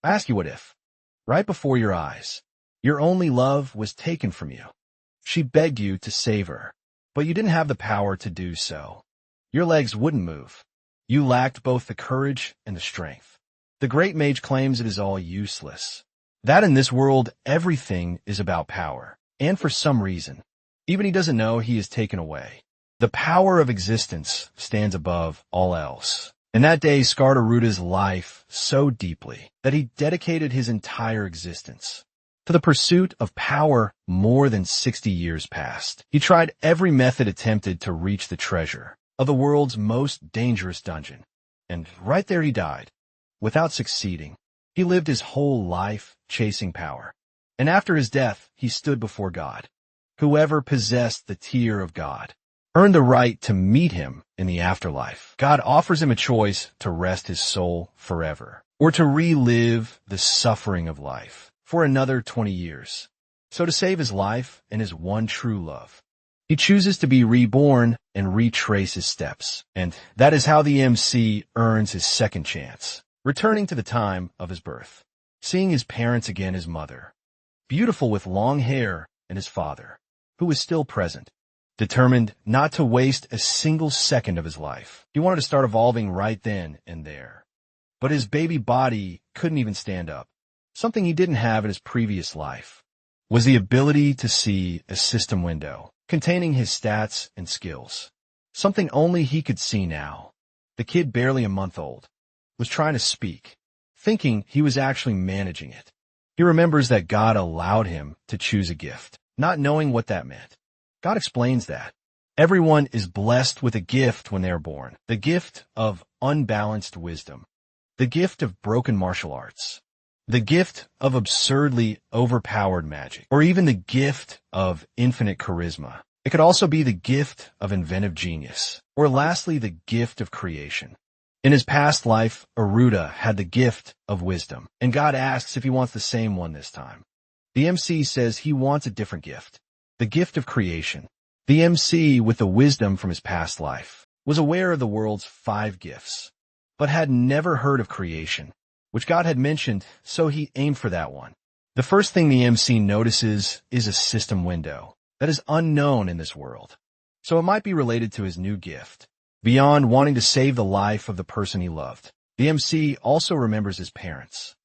I ask you, what if, right before your eyes, your only love was taken from you? She begged you to save her, but you didn't have the power to do so. Your legs wouldn't move. You lacked both the courage and the strength. The great mage claims it is all useless. That in this world, everything is about power, and for some reason, even he doesn't know, he is taken away. The power of existence stands above all else. And that day scarred Aruda's life so deeply that he dedicated his entire existence to the pursuit of power. More than 60 years passed. He tried every method attempted to reach the treasure of the world's most dangerous dungeon. And right there he died, without succeeding. He lived his whole life chasing power. And after his death, he stood before God. Whoever possessed the tear of God earned the right to meet him in the afterlife. God offers him a choice to rest his soul forever, or to relive the suffering of life for another 20 years. So to save his life and his one true love, he chooses to be reborn and retrace his steps. And that is how the MC earns his second chance, returning to the time of his birth, seeing his parents again, his mother, beautiful with long hair, and his father, who was still present, determined not to waste a single second of his life. He wanted to start evolving right then and there. But his baby body couldn't even stand up. Something he didn't have in his previous life was the ability to see a system window containing his stats and skills. Something only he could see now. The kid, barely a month old, was trying to speak, thinking he was actually managing it. He remembers that God allowed him to choose a gift, not knowing what that meant. God explains that everyone is blessed with a gift when they are born, the gift of unbalanced wisdom, the gift of broken martial arts, the gift of absurdly overpowered magic, or even the gift of infinite charisma. It could also be the gift of inventive genius, or lastly, the gift of creation. In his past life, Aruda had the gift of wisdom, and God asks if he wants the same one this time. The MC says he wants a different gift, the gift of creation. The MC, with the wisdom from his past life, was aware of the world's 5 gifts, but had never heard of creation, which God had mentioned, so he aimed for that one. The first thing the MC notices is a system window that is unknown in this world, so it might be related to his new gift. Beyond wanting to save the life of the person he loved, the MC also remembers his parents,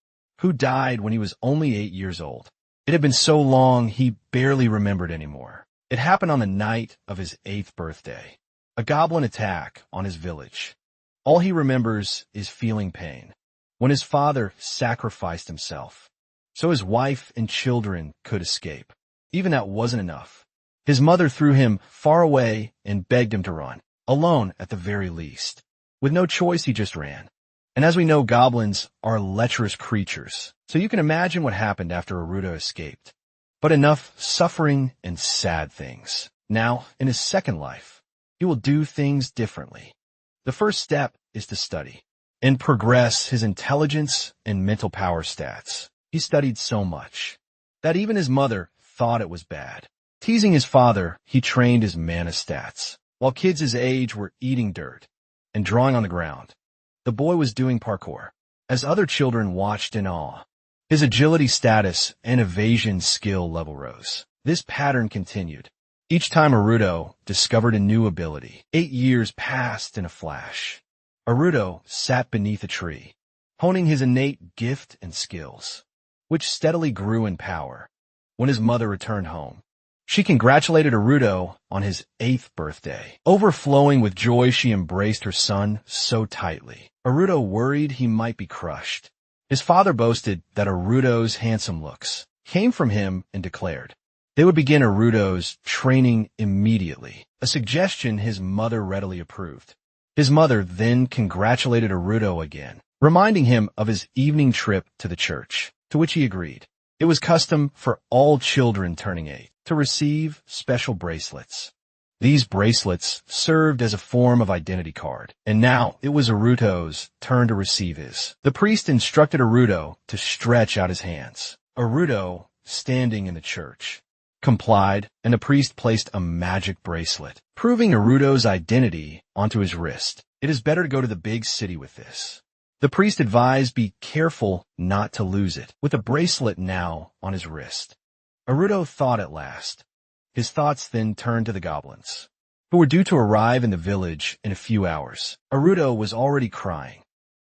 who died when he was only 8 years old. It had been so long he barely remembered anymore. It happened on the night of his 8th birthday, a goblin attack on his village. All he remembers is feeling pain when his father sacrificed himself so his wife and children could escape. Even that wasn't enough. His mother threw him far away and begged him to run, alone at the very least. With no choice, he just ran. And as we know, goblins are lecherous creatures, so you can imagine what happened after Aruda escaped. But enough suffering and sad things. Now, in his second life, he will do things differently. The first step is to study and progress his intelligence and mental power stats. He studied so much that even his mother thought it was bad. Teasing his father, he trained his mana stats, while kids his age were eating dirt and drawing on the ground. The boy was doing parkour, as other children watched in awe. His agility status and evasion skill level rose. This pattern continued. Each time Arudo discovered a new ability, 8 years passed in a flash. Arudo sat beneath a tree, honing his innate gift and skills, which steadily grew in power. When his mother returned home, she congratulated Arudo on his 8th birthday. Overflowing with joy, she embraced her son so tightly. Arudo worried he might be crushed. His father boasted that Arudo's handsome looks came from him and declared they would begin Arudo's training immediately, a suggestion his mother readily approved. His mother then congratulated Arudo again, reminding him of his evening trip to the church, to which he agreed. It was custom for all children turning 8 to receive special bracelets. These bracelets served as a form of identity card, and now it was Arudo's turn to receive his. The priest instructed Arudo to stretch out his hands. Arudo, standing in the church, complied, and the priest placed a magic bracelet, proving Arudo's identity onto his wrist. It is better to go to the big city with this. The priest advised be careful not to lose it, with a bracelet now on his wrist. Aruto thought at last. His thoughts then turned to the goblins, who were due to arrive in the village in a few hours. Aruto was already crying.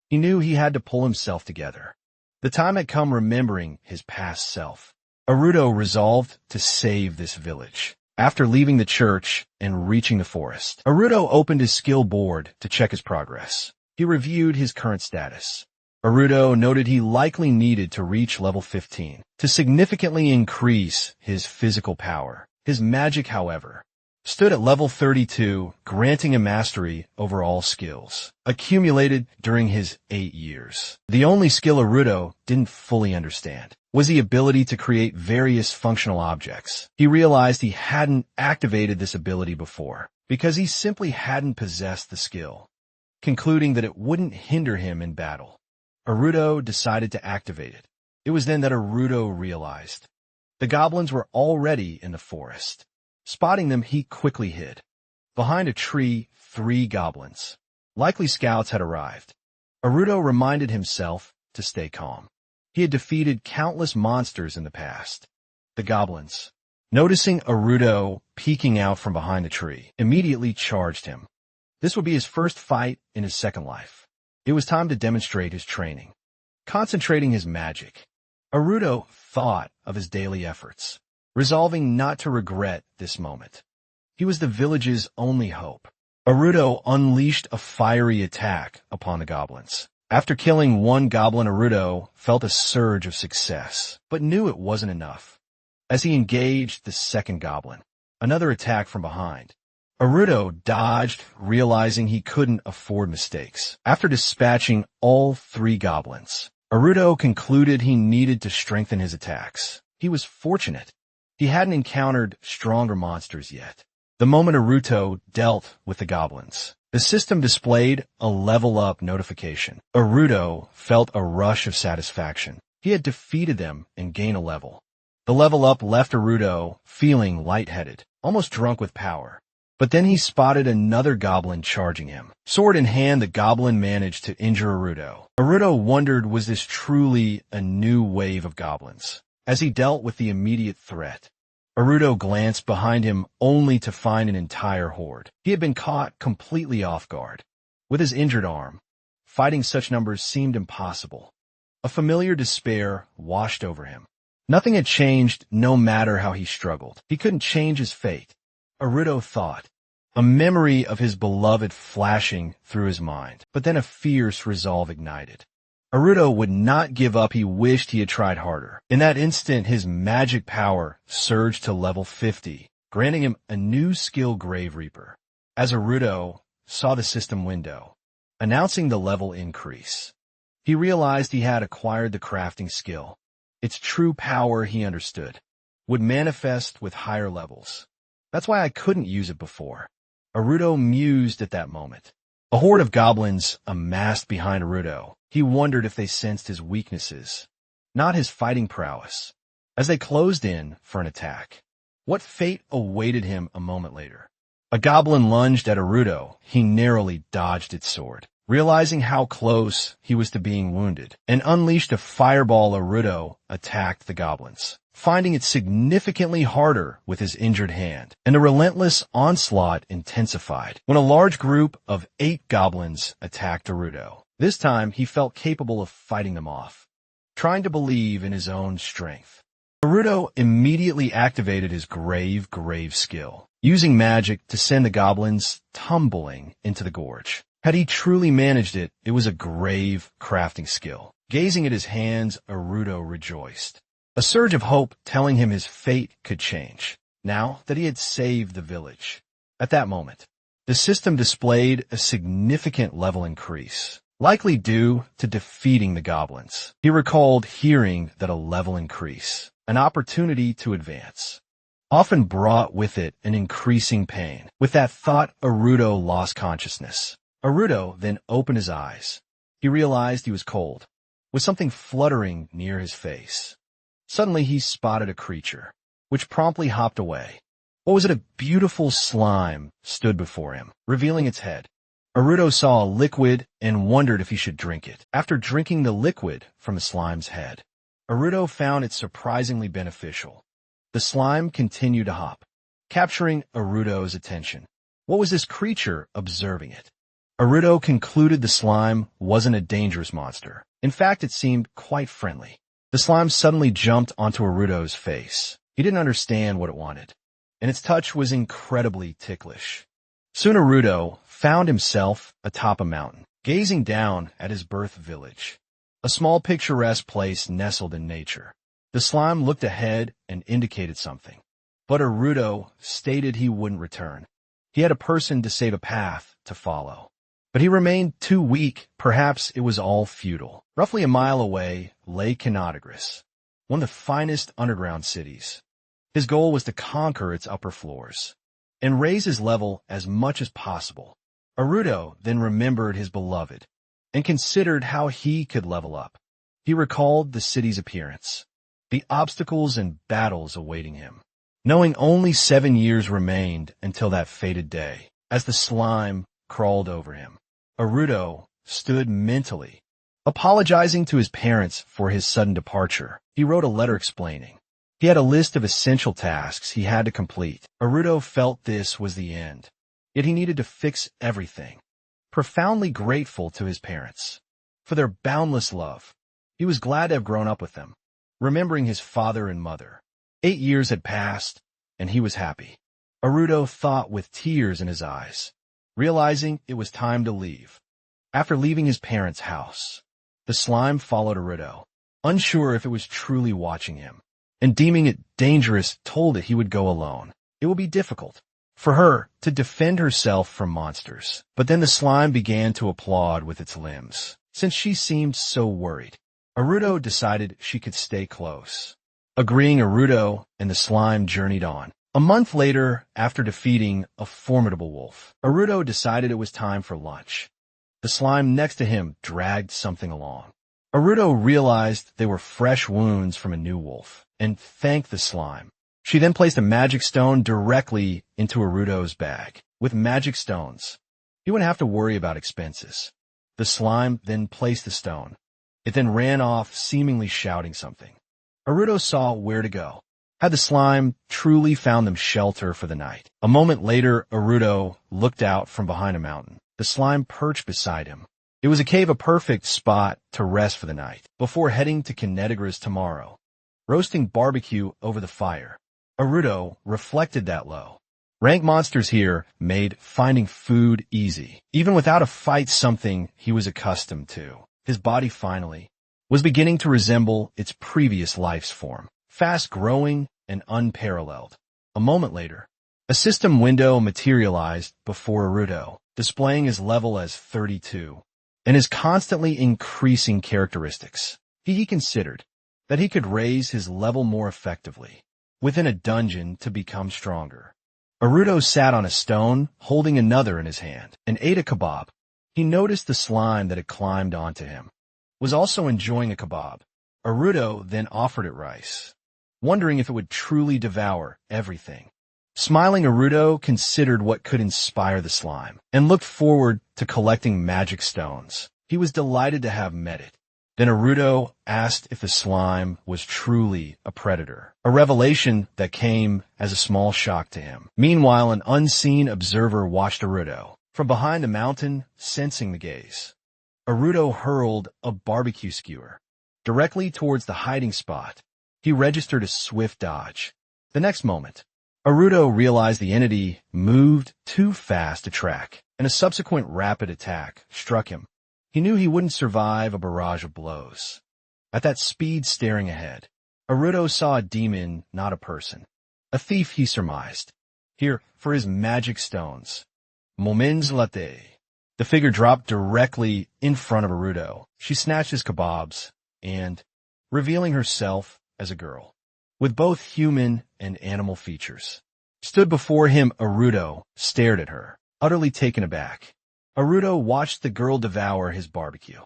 He knew he had to pull himself together. The time had come remembering his past self. Aruto resolved to save this village. After leaving the church and reaching the forest, Aruto opened his skill board to check his progress. He reviewed his current status. Aruto noted he likely needed to reach level 15 to significantly increase his physical power. His magic, however, stood at level 32, granting him mastery over all skills, accumulated during his 8 years. The only skill Aruto didn't fully understand was the ability to create various functional objects. He realized he hadn't activated this ability before, because he simply hadn't possessed the skill. Concluding that it wouldn't hinder him in battle, Aruto decided to activate it. It was then that Aruto realized the goblins were already in the forest. Spotting them, he quickly hid. Behind a tree, 3 goblins. Likely scouts had arrived. Aruto reminded himself to stay calm. He had defeated countless monsters in the past. The goblins, noticing Aruto peeking out from behind the tree, immediately charged him. This would be his first fight in his second life. It was time to demonstrate his training. Concentrating his magic, Aruto thought of his daily efforts, resolving not to regret this moment. He was the village's only hope. Aruto unleashed a fiery attack upon the goblins. After killing 1 goblin, Aruto felt a surge of success, but knew it wasn't enough. As he engaged the second goblin, another attack from behind, Aruto dodged, realizing he couldn't afford mistakes. After dispatching all 3 goblins, Aruto concluded he needed to strengthen his attacks. He was fortunate. He hadn't encountered stronger monsters yet. The moment Aruto dealt with the goblins, the system displayed a level-up notification. Aruto felt a rush of satisfaction. He had defeated them and gained a level. The level up left Aruto feeling lightheaded, almost drunk with power. But then he spotted another goblin charging him. Sword in hand, the goblin managed to injure Aruto. Aruto wondered, was this truly a new wave of goblins? As he dealt with the immediate threat, Aruto glanced behind him only to find an entire horde. He had been caught completely off guard. With his injured arm, fighting such numbers seemed impossible. A familiar despair washed over him. Nothing had changed, no matter how he struggled. He couldn't change his fate. Aruto thought, a memory of his beloved flashing through his mind, but then a fierce resolve ignited. Aruto would not give up. He wished he had tried harder. In that instant, his magic power surged to level 50, granting him a new skill, Grave Reaper. As Aruto saw the system window, announcing the level increase, he realized he had acquired the crafting skill. Its true power, he understood, would manifest with higher levels. That's why I couldn't use it before. Aruto mused at that moment. A horde of goblins amassed behind Aruto. He wondered if they sensed his weaknesses, not his fighting prowess. As they closed in for an attack, what fate awaited him a moment later? A goblin lunged at Aruto. He narrowly dodged its sword, realizing how close he was to being wounded, and unleashed a fireball. Aruto attacked the goblins, finding it significantly harder with his injured hand, and the relentless onslaught intensified when a large group of 8 goblins attacked Aruto. This time, he felt capable of fighting them off, trying to believe in his own strength. Aruto immediately activated his grave skill, using magic to send the goblins tumbling into the gorge. Had he truly managed it, it was a grave crafting skill. Gazing at his hands, Aruto rejoiced. A surge of hope telling him his fate could change, now that he had saved the village. At that moment, the system displayed a significant level increase, likely due to defeating the goblins. He recalled hearing that a level increase, an opportunity to advance, often brought with it an increasing pain. With that thought, Aruto lost consciousness. Aruto then opened his eyes. He realized he was cold, with something fluttering near his face. Suddenly he spotted a creature, which promptly hopped away. What was it? A beautiful slime stood before him, revealing its head. Arudo saw a liquid and wondered if he should drink it. After drinking the liquid from the slime's head, Arudo found it surprisingly beneficial. The slime continued to hop, capturing Arudo's attention. What was this creature observing it? Arudo concluded the slime wasn't a dangerous monster. In fact, it seemed quite friendly. The slime suddenly jumped onto Arudo's face. He didn't understand what it wanted, and its touch was incredibly ticklish. Soon Arudo found himself atop a mountain, gazing down at his birth village, a small picturesque place nestled in nature. The slime looked ahead and indicated something, but Arudo stated he wouldn't return. He had a person to save a path to follow. But he remained too weak. Perhaps it was all futile. Roughly a mile away lay Canotagris, one of the finest underground cities. His goal was to conquer its upper floors and raise his level as much as possible. Arudo then remembered his beloved and considered how he could level up. He recalled the city's appearance, the obstacles and battles awaiting him, knowing only 7 years remained until that fated day. As the slime crawled over him, Arudo stood mentally, apologizing to his parents for his sudden departure. He wrote a letter explaining. He had a list of essential tasks he had to complete. Arudo felt this was the end, yet he needed to fix everything. Profoundly grateful to his parents for their boundless love, he was glad to have grown up with them, remembering his father and mother. 8 years had passed, and he was happy. Arudo thought with tears in his eyes, realizing it was time to leave. After leaving his parents' house, the slime followed Arudo, unsure if it was truly watching him, and deeming it dangerous, told it he would go alone. It would be difficult for her to defend herself from monsters. But then the slime began to applaud with its limbs, since she seemed so worried. Arudo decided she could stay close. Agreeing, Arudo and the slime journeyed on. A month later, after defeating a formidable wolf, Arudo decided it was time for lunch. The slime next to him dragged something along. Arudo realized they were fresh wounds from a new wolf, and thanked the slime. She then placed a magic stone directly into Arudo's bag. With magic stones, he wouldn't have to worry about expenses. The slime then placed the stone. It then ran off, seemingly shouting something. Arudo saw where to go. Had the slime truly found them shelter for the night? A moment later, Arudo looked out from behind a mountain. The slime perched beside him. It was a cave, a perfect spot to rest for the night, before heading to Canotagris tomorrow. Roasting barbecue over the fire, Arudo reflected that low. Rank monsters here made finding food easy, even without a fight, something he was accustomed to. His body finally was beginning to resemble its previous life's form, fast-growing and unparalleled. A moment later, a system window materialized before Arudo, displaying his level as 32, and his constantly increasing characteristics. He considered that he could raise his level more effectively within a dungeon to become stronger. Arudo sat on a stone, holding another in his hand, and ate a kebab. He noticed the slime that had climbed onto him was also enjoying a kebab. Arudo then offered it rice, wondering if it would truly devour everything. Smiling, Arudo considered what could inspire the slime, and looked forward to collecting magic stones. He was delighted to have met it. Then Arudo asked if the slime was truly a predator, a revelation that came as a small shock to him. Meanwhile, an unseen observer watched Arudo from behind the mountain, sensing the gaze. Arudo hurled a barbecue skewer directly towards the hiding spot. He registered a swift dodge. The next moment, Arudo realized the entity moved too fast to track, and a subsequent rapid attack struck him. He knew he wouldn't survive a barrage of blows. At that speed staring ahead, Arudo saw a demon, not a person. A thief, he surmised, here for his magic stones. Moments latte. The figure dropped directly in front of Arudo. She snatched his kebabs and, revealing herself as a girl, with both human and animal features, stood before him. Arudo stared at her, utterly taken aback. Arudo watched the girl devour his barbecue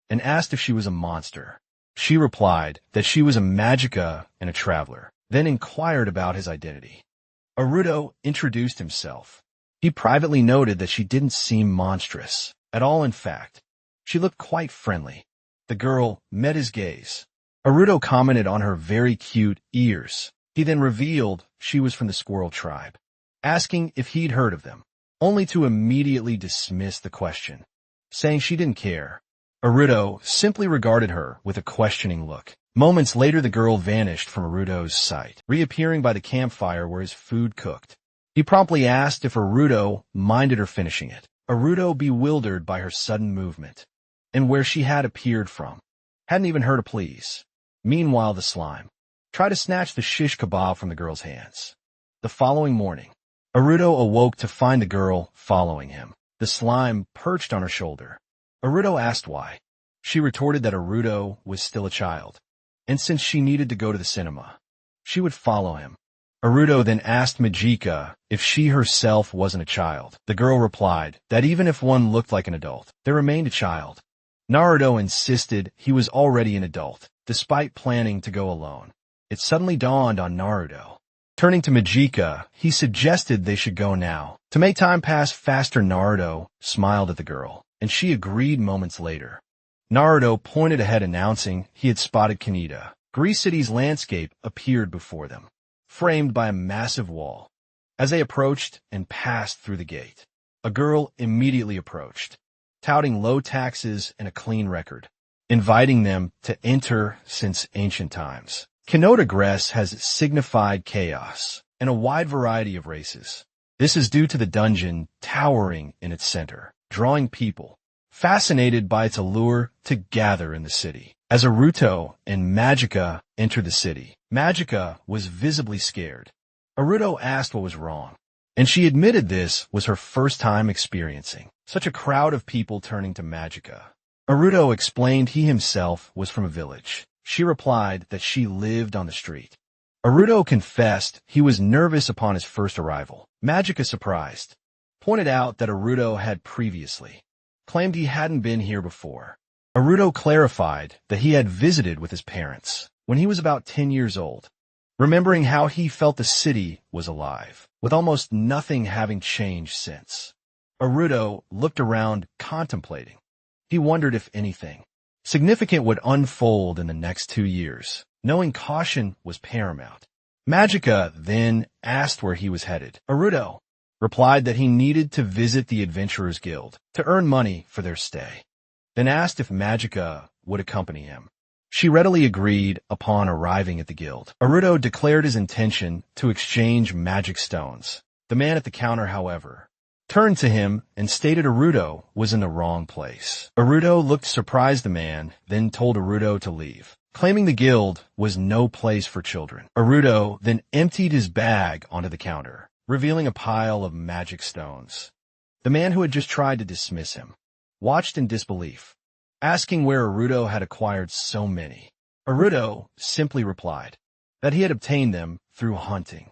and asked if she was a monster. She replied that she was a magica and a traveler, then inquired about his identity. Arudo introduced himself. He privately noted that she didn't seem monstrous at all. In fact, she looked quite friendly. The girl met his gaze. Naruto commented on her very cute ears. He then revealed she was from the squirrel tribe, asking if he'd heard of them, only to immediately dismiss the question, saying she didn't care. Naruto simply regarded her with a questioning look. Moments later, the girl vanished from Naruto's sight, reappearing by the campfire where his food cooked. He promptly asked if Naruto minded her finishing it. Naruto, bewildered by her sudden movement and where she had appeared from, hadn't even heard a please. Meanwhile, the slime tried to snatch the shish kebab from the girl's hands. The following morning, Naruto awoke to find the girl following him. The slime perched on her shoulder. Naruto asked why. She retorted that Naruto was still a child, and since she needed to go to the cinema, she would follow him. Naruto then asked Majika if she herself wasn't a child. The girl replied that even if one looked like an adult, they remained a child. Naruto insisted he was already an adult, despite planning to go alone. It suddenly dawned on Naruto. Turning to Majika, he suggested they should go now. To make time pass faster, Naruto smiled at the girl, and she agreed moments later. Naruto pointed ahead, announcing he had spotted Kaneda. Greece City's landscape appeared before them, framed by a massive wall. As they approached and passed through the gate, a girl immediately approached, touting low taxes and a clean record, inviting them to enter since ancient times. Kaneda Gress has signified chaos and a wide variety of races. This is due to the dungeon towering in its center, drawing people fascinated by its allure to gather in the city. As Naruto and Majika entered the city, Majika was visibly scared. Naruto asked what was wrong, and she admitted this was her first time experiencing such a crowd of people turning to Majika. Naruto explained he himself was from a village. She replied that she lived on the street. Naruto confessed he was nervous upon his first arrival. Majika, surprised, pointed out that Naruto had previously claimed he hadn't been here before. Naruto clarified that he had visited with his parents when he was about 10 years old, remembering how he felt the city was alive, with almost nothing having changed since. Naruto looked around, contemplating. He wondered if anything significant would unfold in the next 2 years, knowing caution was paramount. Majika then asked where he was headed. Naruto replied that he needed to visit the Adventurers Guild to earn money for their stay, then asked if Majika would accompany him. She readily agreed upon arriving at the guild. Naruto declared his intention to exchange magic stones. The man at the counter, however, turned to him and stated Naruto was in the wrong place. Naruto looked surprised. The man then told Naruto to leave, claiming the guild was no place for children. Naruto then emptied his bag onto the counter, revealing a pile of magic stones. The man who had just tried to dismiss him watched in disbelief, asking where Naruto had acquired so many. Naruto simply replied that he had obtained them through hunting.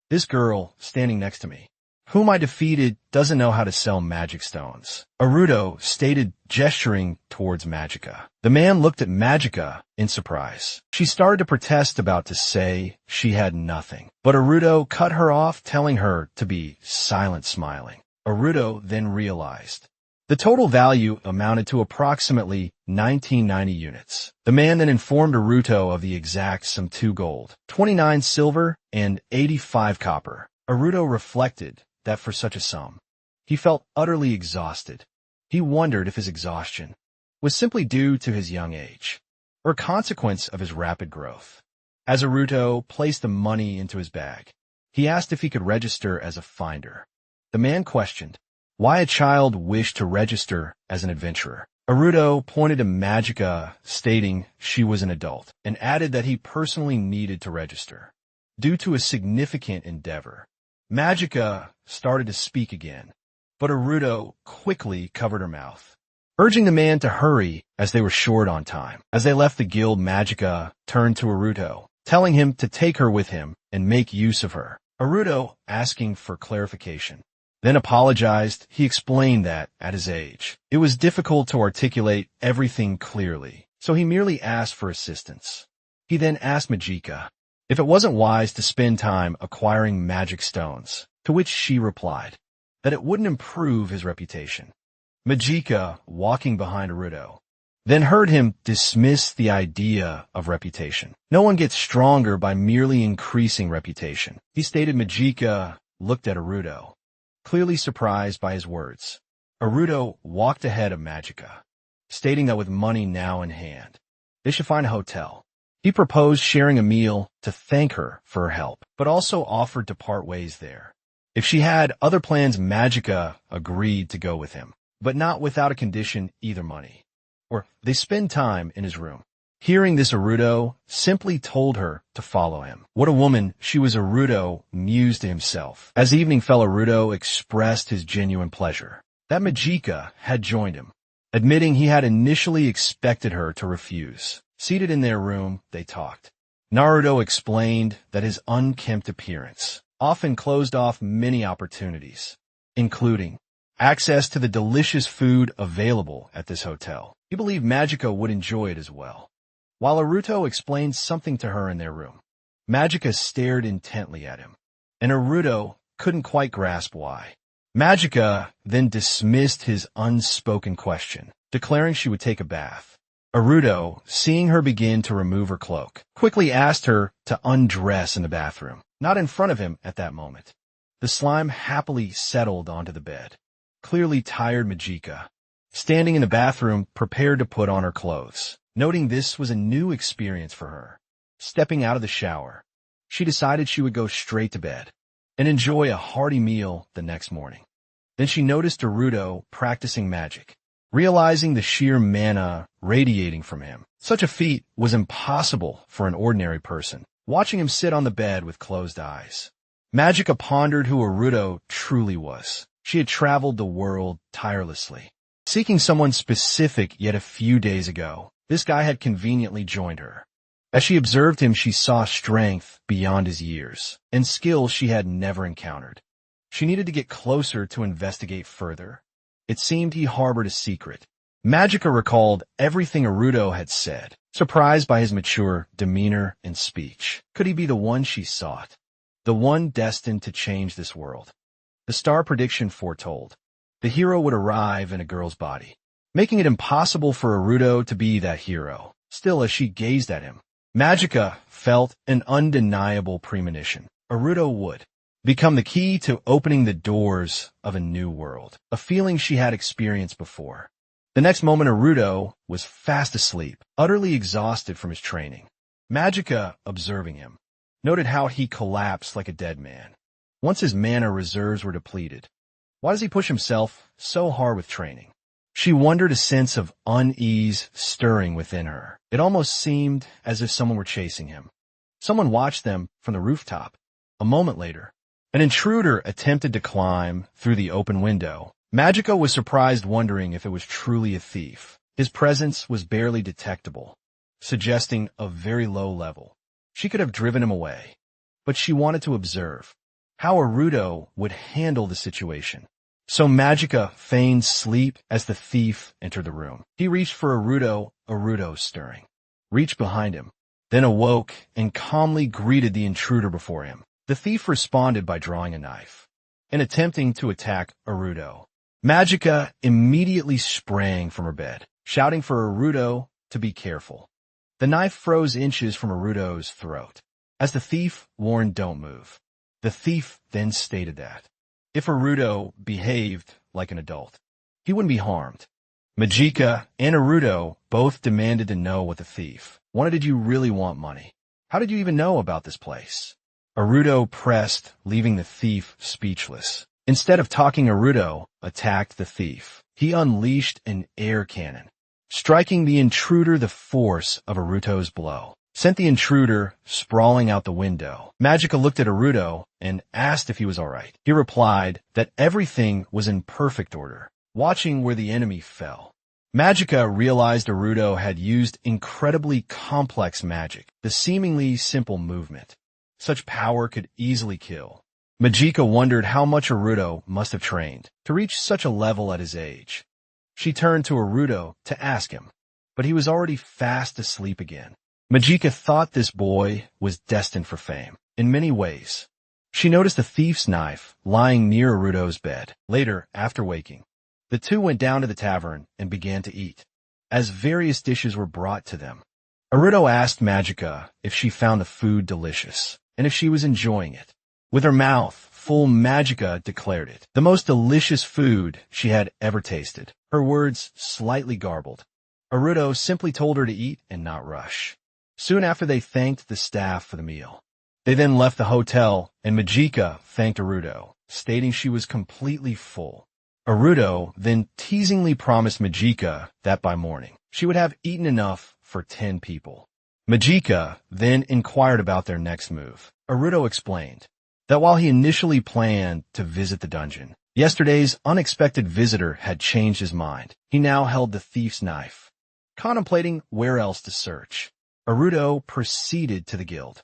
This girl standing next to me, whom I defeated, doesn't know how to sell magic stones, Naruto stated, gesturing towards Majika. The man looked at Majika in surprise. She started to protest, about to say she had nothing, but Naruto cut her off, telling her to be silent, smiling. Naruto then realized the total value amounted to approximately 1990 units. The man then informed Naruto of the exact sum: 2 gold, 29 silver, and 85 copper. Naruto reflected that for such a sum, he felt utterly exhausted. He wondered if his exhaustion was simply due to his young age, or a consequence of his rapid growth. As Naruto placed the money into his bag, he asked if he could register as a finder. The man questioned why a child wished to register as an adventurer. Naruto pointed to Majika, stating she was an adult, and added that he personally needed to register due to a significant endeavor. Majika started to speak again, but Naruto quickly covered her mouth, urging the man to hurry as they were short on time. As they left the guild, Majika turned to Naruto, telling him to take her with him and make use of her. Naruto, asking for clarification, then apologized. He explained that, at his age, it was difficult to articulate everything clearly, so he merely asked for assistance. He then asked Majika if it wasn't wise to spend time acquiring magic stones, to which she replied that it wouldn't improve his reputation. Majika, walking behind Aruto, then heard him dismiss the idea of reputation. No one gets stronger by merely increasing reputation. He stated. Majika looked at Aruto, clearly surprised by his words. Aruto walked ahead of Majika, stating that with money now in hand, they should find a hotel. He proposed sharing a meal to thank her for her help, but also offered to part ways there. If she had other plans, Majika agreed to go with him, but not without a condition: either money or they spend time in his room. Hearing this, Aruto simply told her to follow him. What a woman she was, Aruto mused to himself. As evening fell, Aruto expressed his genuine pleasure that Majika had joined him, admitting he had initially expected her to refuse. Seated in their room, they talked. Naruto explained that his unkempt appearance often closed off many opportunities, including access to the delicious food available at this hotel. He believed Majika would enjoy it as well. While Aruto explained something to her in their room, Majika stared intently at him, and Aruto couldn't quite grasp why. Majika then dismissed his unspoken question, declaring she would take a bath. Aruto, seeing her begin to remove her cloak, quickly asked her to undress in the bathroom, not in front of him at that moment. The slime happily settled onto the bed. Clearly tired, Majika, standing in the bathroom, prepared to put on her clothes. Noting this was a new experience for her, stepping out of the shower, she decided she would go straight to bed and enjoy a hearty meal the next morning. Then she noticed Aruto practicing magic, realizing the sheer mana radiating from him. Such a feat was impossible for an ordinary person. Watching him sit on the bed with closed eyes, Majika pondered who Aruto truly was. She had traveled the world tirelessly, seeking someone specific, yet a few days ago, this guy had conveniently joined her. As she observed him, she saw strength beyond his years and skills she had never encountered. She needed to get closer to investigate further. It seemed he harbored a secret. Majika recalled everything Aruto had said, surprised by his mature demeanor and speech. Could he be the one she sought? The one destined to change this world? The star prediction foretold the hero would arrive in a girl's body, making it impossible for Aruto to be that hero. Still, as she gazed at him, Majika felt an undeniable premonition. Aruto would become the key to opening the doors of a new world, a feeling she had experienced before. The next moment, Aruto was fast asleep, utterly exhausted from his training. Majika, observing him, noted how he collapsed like a dead man. Once his mana reserves were depleted, why does he push himself so hard with training? She wondered, a sense of unease stirring within her. It almost seemed as if someone were chasing him. Someone watched them from the rooftop. A moment later, an intruder attempted to climb through the open window. Majika was surprised, wondering if it was truly a thief. His presence was barely detectable, suggesting a very low level. She could have driven him away, but she wanted to observe how Aruto would handle the situation. So Majika feigned sleep as the thief entered the room. He reached for Aruto stirring, reached behind him, then awoke and calmly greeted the intruder before him. The thief responded by drawing a knife and attempting to attack Aruto. Majika immediately sprang from her bed, shouting for Aruto to be careful. The knife froze inches from Aruto's throat. As the thief warned, "Don't move." The thief then stated that if Aruto behaved like an adult, he wouldn't be harmed. Majika and Aruto both demanded to know what the thief wanted. "Did you really want money? How did you even know about this place?" Aruto pressed, leaving the thief speechless. Instead of talking, Aruto attacked the thief. He unleashed an air cannon, striking the intruder. The force of Aruto's blow sent the intruder sprawling out the window. Majika looked at Aruto and asked if he was all right. He replied that everything was in perfect order. Watching where the enemy fell, Majika realized Aruto had used incredibly complex magic. The seemingly simple movement, such power could easily kill. Majika wondered how much Aruto must have trained to reach such a level at his age. She turned to Aruto to ask him, but he was already fast asleep again. Majika thought this boy was destined for fame. In many ways, She noticed a thief's knife lying near Arudo's bed. Later, after waking, the two went down to the tavern and began to eat. As various dishes were brought to them, Arudo asked Magica if she found the food delicious and if she was enjoying it. With her mouth full, Magica declared it the most delicious food she had ever tasted, her words slightly garbled. Arudo simply told her to eat and not rush. Soon after, they thanked the staff for the meal. They then left the hotel, and Magica thanked Arudo, stating she was completely full. Arudo then teasingly promised Magica that by morning she would have eaten enough for 10 people. Magica then inquired about their next move. Arudo explained that while he initially planned to visit the dungeon, yesterday's unexpected visitor had changed his mind. He now held the thief's knife. Contemplating where else to search, Arudo proceeded to the guild,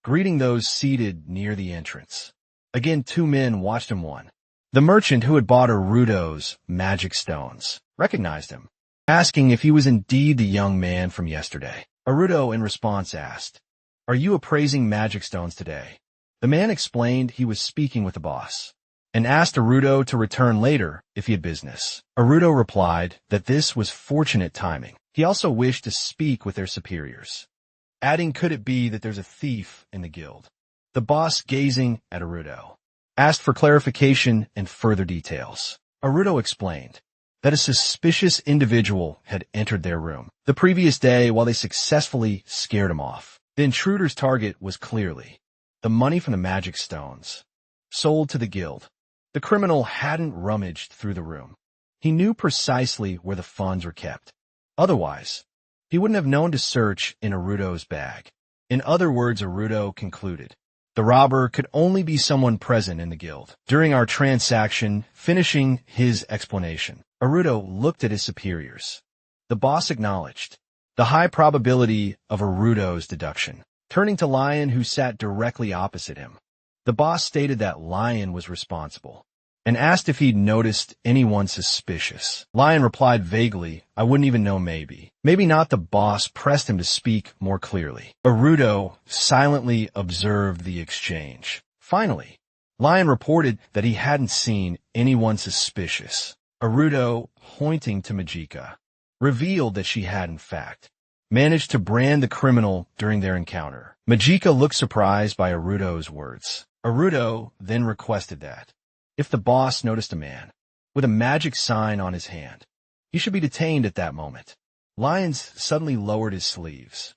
greeting those seated near the entrance. Again, 2 men watched him. One, the merchant who had bought Arudo's magic stones, recognized him, asking if he was indeed the young man from yesterday. Arudo in response asked, "Are you appraising magic stones today?" The man explained he was speaking with the boss, and asked Arudo to return later if he had business. Arudo replied that this was fortunate timing. He also wished to speak with their superiors, adding, "Could it be that there's a thief in the guild?" The boss, gazing at Arudo, asked for clarification and further details. Arudo explained that a suspicious individual had entered their room the previous day while they successfully scared him off. The intruder's target was clearly the money from the magic stones sold to the guild. The criminal hadn't rummaged through the room. He knew precisely where the funds were kept. Otherwise, he wouldn't have known to search in Arudo's bag. In other words, Arudo concluded, the robber could only be someone present in the guild. During our transaction, finishing his explanation, Arudo looked at his superiors. The boss acknowledged the high probability of Arudo's deduction. Turning to Lion, who sat directly opposite him, the boss stated that Lion was responsible and asked if he'd noticed anyone suspicious. Lion replied vaguely, "I wouldn't even know, maybe. Maybe not." The boss pressed him to speak more clearly. Arudo silently observed the exchange. Finally, Lion reported that he hadn't seen anyone suspicious. Arudo, pointing to Magica, revealed that she had, in fact, managed to brand the criminal during their encounter. Magica looked surprised by Arudo's words. Arudo then requested that, if the boss noticed a man with a magic sign on his hand, he should be detained at that moment. Lyons suddenly lowered his sleeves,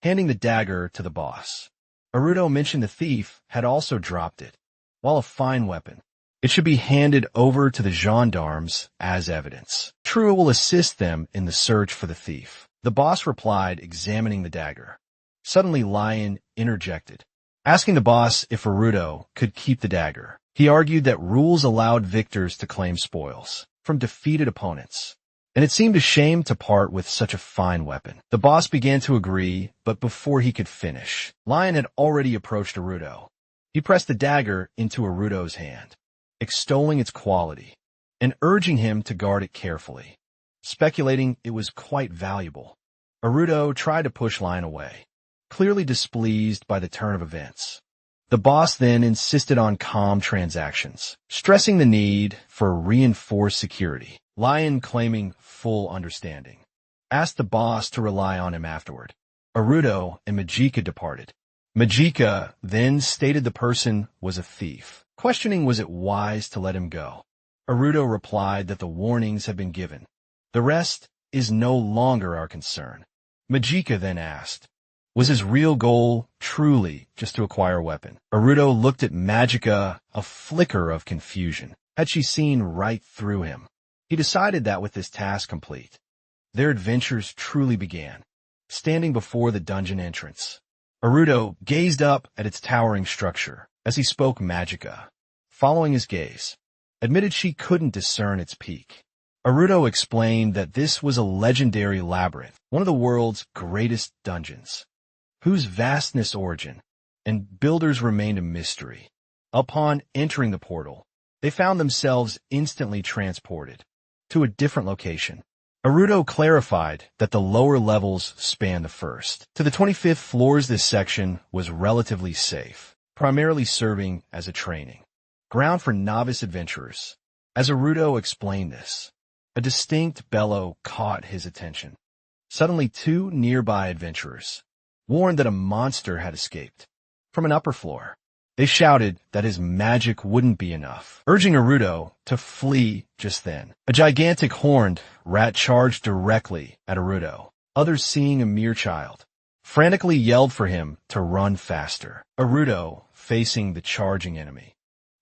handing the dagger to the boss. Arudo mentioned the thief had also dropped it. While a fine weapon, it should be handed over to the gendarmes as evidence. True, it will assist them in the search for the thief. The boss replied, examining the dagger. Suddenly, Lion interjected, asking the boss if Arudo could keep the dagger. He argued that rules allowed victors to claim spoils from defeated opponents, and it seemed a shame to part with such a fine weapon. The boss began to agree, but before he could finish, Lion had already approached Arudo. He pressed the dagger into Arudo's hand, extolling its quality, and urging him to guard it carefully, speculating it was quite valuable. Arudo tried to push Lion away, clearly displeased by the turn of events. The boss then insisted on calm transactions, stressing the need for reinforced security. Lion, claiming full understanding, asked the boss to rely on him afterward. Arudo and Magica departed. Magica then stated the person was a thief, questioning was it wise to let him go. Arudo replied that the warnings had been given. The rest is no longer our concern. Magica then asked, was his real goal truly just to acquire a weapon? Arudo looked at Magica, a flicker of confusion. Had she seen right through him? He decided that with this task complete, their adventures truly began. Standing before the dungeon entrance, Arudo gazed up at its towering structure. As he spoke, Magica, following his gaze, admitted she couldn't discern its peak. Arudo explained that this was a legendary labyrinth, one of the world's greatest dungeons, whose vastness, origin, and builders remained a mystery. Upon entering the portal, they found themselves instantly transported to a different location. Arudo clarified that the lower levels spanned the 1st to the 25th floors. This section was relatively safe, primarily serving as a training ground for novice adventurers. As Arudo explained this, a distinct bellow caught his attention. Suddenly, two nearby adventurers warned that a monster had escaped from an upper floor. They shouted that his magic wouldn't be enough, urging Arudo to flee just then. A gigantic horned rat charged directly at Arudo. Others, seeing a mere child, frantically yelled for him to run faster. Arudo, facing the charging enemy,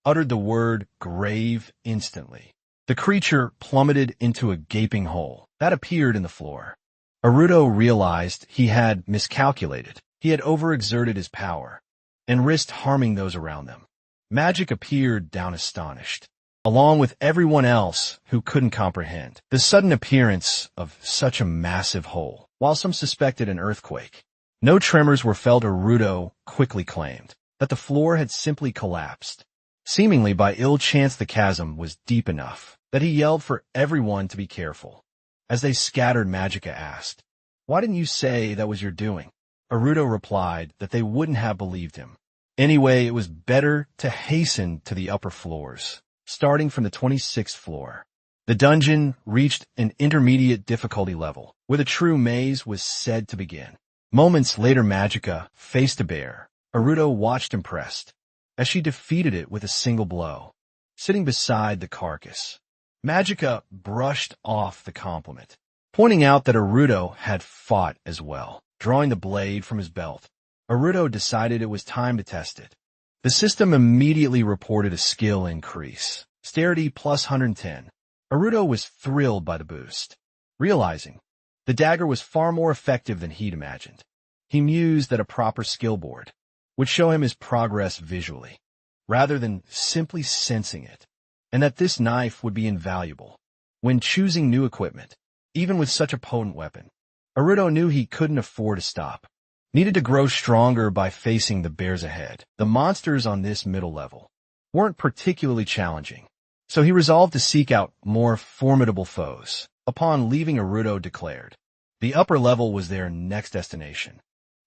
uttered the word grave instantly. The creature plummeted into a gaping hole that appeared in the floor. Arudo realized he had miscalculated. He had overexerted his power and risked harming those around them. Magic appeared down astonished, along with everyone else who couldn't comprehend the sudden appearance of such a massive hole. While some suspected an earthquake, no tremors were felt. Arudo quickly claimed that the floor had simply collapsed. Seemingly by ill chance, the chasm was deep enough that he yelled for everyone to be careful. As they scattered, Magica asked, "Why didn't you say that was your doing?" Arudo replied that they wouldn't have believed him. Anyway, it was better to hasten to the upper floors, starting from the 26th floor. The dungeon reached an intermediate difficulty level, where the true maze was said to begin. Moments later, Magica faced a bear. Arudo watched impressed as she defeated it with a single blow. Sitting beside the carcass, Magica brushed off the compliment, pointing out that Arudo had fought as well. Drawing the blade from his belt, Arudo decided it was time to test it. The system immediately reported a skill increase, dexterity plus 110. Arudo was thrilled by the boost, realizing the dagger was far more effective than he'd imagined. He mused that a proper skill board would show him his progress visually, rather than simply sensing it, and that this knife would be invaluable when choosing new equipment, even with such a potent weapon. Arudo knew he couldn't afford to stop, needed to grow stronger by facing the bears ahead. The monsters on this middle level weren't particularly challenging, so he resolved to seek out more formidable foes. Upon leaving, Arudo declared the upper level was their next destination,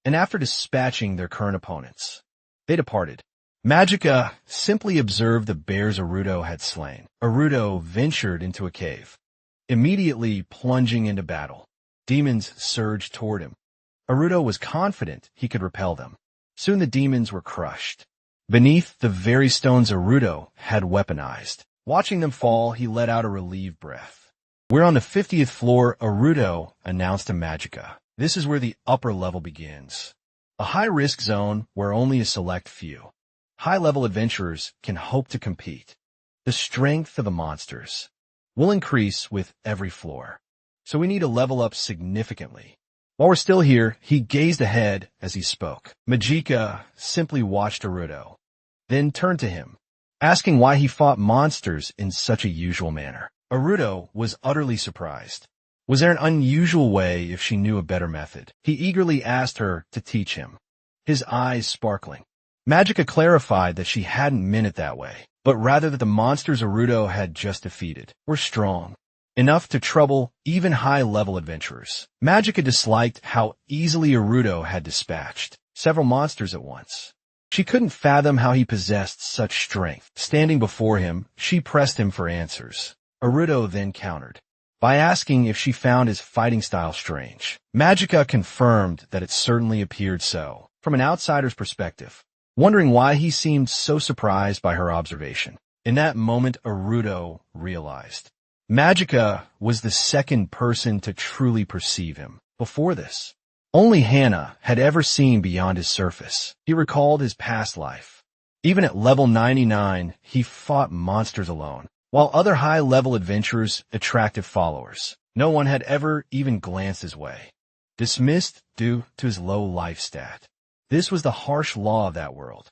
and after dispatching their current opponents, they departed. Magica simply observed the bears Arudo had slain. Arudo ventured into a cave, immediately plunging into battle. Demons surged toward him. Arudo was confident he could repel them. Soon the demons were crushed beneath the very stones Arudo had weaponized. Watching them fall, he let out a relieved breath. "We're on the 50th floor," Arudo announced to Magica. "This is where the upper level begins. A high-risk zone where only a select few high-level adventurers can hope to compete. The strength of the monsters will increase with every floor, so we need to level up significantly." While we're still here, he gazed ahead as he spoke. Magica simply watched Arudo, then turned to him, asking why he fought monsters in such a usual manner. Arudo was utterly surprised. Was there an unusual way if she knew a better method? He eagerly asked her to teach him, his eyes sparkling. Magica clarified that she hadn't meant it that way, but rather that the monsters Arudo had just defeated were strong enough to trouble even high-level adventurers. Magica disliked how easily Arudo had dispatched several monsters at once. She couldn't fathom how he possessed such strength. Standing before him, she pressed him for answers. Arudo then countered by asking if she found his fighting style strange. Magica confirmed that it certainly appeared so, from an outsider's perspective, wondering why he seemed so surprised by her observation. In that moment, Arudo realized Magica was the second person to truly perceive him. Before this, only Hannah had ever seen beyond his surface. He recalled his past life. Even at level 99, he fought monsters alone, while other high-level adventurers attracted followers. No one had ever even glanced his way, dismissed due to his low life stat. This was the harsh law of that world.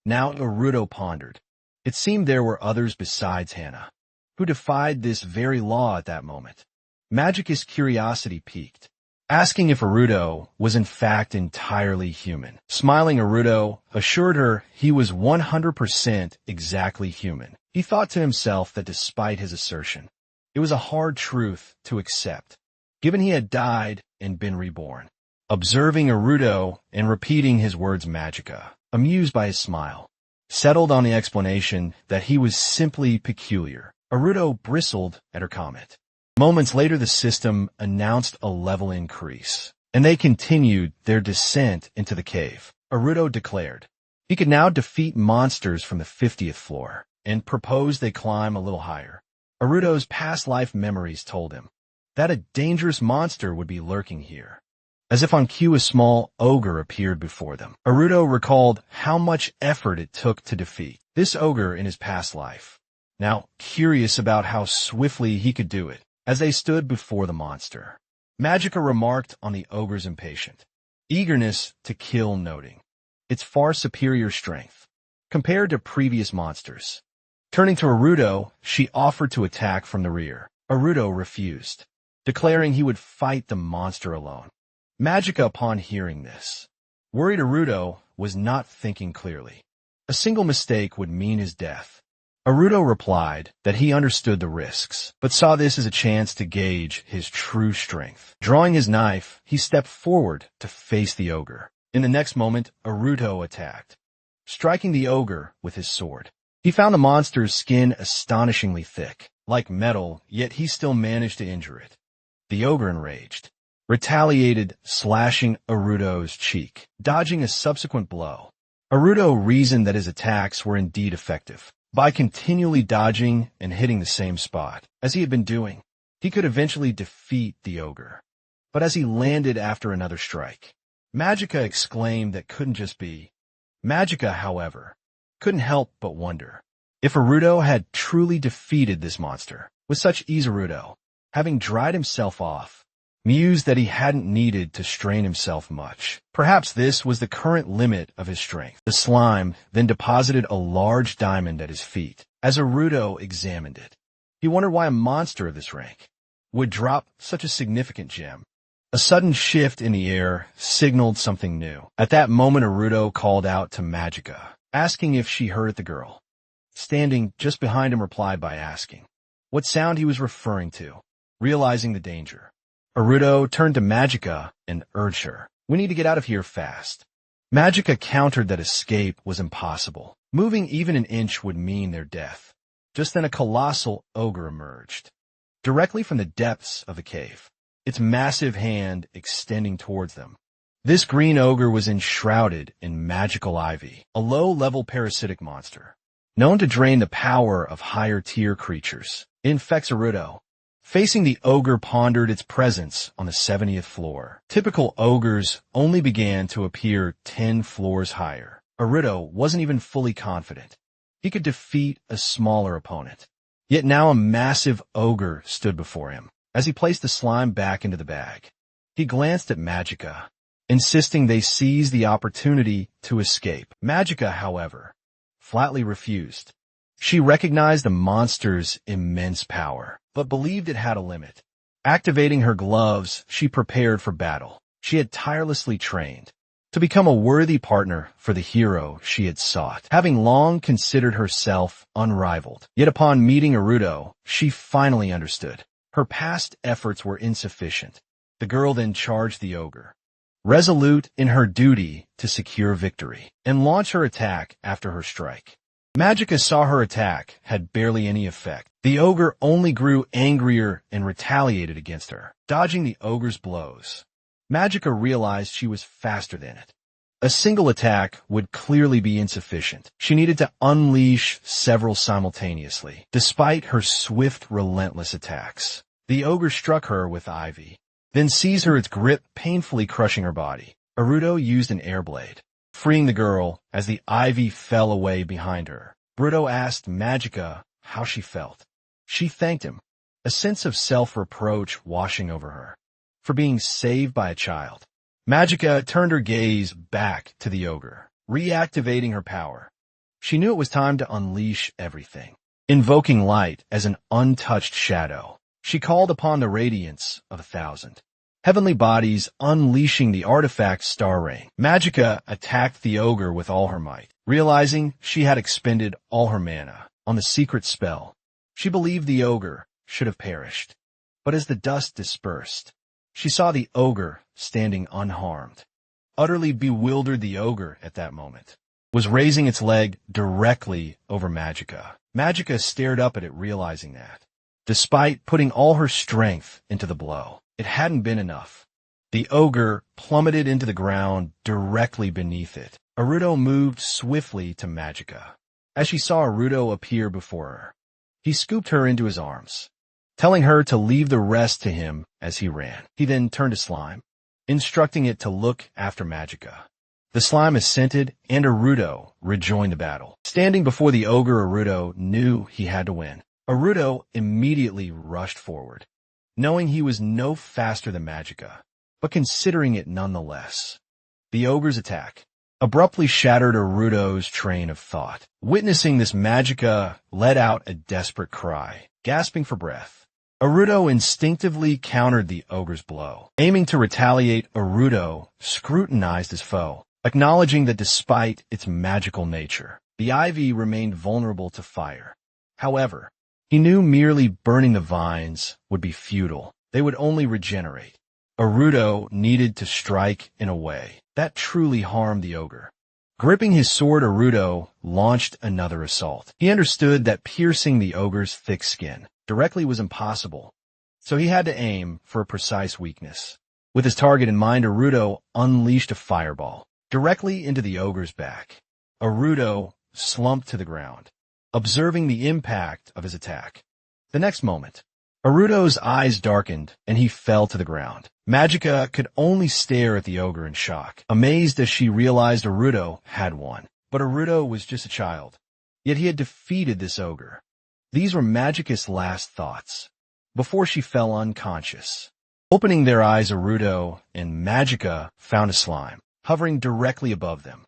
Now Arudo pondered. It seemed there were others besides Hannah who defied this very law at that moment. Magica's curiosity piqued, asking if Arudo was in fact entirely human. Smiling, Arudo assured her he was 100% exactly human. He thought to himself that despite his assertion, it was a hard truth to accept, given he had died and been reborn. Observing Arudo and repeating his words, Magica, amused by his smile, settled on the explanation that he was simply peculiar. Aruto bristled at her comment. Moments later, the system announced a level increase, and they continued their descent into the cave. Aruto declared he could now defeat monsters from the 50th floor, and proposed they climb a little higher. Aruto's past life memories told him that a dangerous monster would be lurking here. As if on cue, a small ogre appeared before them. Aruto recalled how much effort it took to defeat this ogre in his past life, now curious about how swiftly he could do it. As they stood before the monster, Magica remarked on the ogre's impatient eagerness to kill, noting its far superior strength compared to previous monsters. Turning to Aruto, she offered to attack from the rear. Aruto refused, declaring he would fight the monster alone. Magica, upon hearing this, worried Aruto was not thinking clearly. A single mistake would mean his death. Aruto replied that he understood the risks, but saw this as a chance to gauge his true strength. Drawing his knife, he stepped forward to face the ogre. In the next moment, Aruto attacked, striking the ogre with his sword. He found the monster's skin astonishingly thick, like metal, yet he still managed to injure it. The ogre, enraged, retaliated, slashing Aruto's cheek, dodging a subsequent blow. Aruto reasoned that his attacks were indeed effective. By continually dodging and hitting the same spot, as he had been doing, he could eventually defeat the ogre. But as he landed after another strike, Magica exclaimed that couldn't just be. Magica, however, couldn't help but wonder if Aruto had truly defeated this monster with such ease. Aruto, having dried himself off, mused that he hadn't needed to strain himself much. Perhaps this was the current limit of his strength. The slime then deposited a large diamond at his feet. As Aruto examined it, he wondered why a monster of this rank would drop such a significant gem. A sudden shift in the air signaled something new. At that moment, Aruto called out to Magica, asking if she heard the girl. Standing just behind him, replied by asking what sound he was referring to. Realizing the danger, Aruto turned to Magica and urged her, "We need to get out of here fast." Magica countered that escape was impossible. Moving even an inch would mean their death. Just then a colossal ogre emerged, directly from the depths of the cave, its massive hand extending towards them. This green ogre was enshrouded in magical ivy, a low-level parasitic monster, known to drain the power of higher-tier creatures. It infects Aruto. Facing the ogre pondered its presence on the 70th floor. Typical ogres only began to appear 10 floors higher. Aruto wasn't even fully confident he could defeat a smaller opponent. Yet now a massive ogre stood before him. As he placed the slime back into the bag, he glanced at Magica, insisting they seize the opportunity to escape. Magica, however, flatly refused. She recognized the monster's immense power, but believed it had a limit. Activating her gloves, she prepared for battle. She had tirelessly trained to become a worthy partner for the hero she had sought, having long considered herself unrivaled. Yet upon meeting Aruto, she finally understood. Her past efforts were insufficient. The girl then charged the ogre, resolute in her duty to secure victory, and launch her attack after her strike. Magica saw her attack had barely any effect. The ogre only grew angrier and retaliated against her, dodging the ogre's blows. Magica realized she was faster than it. A single attack would clearly be insufficient. She needed to unleash several simultaneously. Despite her swift, relentless attacks, the ogre struck her with ivy, then seized her its grip, painfully crushing her body. Aruto used an air blade, freeing the girl as the ivy fell away behind her. Aruto asked Magica how she felt. She thanked him, a sense of self-reproach washing over her, for being saved by a child. Magica turned her gaze back to the ogre, reactivating her power. She knew it was time to unleash everything. Invoking light as an untouched shadow, she called upon the radiance of 1,000 heavenly bodies, unleashing the artifact Star Ring. Magica attacked the ogre with all her might. Realizing she had expended all her mana on the secret spell, she believed the ogre should have perished. But as the dust dispersed, she saw the ogre standing unharmed. Utterly bewildered, the ogre at that moment was raising its leg directly over Magica. Magica stared up at it, realizing that, despite putting all her strength into the blow, it hadn't been enough. The ogre plummeted into the ground directly beneath it. Aruto moved swiftly to Magica. As she saw Aruto appear before her, he scooped her into his arms, telling her to leave the rest to him as he ran. He then turned to Slime, instructing it to look after Magica. The slime assented, and Aruto rejoined the battle. Standing before the ogre, Aruto knew he had to win. Aruto immediately rushed forward, knowing he was no faster than Magica, but considering it nonetheless. The ogre's attack abruptly shattered Aruto's train of thought. Witnessing this, Magica let out a desperate cry, gasping for breath. Aruto instinctively countered the ogre's blow. Aiming to retaliate, Aruto scrutinized his foe, acknowledging that despite its magical nature, the ivy remained vulnerable to fire. However, he knew merely burning the vines would be futile. They would only regenerate. Aruto needed to strike in a way that truly harmed the ogre. Gripping his sword, Aruto launched another assault. He understood that piercing the ogre's thick skin directly was impossible, so he had to aim for a precise weakness. With his target in mind, Aruto unleashed a fireball directly into the ogre's back. Aruto slumped to the ground, observing the impact of his attack. The next moment, Aruto's eyes darkened and he fell to the ground. Magica could only stare at the ogre in shock, amazed as she realized Aruto had won. But Aruto was just a child, yet he had defeated this ogre. These were Magica's last thoughts before she fell unconscious. Opening their eyes, Aruto and Magica found a slime hovering directly above them.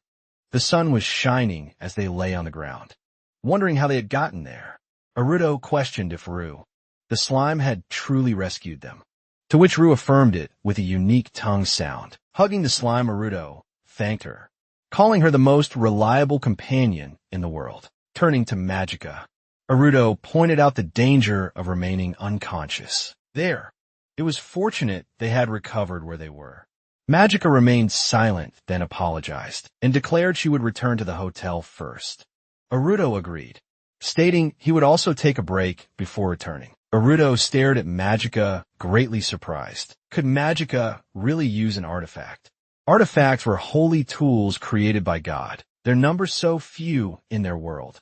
The sun was shining as they lay on the ground. Wondering how they had gotten there, Aruto questioned if the slime had truly rescued them, to which Ru affirmed it with a unique tongue sound. Hugging the slime, Aruto thanked her, calling her the most reliable companion in the world. Turning to Magica, Aruto pointed out the danger of remaining unconscious. It was fortunate they had recovered where they were. Magica remained silent, then apologized, and declared she would return to the hotel first. Aruto agreed, stating he would also take a break before returning. Aruto stared at Magica, greatly surprised. Could Magica really use an artifact? Artifacts were holy tools created by God, their number so few in their world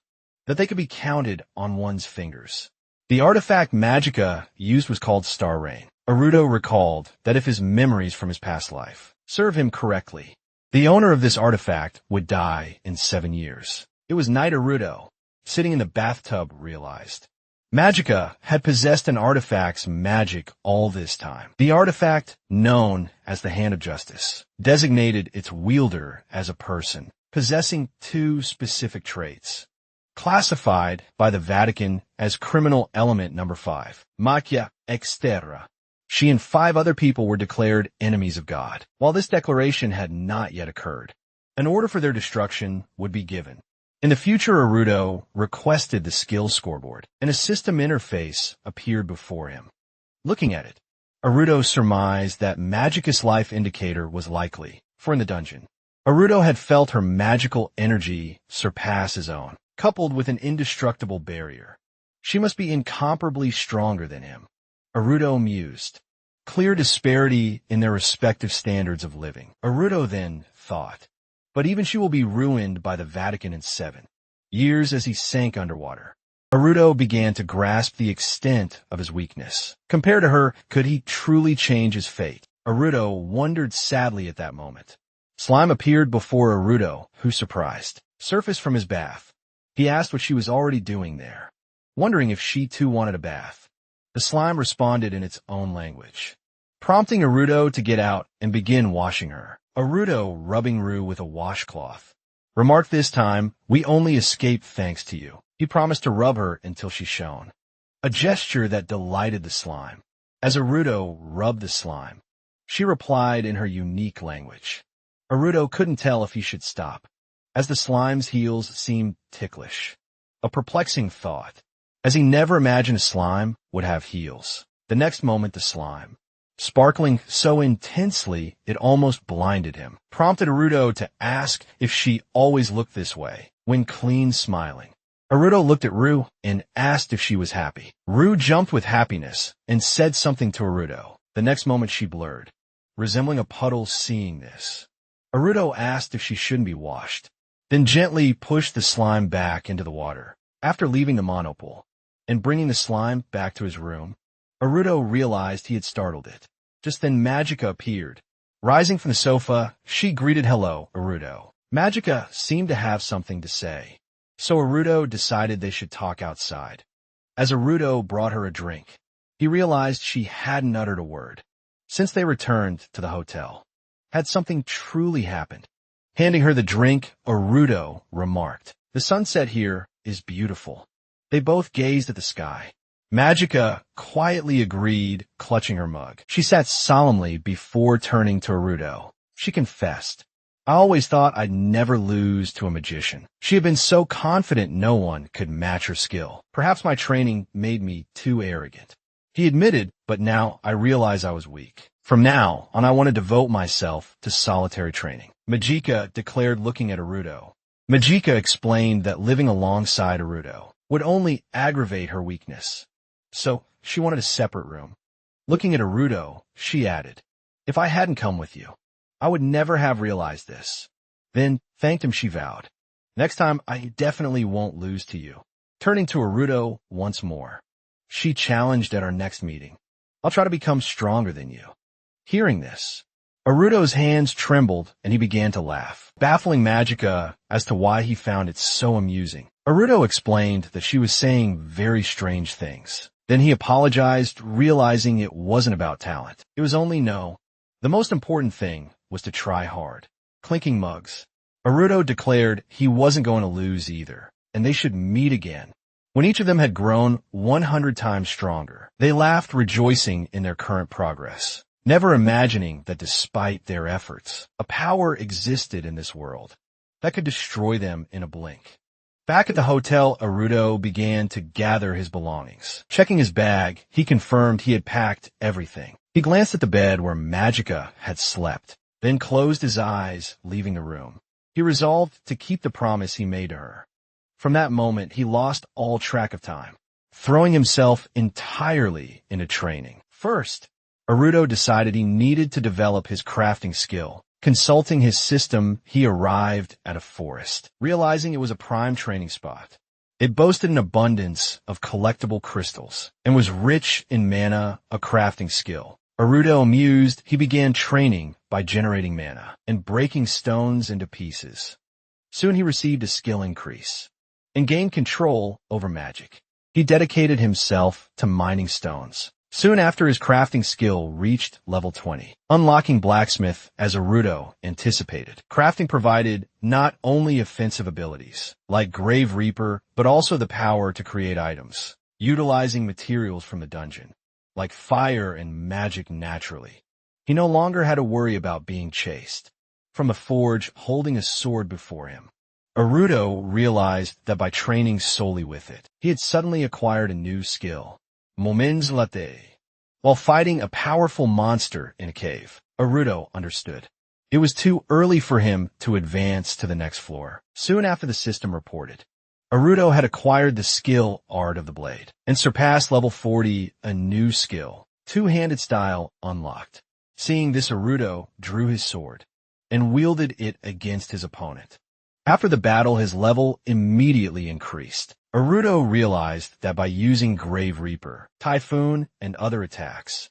that they could be counted on one's fingers. The artifact Magica used was called Star Rain. Aruto recalled that if his memories from his past life serve him correctly, the owner of this artifact would die in 7 years. It was night. Aruto, sitting in the bathtub, realized Magica had possessed an artifact's magic all this time. The artifact, known as the Hand of Justice, designated its wielder as a person possessing 2 specific traits, classified by the Vatican as criminal element number 5, macchia exterra. She and 5 other people were declared enemies of God. While this declaration had not yet occurred, an order for their destruction would be given. In the future, Aruto requested the skills scoreboard, and a system interface appeared before him. Looking at it, Aruto surmised that Magica's life indicator was likely, for in the dungeon, Aruto had felt her magical energy surpass his own, coupled with an indestructible barrier. She must be incomparably stronger than him. Aruto mused. Clear disparity in their respective standards of living. Aruto then thought, but even she will be ruined by the Vatican in 7 years. As he sank underwater, Aruto began to grasp the extent of his weakness. Compared to her, could he truly change his fate? Aruto wondered sadly at that moment. Slime appeared before Aruto, who, surprised, surfaced from his bath. He asked what she was already doing there, wondering if she too wanted a bath. The slime responded in its own language, prompting Aruto to get out and begin washing her. Aruto, rubbing Ru with a washcloth, remarked, "This time, we only escaped thanks to you." He promised to rub her until she shone, a gesture that delighted the slime. As Aruto rubbed the slime, she replied in her unique language. Aruto couldn't tell if he should stop, as the slime's heels seemed ticklish. A perplexing thought, as he never imagined a slime would have heels. The next moment, the slime sparkling so intensely it almost blinded him, prompted Aruto to ask if she always looked this way, when clean smiling. Aruto looked at Ru and asked if she was happy. Ru jumped with happiness and said something to Aruto. The next moment she blurred, resembling a puddle seeing this. Aruto asked if she shouldn't be washed, then gently pushed the slime back into the water. After leaving the monopool and bringing the slime back to his room, Aruto realized he had startled it. Just then Magica appeared. Rising from the sofa, she greeted hello, Aruto. Magica seemed to have something to say, so Aruto decided they should talk outside. As Aruto brought her a drink, he realized she hadn't uttered a word. Since they returned to the hotel, had something truly happened. Handing her the drink, Aruto remarked, "The sunset here is beautiful." They both gazed at the sky. Magica quietly agreed, clutching her mug. She sat solemnly before turning to Aruto. She confessed, "I always thought I'd never lose to a magician." She had been so confident no one could match her skill. Perhaps my training made me too arrogant. He admitted, but now I realize I was weak. From now on, I want to devote myself to solitary training, Magica declared, looking at Aruto. Magica explained that living alongside Aruto would only aggravate her weakness, so she wanted a separate room. Looking at Aruto, she added, "If I hadn't come with you, I would never have realized this." Then thanked him, she vowed, "Next time, I definitely won't lose to you." Turning to Aruto once more, she challenged at our next meeting, "I'll try to become stronger than you." Hearing this, Aruto's hands trembled and he began to laugh, baffling Magica as to why he found it so amusing. Aruto explained that she was saying very strange things. Then he apologized, realizing it wasn't about talent. It was only no. The most important thing was to try hard. Clinking mugs, Aruto declared he wasn't going to lose either, and they should meet again. When each of them had grown 100 times stronger, they laughed, rejoicing in their current progress, never imagining that despite their efforts, a power existed in this world that could destroy them in a blink. Back at the hotel, Aruto began to gather his belongings. Checking his bag, he confirmed he had packed everything. He glanced at the bed where Magica had slept, then closed his eyes, leaving the room. He resolved to keep the promise he made to her. From that moment, he lost all track of time, throwing himself entirely into training. First, Aruto decided he needed to develop his crafting skill. Consulting his system, he arrived at a forest, realizing it was a prime training spot. It boasted an abundance of collectible crystals and was rich in mana, a crafting skill. Aruto mused, he began training by generating mana and breaking stones into pieces. Soon he received a skill increase and gained control over magic. He dedicated himself to mining stones. Soon after, his crafting skill reached level 20, unlocking blacksmith as Aruto anticipated. Crafting provided not only offensive abilities, like Grave Reaper, but also the power to create items, utilizing materials from the dungeon, like fire and magic naturally. He no longer had to worry about being chased from the forge holding a sword before him. Aruto realized that by training solely with it, he had suddenly acquired a new skill, Moments Latte. While fighting a powerful monster in a cave, Aruto understood. It was too early for him to advance to the next floor. Soon after, the system reported, Aruto had acquired the skill Art of the Blade and surpassed level 40, a new skill, Two-Handed Style, unlocked. Seeing this, Aruto drew his sword and wielded it against his opponent. After the battle, his level immediately increased. Aruto realized that by using Grave Reaper, Typhoon, and other attacks,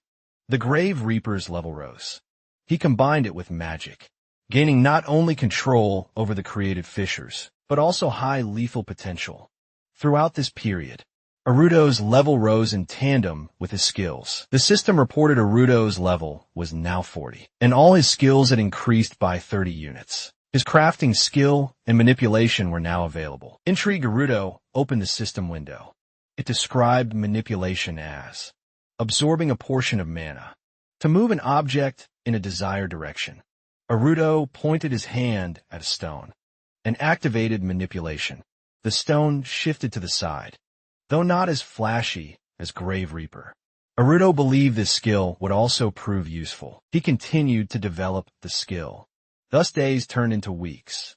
the Grave Reaper's level rose. He combined it with magic, gaining not only control over the created fissures, but also high lethal potential. Throughout this period, Aruto's level rose in tandem with his skills. The system reported Aruto's level was now 40, and all his skills had increased by 30 units. His crafting skill and manipulation were now available. Intrigued, Aruto opened the system window. It described manipulation as absorbing a portion of mana to move an object in a desired direction. Aruto pointed his hand at a stone and activated manipulation. The stone shifted to the side, though not as flashy as Grave Reaper. Aruto believed this skill would also prove useful. He continued to develop the skill. Thus days turned into weeks.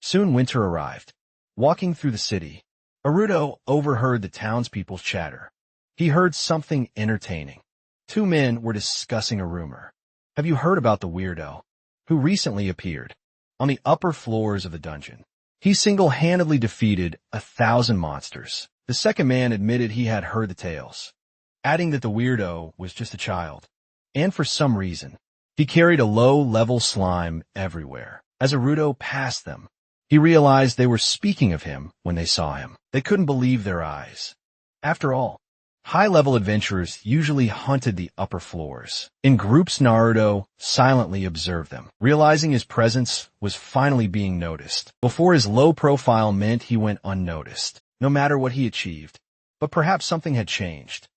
Soon winter arrived. Walking through the city, Aruto overheard the townspeople's chatter. He heard something entertaining. Two men were discussing a rumor. Have you heard about the weirdo who recently appeared on the upper floors of the dungeon? He single-handedly defeated 1,000 monsters. The second man admitted he had heard the tales, adding that the weirdo was just a child. And for some reason, he carried a low-level slime everywhere. As Aruto passed them, he realized they were speaking of him when they saw him. They couldn't believe their eyes. After all, high-level adventurers usually hunted the upper floors. In groups, Naruto silently observed them, realizing his presence was finally being noticed. Before, his low profile meant he went unnoticed, no matter what he achieved. But perhaps something had changed.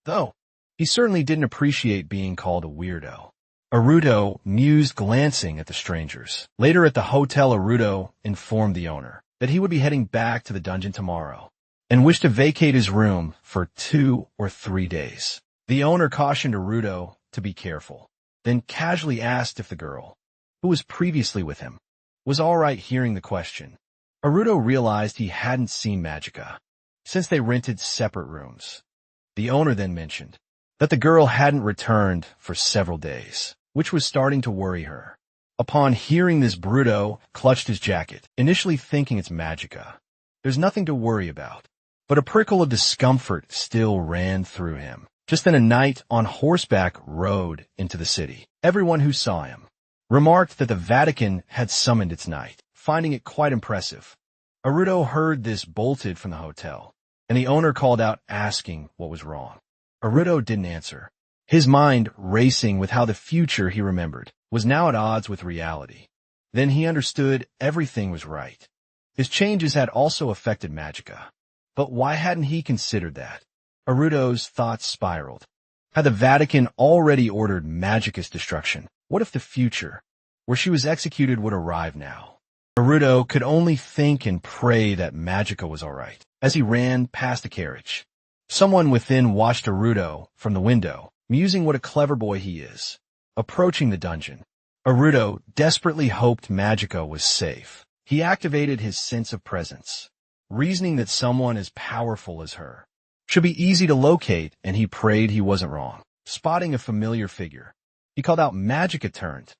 Though, he certainly didn't appreciate being called a weirdo. Aruto mused, glancing at the strangers. Later at the hotel, Aruto informed the owner that he would be heading back to the dungeon tomorrow and wished to vacate his room for 2 or 3 days. The owner cautioned Aruto to be careful, then casually asked if the girl, who was previously with him, was all right. Hearing the question, Aruto realized he hadn't seen Magica since they rented separate rooms. The owner then mentioned that the girl hadn't returned for several days, which was starting to worry her. Upon hearing this, Aruto clutched his jacket, initially thinking it's Magica. There's nothing to worry about. But a prickle of discomfort still ran through him. Just then a knight on horseback rode into the city. Everyone who saw him remarked that the Vatican had summoned its knight, finding it quite impressive. Aruto heard this, bolted from the hotel, and the owner called out asking what was wrong. Aruto didn't answer, his mind racing with how the future he remembered was now at odds with reality. Then he understood everything was right. His changes had also affected Magica. But why hadn't he considered that? Aruto's thoughts spiraled. Had the Vatican already ordered Magica's destruction? What if the future, where she was executed, would arrive now? Aruto could only think and pray that Magica was all right. As he ran past a carriage, someone within watched Aruto from the window, musing what a clever boy he is. Approaching the dungeon, Aruto desperately hoped Magica was safe. He activated his sense of presence, reasoning that someone as powerful as her should be easy to locate, and he prayed he wasn't wrong. Spotting a familiar figure, he called out, "Magica!" Turned,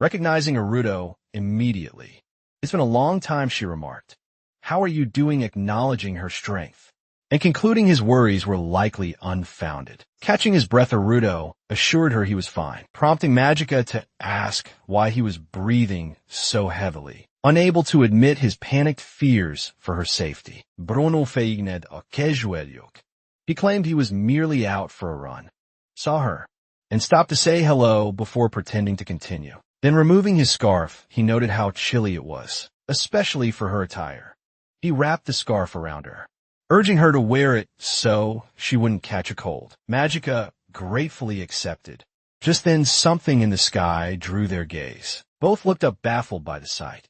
recognizing Aruto immediately. "It's been a long time," she remarked. "How are you doing?" Acknowledging her strength and concluding his worries were likely unfounded. Catching his breath, Aruto assured her he was fine, prompting Magica to ask why he was breathing so heavily, unable to admit his panicked fears for her safety. Bruno feigned a casualjuk. He claimed he was merely out for a run, saw her, and stopped to say hello before pretending to continue. Then, removing his scarf, he noted how chilly it was, especially for her attire. He wrapped the scarf around her, urging her to wear it so she wouldn't catch a cold. Magica gratefully accepted. Just then, something in the sky drew their gaze. Both looked up, baffled by the sight.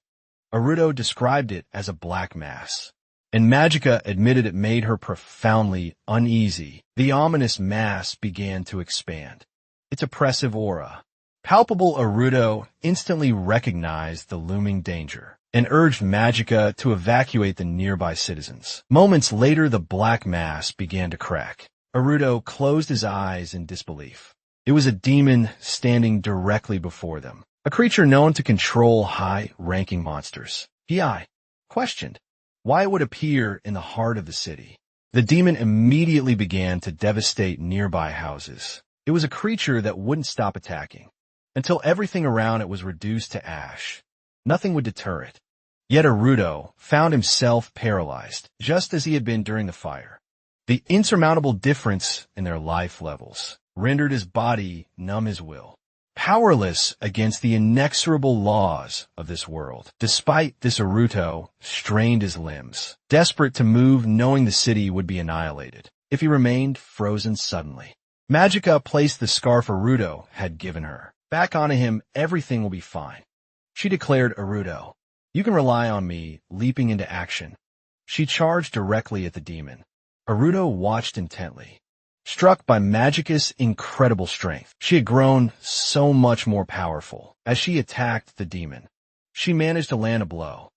Aruto described it as a black mass, and Magica admitted it made her profoundly uneasy. The ominous mass began to expand, its oppressive aura palpable. Aruto instantly recognized the looming danger and urged Magica to evacuate the nearby citizens. Moments later, the black mass began to crack. Aruto closed his eyes in disbelief. It was a demon standing directly before them, a creature known to control high-ranking monsters. He questioned why it would appear in the heart of the city. The demon immediately began to devastate nearby houses. It was a creature that wouldn't stop attacking until everything around it was reduced to ash. Nothing would deter it. Yet Aruto found himself paralyzed, just as he had been during the fire. The insurmountable difference in their life levels rendered his body numb, his will powerless against the inexorable laws of this world. Despite this, Aruto strained his limbs, desperate to move, knowing the city would be annihilated if he remained frozen. Suddenly, Magica placed the scarf Aruto had given her back onto him. "Everything will be fine," she declared. "Aruto, you can rely on me." Leaping into action, she charged directly at the demon. Aruto watched intently, struck by Magica's incredible strength. She had grown so much more powerful. As she attacked the demon, she managed to land a blow,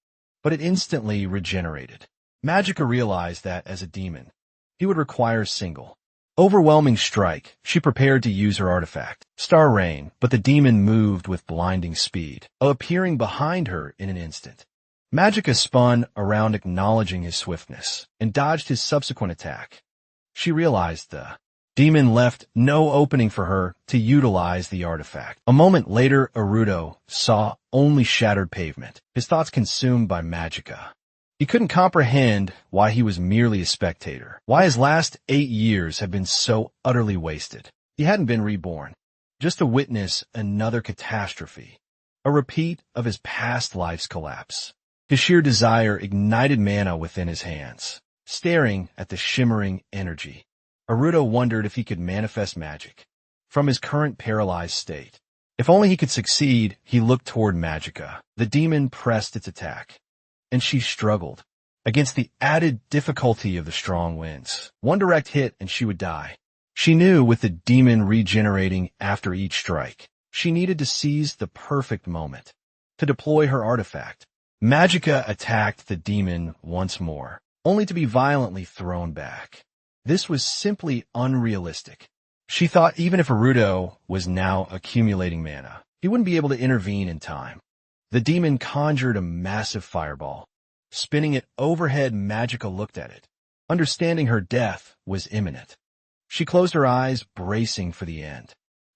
but it instantly regenerated. Magica realized that, as a demon, he would require a single, overwhelming strike. She prepared to use her artifact, Star Rain, but the demon moved with blinding speed, appearing behind her in an instant. Magica spun around, acknowledging his swiftness, and dodged his subsequent attack. She realized the demon left no opening for her to utilize the artifact. A moment later, Arudo saw only shattered pavement, his thoughts consumed by Magica. He couldn't comprehend why he was merely a spectator, why his last 8 years had been so utterly wasted. He hadn't been reborn, just to witness another catastrophe, a repeat of his past life's collapse. His sheer desire ignited mana within his hands. Staring at the shimmering energy, Arudo wondered if he could manifest magic from his current paralyzed state. If only he could succeed. He looked toward Magica. The demon pressed its attack, and she struggled against the added difficulty of the strong winds. One direct hit and she would die. She knew, with the demon regenerating after each strike, she needed to seize the perfect moment to deploy her artifact. Magica attacked the demon once more, only to be violently thrown back. This was simply unrealistic. She thought even if Arudo was now accumulating mana, he wouldn't be able to intervene in time. The demon conjured a massive fireball. Spinning it overhead, Magica looked at it, understanding her death was imminent. She closed her eyes, bracing for the end.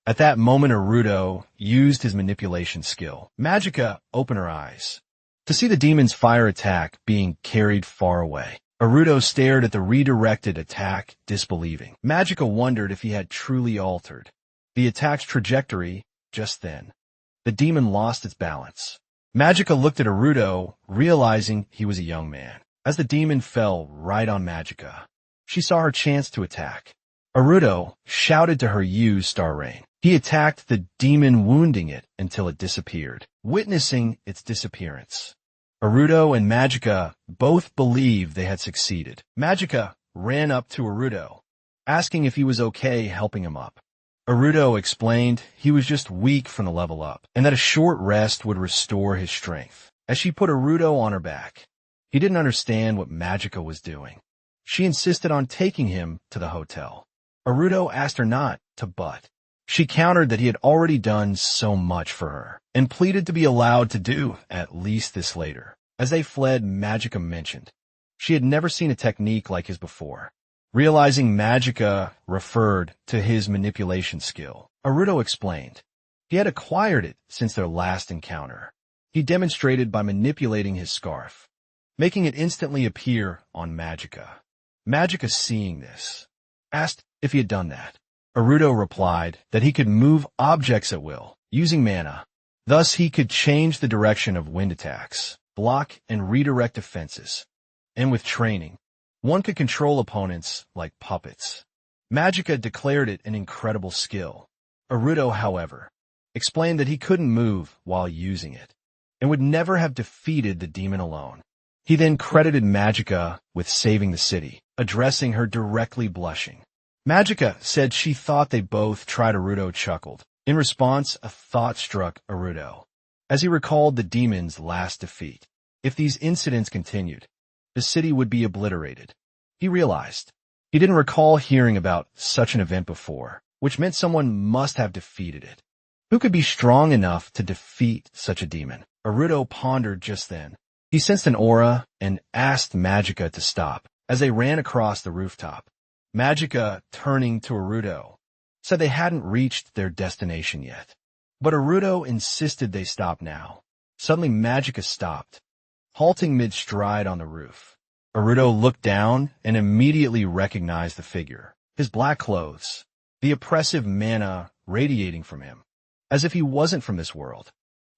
At that moment, Arudo used his manipulation skill. Magica opened her eyes to see the demon's fire attack being carried far away. Arudo stared at the redirected attack, disbelieving. Magica wondered if he had truly altered the attack's trajectory. Just then, the demon lost its balance. Magica looked at Arudo, realizing he was a young man. As the demon fell right on Magica, she saw her chance to attack. Arudo shouted to her, "Use Star Rain." He attacked the demon, wounding it until it disappeared. Witnessing its disappearance, Arudo and Magica both believed they had succeeded. Magica ran up to Arudo, asking if he was okay helping him up. Arudo explained he was just weak from the level up, and that a short rest would restore his strength. As she put Arudo on her back, he didn't understand what Magica was doing. She insisted on taking him to the hotel. Arudo asked her not to, but she countered that he had already done so much for her, and pleaded to be allowed to do at least this later. As they fled, Magica mentioned she had never seen a technique like his before. Realizing Magica referred to his manipulation skill, Arudo explained he had acquired it since their last encounter. He demonstrated by manipulating his scarf, making it instantly appear on Magica. Magica, seeing this, asked if he had done that. Arudo replied that he could move objects at will, using mana. Thus he could change the direction of wind attacks, block and redirect defenses. And with training, one could control opponents like puppets. Magica declared it an incredible skill. Arudo, however, explained that he couldn't move while using it, and would never have defeated the demon alone. He then credited Magica with saving the city, addressing her directly, blushing. Magica said she thought they both tried. Arudo chuckled. In response, a thought struck Arudo as he recalled the demon's last defeat. If these incidents continued, the city would be obliterated. He realized he didn't recall hearing about such an event before, which meant someone must have defeated it. Who could be strong enough to defeat such a demon? Arudo pondered just then. He sensed an aura and asked Magica to stop as they ran across the rooftop. Magica, turning to Arudo, said they hadn't reached their destination yet. But Arudo insisted they stop now. Suddenly Magica stopped, halting mid-stride on the roof. Arudo looked down and immediately recognized the figure. His black clothes, the oppressive mana radiating from him, as if he wasn't from this world.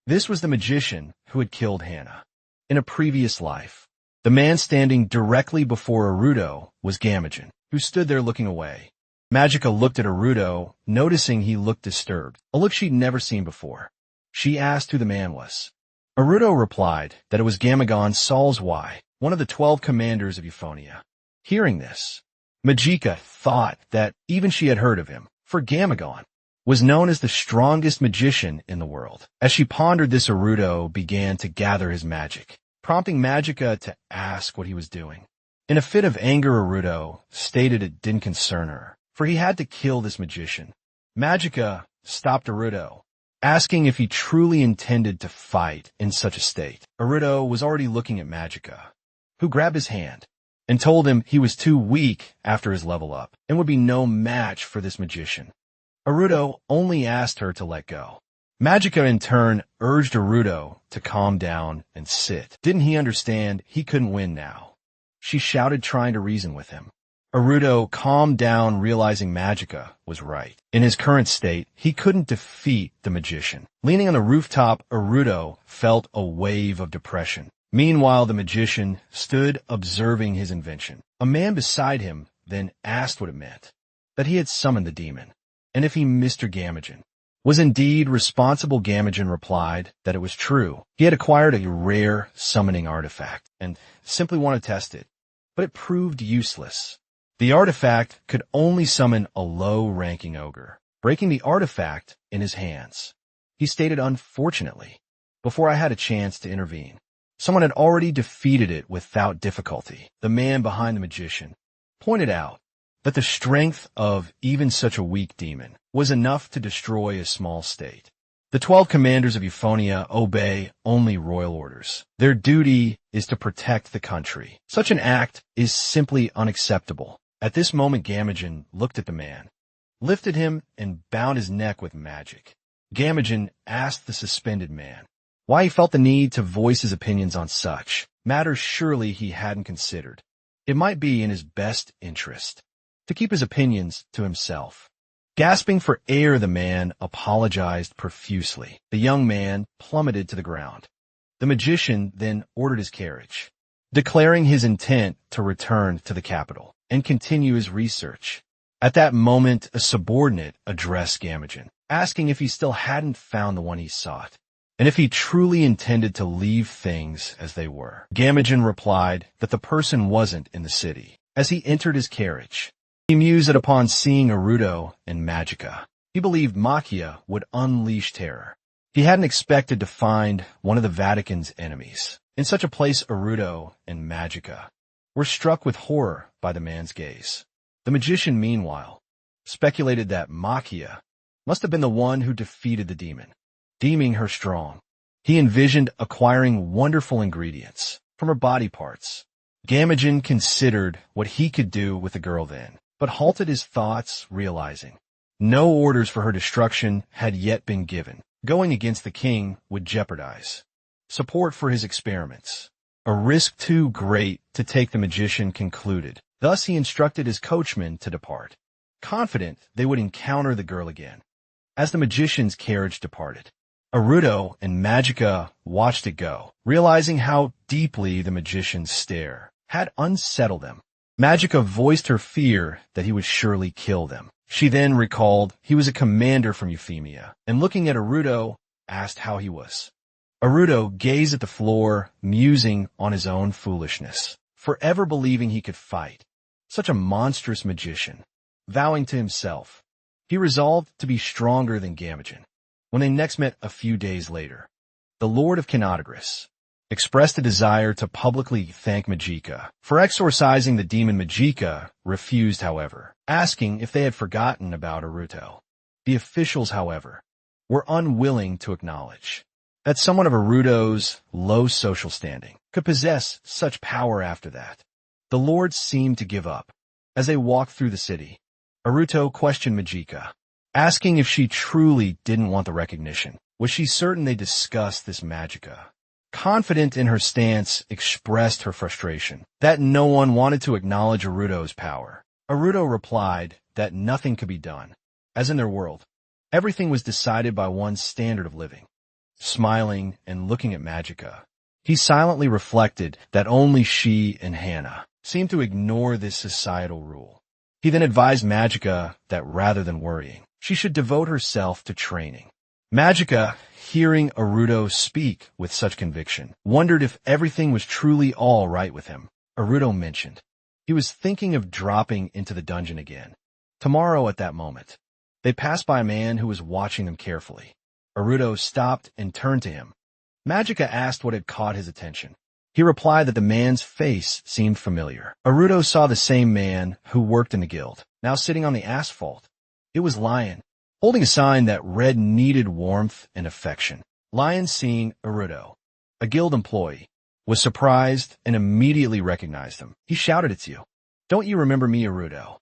This was the magician who had killed Hannah in a previous life. The man standing directly before Arudo was Gamagen, who stood there looking away. Magica looked at Arudo, noticing he looked disturbed, a look she'd never seen before. She asked who the man was. Arudo replied that it was Gamagon Salzwai, one of the 12 commanders of Euphonia. Hearing this, Majika thought that even she had heard of him, for Gamagon was known as the strongest magician in the world. As she pondered this, Aruto began to gather his magic, prompting Magica to ask what he was doing. In a fit of anger, Aruto stated it didn't concern her, for he had to kill this magician. Magica stopped Aruto, asking if he truly intended to fight in such a state. Aruto was already looking at Magica, who grabbed his hand and told him he was too weak after his level up and would be no match for this magician. Aruto only asked her to let go. Magica in turn urged Aruto to calm down and sit. Didn't he understand he couldn't win now? She shouted, trying to reason with him. Aruto calmed down, realizing Magica was right. In his current state, he couldn't defeat the magician. Leaning on the rooftop, Aruto felt a wave of depression. Meanwhile, the magician stood observing his invention. A man beside him then asked what it meant, that he had summoned the demon, and if he, Mr. Gamagen, was indeed responsible. Gamagen replied that it was true. He had acquired a rare summoning artifact and simply wanted to test it, but it proved useless. The artifact could only summon a low-ranking ogre, breaking the artifact in his hands. He stated, unfortunately, before I had a chance to intervene, someone had already defeated it without difficulty. The man behind the magician pointed out that the strength of even such a weak demon was enough to destroy a small state. The 12 commanders of Euphonia obey only royal orders. Their duty is to protect the country. Such an act is simply unacceptable. At this moment, Gamagen looked at the man, lifted him, and bound his neck with magic. Gamagen asked the suspended man why he felt the need to voice his opinions on such matters surely he hadn't considered. It might be in his best interest to keep his opinions to himself. Gasping for air, the man apologized profusely. The young man plummeted to the ground. The magician then ordered his carriage, declaring his intent to return to the capital and continue his research. At that moment, a subordinate addressed Gamagen, asking if he still hadn't found the one he sought, and if he truly intended to leave things as they were. Gamagen replied that the person wasn't in the city. As he entered his carriage, he mused that upon seeing Aruto and Magica, he believed Makia would unleash terror. He hadn't expected to find one of the Vatican's enemies. In such a place, Aruto and Magica were struck with horror by the man's gaze. The magician, meanwhile, speculated that Makia must have been the one who defeated the demon. Deeming her strong, he envisioned acquiring wonderful ingredients from her body parts. Gamagen considered what he could do with the girl then, but halted his thoughts, realizing no orders for her destruction had yet been given. Going against the king would jeopardize support for his experiments, a risk too great to take, the magician concluded. Thus he instructed his coachman to depart, confident they would encounter the girl again. As the magician's carriage departed, Aruto and Magica watched it go, realizing how deeply the magician's stare had unsettled them. Magica voiced her fear that he would surely kill them. She then recalled he was a commander from Euphemia, and looking at Aruto, asked how he was. Aruto gazed at the floor, musing on his own foolishness, forever believing he could fight such a monstrous magician. Vowing to himself, he resolved to be stronger than Gamagen. When they next met a few days later, the Lord of Canodagris expressed a desire to publicly thank Magica for exorcising the demon. Magica refused, however, asking if they had forgotten about Aruto. The officials, however, were unwilling to acknowledge that someone of Aruto's low social standing could possess such power. After that, the lords seemed to give up. As they walked through the city, Aruto questioned Magica, asking if she truly didn't want the recognition. Was she certain they discussed this? Magica, confident in her stance, expressed her frustration that no one wanted to acknowledge Aruto's power. Aruto replied that nothing could be done, as in their world, everything was decided by one standard of living. Smiling and looking at Magica, he silently reflected that only she and Hannah seemed to ignore this societal rule. He then advised Magica that rather than worrying, she should devote herself to training. Magica, hearing Aruto speak with such conviction, wondered if everything was truly all right with him. Aruto mentioned He was thinking of dropping into the dungeon again. Tomorrow at that moment. They passed by a man who was watching them carefully. Aruto stopped and turned to him. Magica asked what had caught his attention. He replied that the man's face seemed familiar. Aruto saw the same man who worked in the guild, now sitting on the asphalt. It was Lion, holding a sign that read needed warmth and affection. Lion, seeing Aruto, a guild employee, was surprised and immediately recognized him. He shouted, "It's you. Don't you remember me, Aruto?"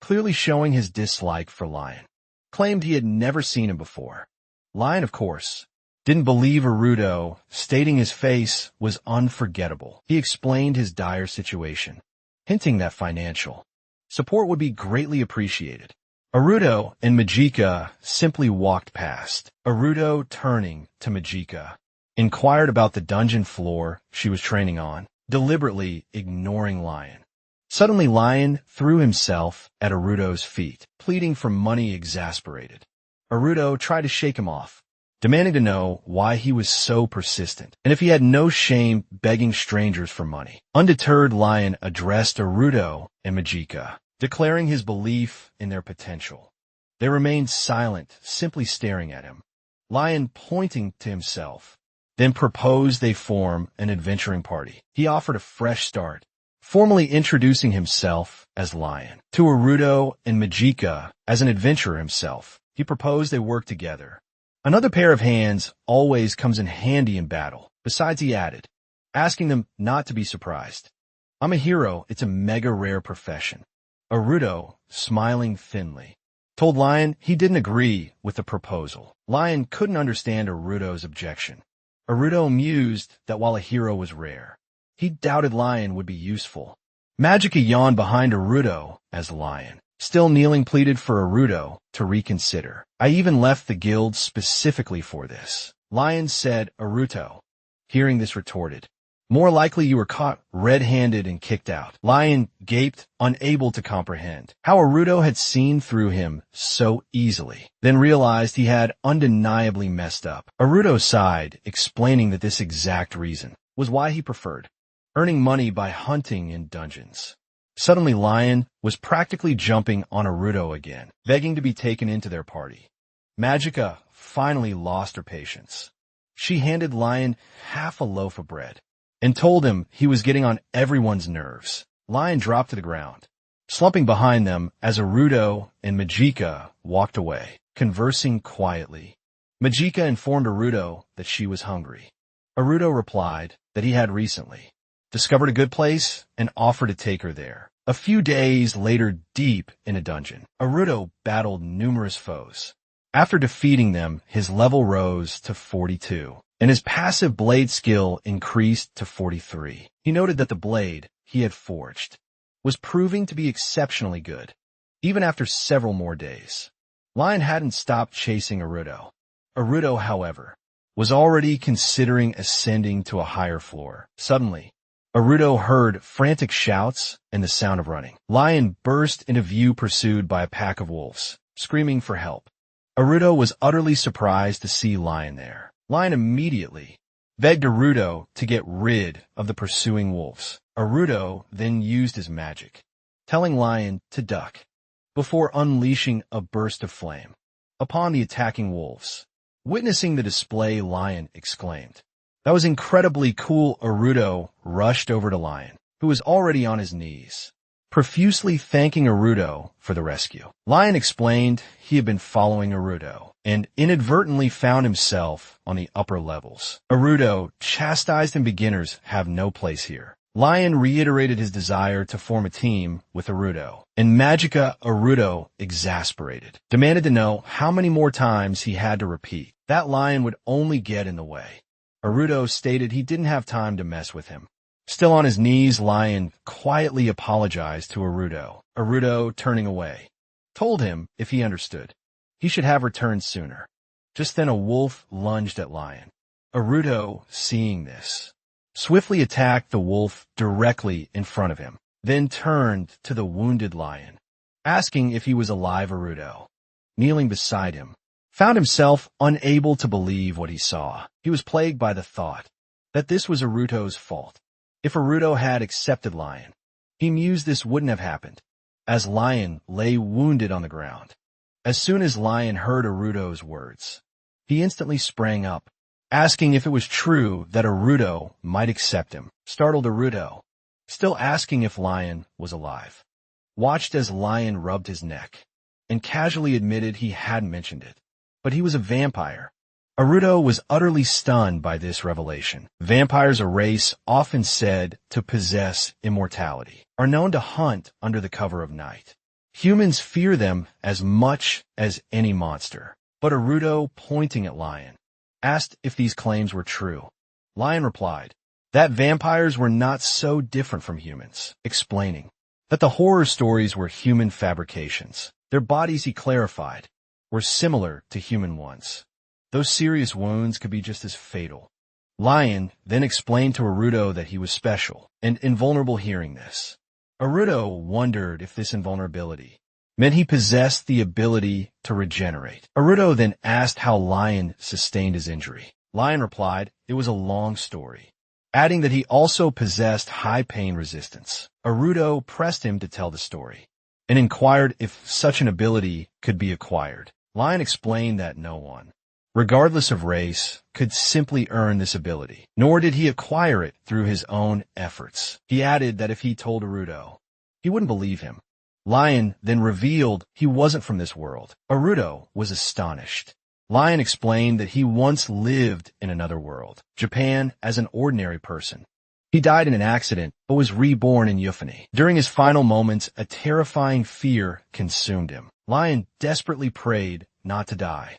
Clearly showing his dislike for Lion. Claimed he had never seen him before. Lion, of course, didn't believe Aruto, stating his face was unforgettable. He explained his dire situation, hinting that financial support would be greatly appreciated. Aruto and Magica simply walked past. Aruto, turning to Magica, inquired about the dungeon floor she was training on, deliberately ignoring Lion. Suddenly Lion threw himself at Aruto's feet, pleading for money. Exasperated, Aruto tried to shake him off, demanding to know why he was so persistent, and if he had no shame begging strangers for money. Undeterred, Lion addressed Aruto and Magica, declaring his belief in their potential. They remained silent, simply staring at him. Lion, pointing to himself, then proposed they form an adventuring party. He offered a fresh start, formally introducing himself as Lion. To Aruto and Magica, as an adventurer himself, he proposed they work together. Another pair of hands always comes in handy in battle. Besides, he added, asking them not to be surprised. I'm a hero, it's a mega rare profession. Aruto, smiling thinly, told Lion he didn't agree with the proposal. Lion couldn't understand Aruto's objection. Aruto mused that while a hero was rare, he doubted Lion would be useful. Magica yawned behind Aruto as Lion, still kneeling, pleaded for Aruto to reconsider. I even left the guild specifically for this. Lion said. Aruto, hearing this, retorted, more likely you were caught red-handed and kicked out. Lion gaped, unable to comprehend how Aruto had seen through him so easily, then realized he had undeniably messed up. Aruto sighed, explaining that this exact reason was why he preferred earning money by hunting in dungeons. Suddenly Lion was practically jumping on Aruto again, begging to be taken into their party. Magica finally lost her patience. She handed Lion half a loaf of bread and told him he was getting on everyone's nerves. Lion dropped to the ground, slumping behind them as Aruto and Magica walked away, conversing quietly. Magica informed Aruto that she was hungry. Aruto replied that he had recently discovered a good place and offered to take her there. A few days later, deep in a dungeon, Aruto battled numerous foes. After defeating them, his level rose to 42, and his passive blade skill increased to 43. He noted that the blade he had forged was proving to be exceptionally good, even after several more days. Lion hadn't stopped chasing Aruto. Aruto, however, was already considering ascending to a higher floor. Suddenly, Aruto heard frantic shouts and the sound of running. Lion burst into view, pursued by a pack of wolves, screaming for help. Aruto was utterly surprised to see Lion there. Lion immediately begged Aruto to get rid of the pursuing wolves. Aruto then used his magic, telling Lion to duck, before unleashing a burst of flame upon the attacking wolves. Witnessing the display, Lion exclaimed, "That was incredibly cool." Aruto rushed over to Lion, who was already on his knees, profusely thanking Aruto for the rescue. Lion explained he had been following Aruto and inadvertently found himself on the upper levels. Aruto chastised him. Beginners have no place here. Lion reiterated his desire to form a team with Aruto, and Magica. Aruto, exasperated, demanded to know how many more times he had to repeat. That Lion would only get in the way. Aruto stated he didn't have time to mess with him. Still on his knees, Lion quietly apologized to Aruto. Aruto, turning away, told him if he understood, he should have returned sooner. Just then a wolf lunged at Lion. Aruto, seeing this, swiftly attacked the wolf directly in front of him, then turned to the wounded Lion, asking if he was alive. Aruto, kneeling beside him, found himself unable to believe what he saw. He was plagued by the thought that this was Aruto's fault. If Aruto had accepted Lion, He mused this wouldn't have happened, as Lion lay wounded on the ground. As soon as Lion heard Arudo's words, he instantly sprang up, asking if it was true that Arudo might accept him. Startled Arudo, still asking if Lion was alive, watched as Lion rubbed his neck, and casually admitted he hadn't mentioned it. But he was a vampire. Arudo was utterly stunned by this revelation. Vampires, a race often said to possess immortality, are known to hunt under the cover of night. Humans fear them as much as any monster. But Arudo, pointing at Lion, asked if these claims were true. Lion replied that vampires were not so different from humans, explaining that the horror stories were human fabrications. Their bodies, he clarified, were similar to human ones. Those serious wounds could be just as fatal. Lion then explained to Arudo that he was special and invulnerable. Hearing this, Arudo wondered if this invulnerability meant he possessed the ability to regenerate. Arudo then asked how Lion sustained his injury. Lion replied it was a long story, adding that he also possessed high pain resistance. Arudo pressed him to tell the story and inquired if such an ability could be acquired. Lion explained that no one, regardless of race, could simply earn this ability, nor did he acquire it through his own efforts. He added that if he told Arudo, he wouldn't believe him. Lion then revealed he wasn't from this world. Arudo was astonished. Lion explained that he once lived in another world, Japan, as an ordinary person. He died in an accident, but was reborn in euphony. During his final moments, a terrifying fear consumed him. Lion desperately prayed not to die,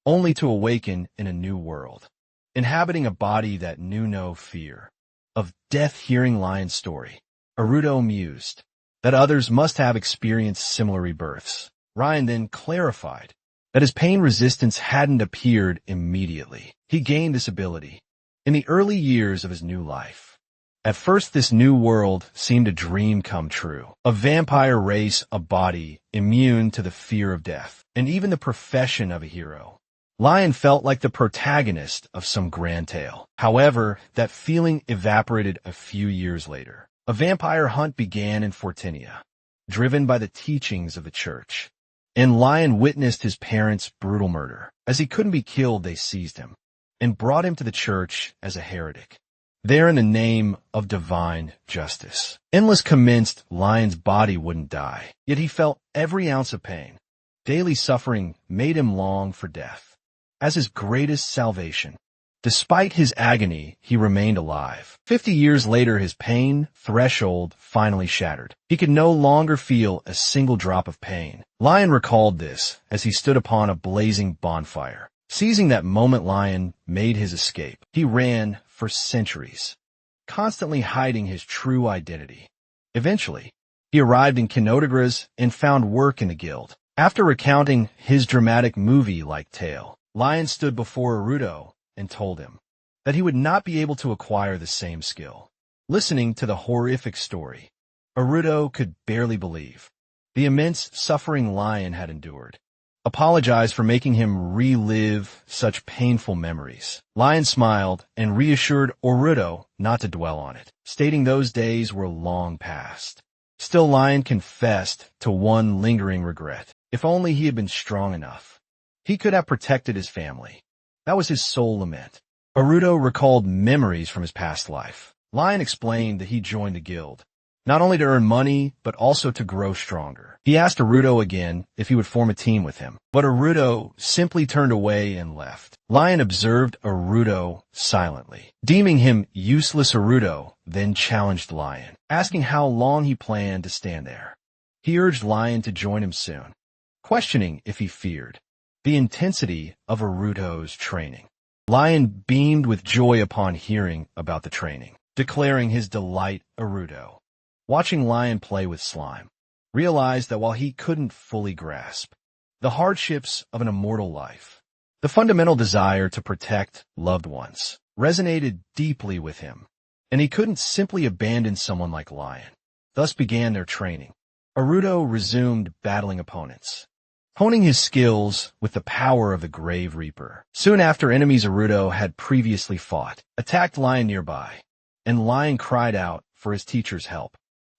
only to awaken in a new world, inhabiting a body that knew no fear of death. Hearing Lion's story, Arudo mused that others must have experienced similar rebirths. Ryan then clarified that his pain resistance hadn't appeared immediately. He gained this ability in the early years of his new life. At first, this new world seemed a dream come true. A vampire race, a body immune to the fear of death, and even the profession of a hero. Lion felt like the protagonist of some grand tale. However, that feeling evaporated a few years later. A vampire hunt began in Fortinia, driven by the teachings of the church. And Lion witnessed his parents' brutal murder. As he couldn't be killed, they seized him and brought him to the church as a heretic. There, in the name of divine justice, endless commenced. Lion's body wouldn't die, yet he felt every ounce of pain. Daily suffering made him long for death as his greatest salvation. Despite his agony, he remained alive. 50 years later, his pain threshold finally shattered. He could no longer feel a single drop of pain. Lion recalled this as he stood upon a blazing bonfire. Seizing that moment, Lion made his escape. He ran for centuries, constantly hiding his true identity. Eventually, he arrived in Kinotagras and found work in the guild. After recounting his dramatic movie-like tale, Lion stood before Arudo and told him that he would not be able to acquire the same skill. Listening to the horrific story, Arudo could barely believe the immense suffering Lion had endured. Apologized for making him relive such painful memories. Lion smiled and reassured Arudo not to dwell on it, stating those days were long past. Still, Lion confessed to one lingering regret. If only he had been strong enough, he could have protected his family. That was his sole lament. Arudo recalled memories from his past life. Lion explained that he joined the guild, not only to earn money, but also to grow stronger. He asked Arudo again if he would form a team with him, but Arudo simply turned away and left. Lion observed Arudo silently. Deeming him useless, Arudo then challenged Lion, asking how long he planned to stand there. He urged Lion to join him soon, questioning if he feared the intensity of Arudo's training. Lion beamed with joy upon hearing about the training, declaring his delight. Arudo, watching Lion play with slime, realized that while he couldn't fully grasp the hardships of an immortal life, the fundamental desire to protect loved ones resonated deeply with him, and he couldn't simply abandon someone like Lion. Thus began their training. Arudo resumed battling opponents, honing his skills with the power of the Grave Reaper. Soon after, enemies Arudo had previously fought attacked Lion nearby, and Lion cried out for his teacher's help.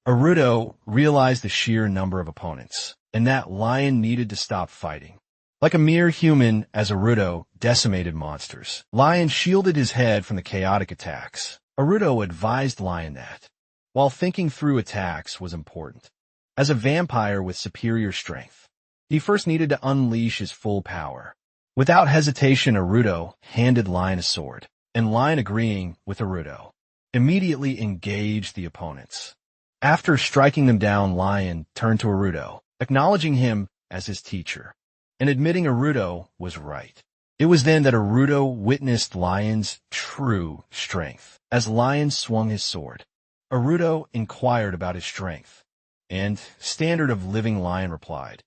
Aruto realized the sheer number of opponents, and that Lion needed to stop fighting. Like a mere human, as Aruto decimated monsters, Lion shielded his head from the chaotic attacks. Aruto advised Lion that, while thinking through attacks was important, as a vampire with superior strength, he first needed to unleash his full power. Without hesitation, Aruto handed Lion a sword, and Lion, agreeing with Aruto, immediately engaged the opponents. After striking them down, Lion turned to Aruto, acknowledging him as his teacher, and admitting Aruto was right. It was then that Aruto witnessed Lion's true strength. As Lion swung his sword, Aruto inquired about his strength, and Standard of Living Lion replied,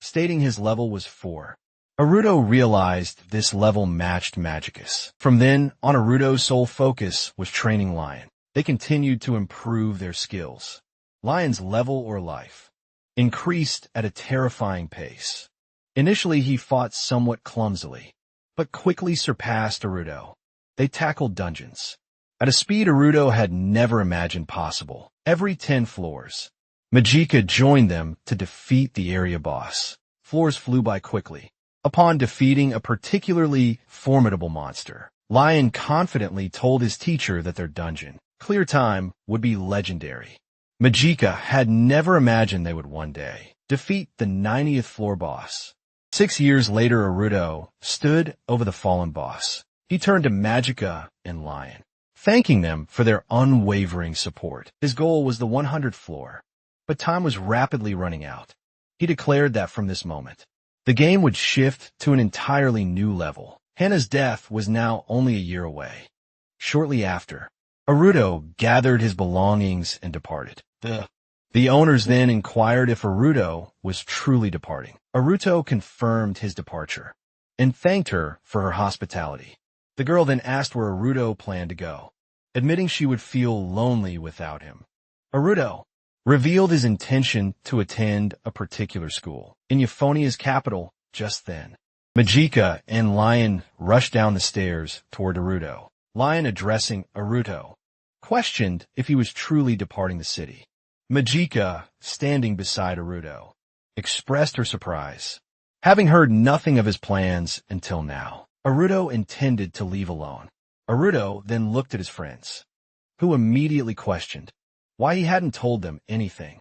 stating his level was 4. Aruto realized this level matched Magicus. From then on, Aruto's sole focus was training Lion. They continued to improve their skills. Lion's level or life increased at a terrifying pace. Initially, he fought somewhat clumsily, but quickly surpassed Aruto. They tackled dungeons at a speed Aruto had never imagined possible. Every 10 floors, Majika joined them to defeat the area boss. Floors flew by quickly. Upon defeating a particularly formidable monster, Lion confidently told his teacher that their dungeon clear time would be legendary. Majika had never imagined they would one day defeat the 90th floor boss. 6 years later, Aruto stood over the fallen boss. He turned to Majika and Lion, thanking them for their unwavering support. His goal was the 100th floor, but time was rapidly running out. He declared that from this moment, the game would shift to an entirely new level. Hana's death was now only a year away. Shortly after, Aruto gathered his belongings and departed. The owners then inquired if Aruto was truly departing. Aruto confirmed his departure and thanked her for her hospitality. The girl then asked where Aruto planned to go, admitting she would feel lonely without him. Aruto revealed his intention to attend a particular school in Euphonia's capital just then. Majika and Lion rushed down the stairs toward Aruto. Lion, addressing Aruto, questioned if he was truly departing the city. Majika, standing beside Aruto, expressed her surprise, having heard nothing of his plans until now. Aruto intended to leave alone. Aruto then looked at his friends, who immediately questioned why he hadn't told them anything.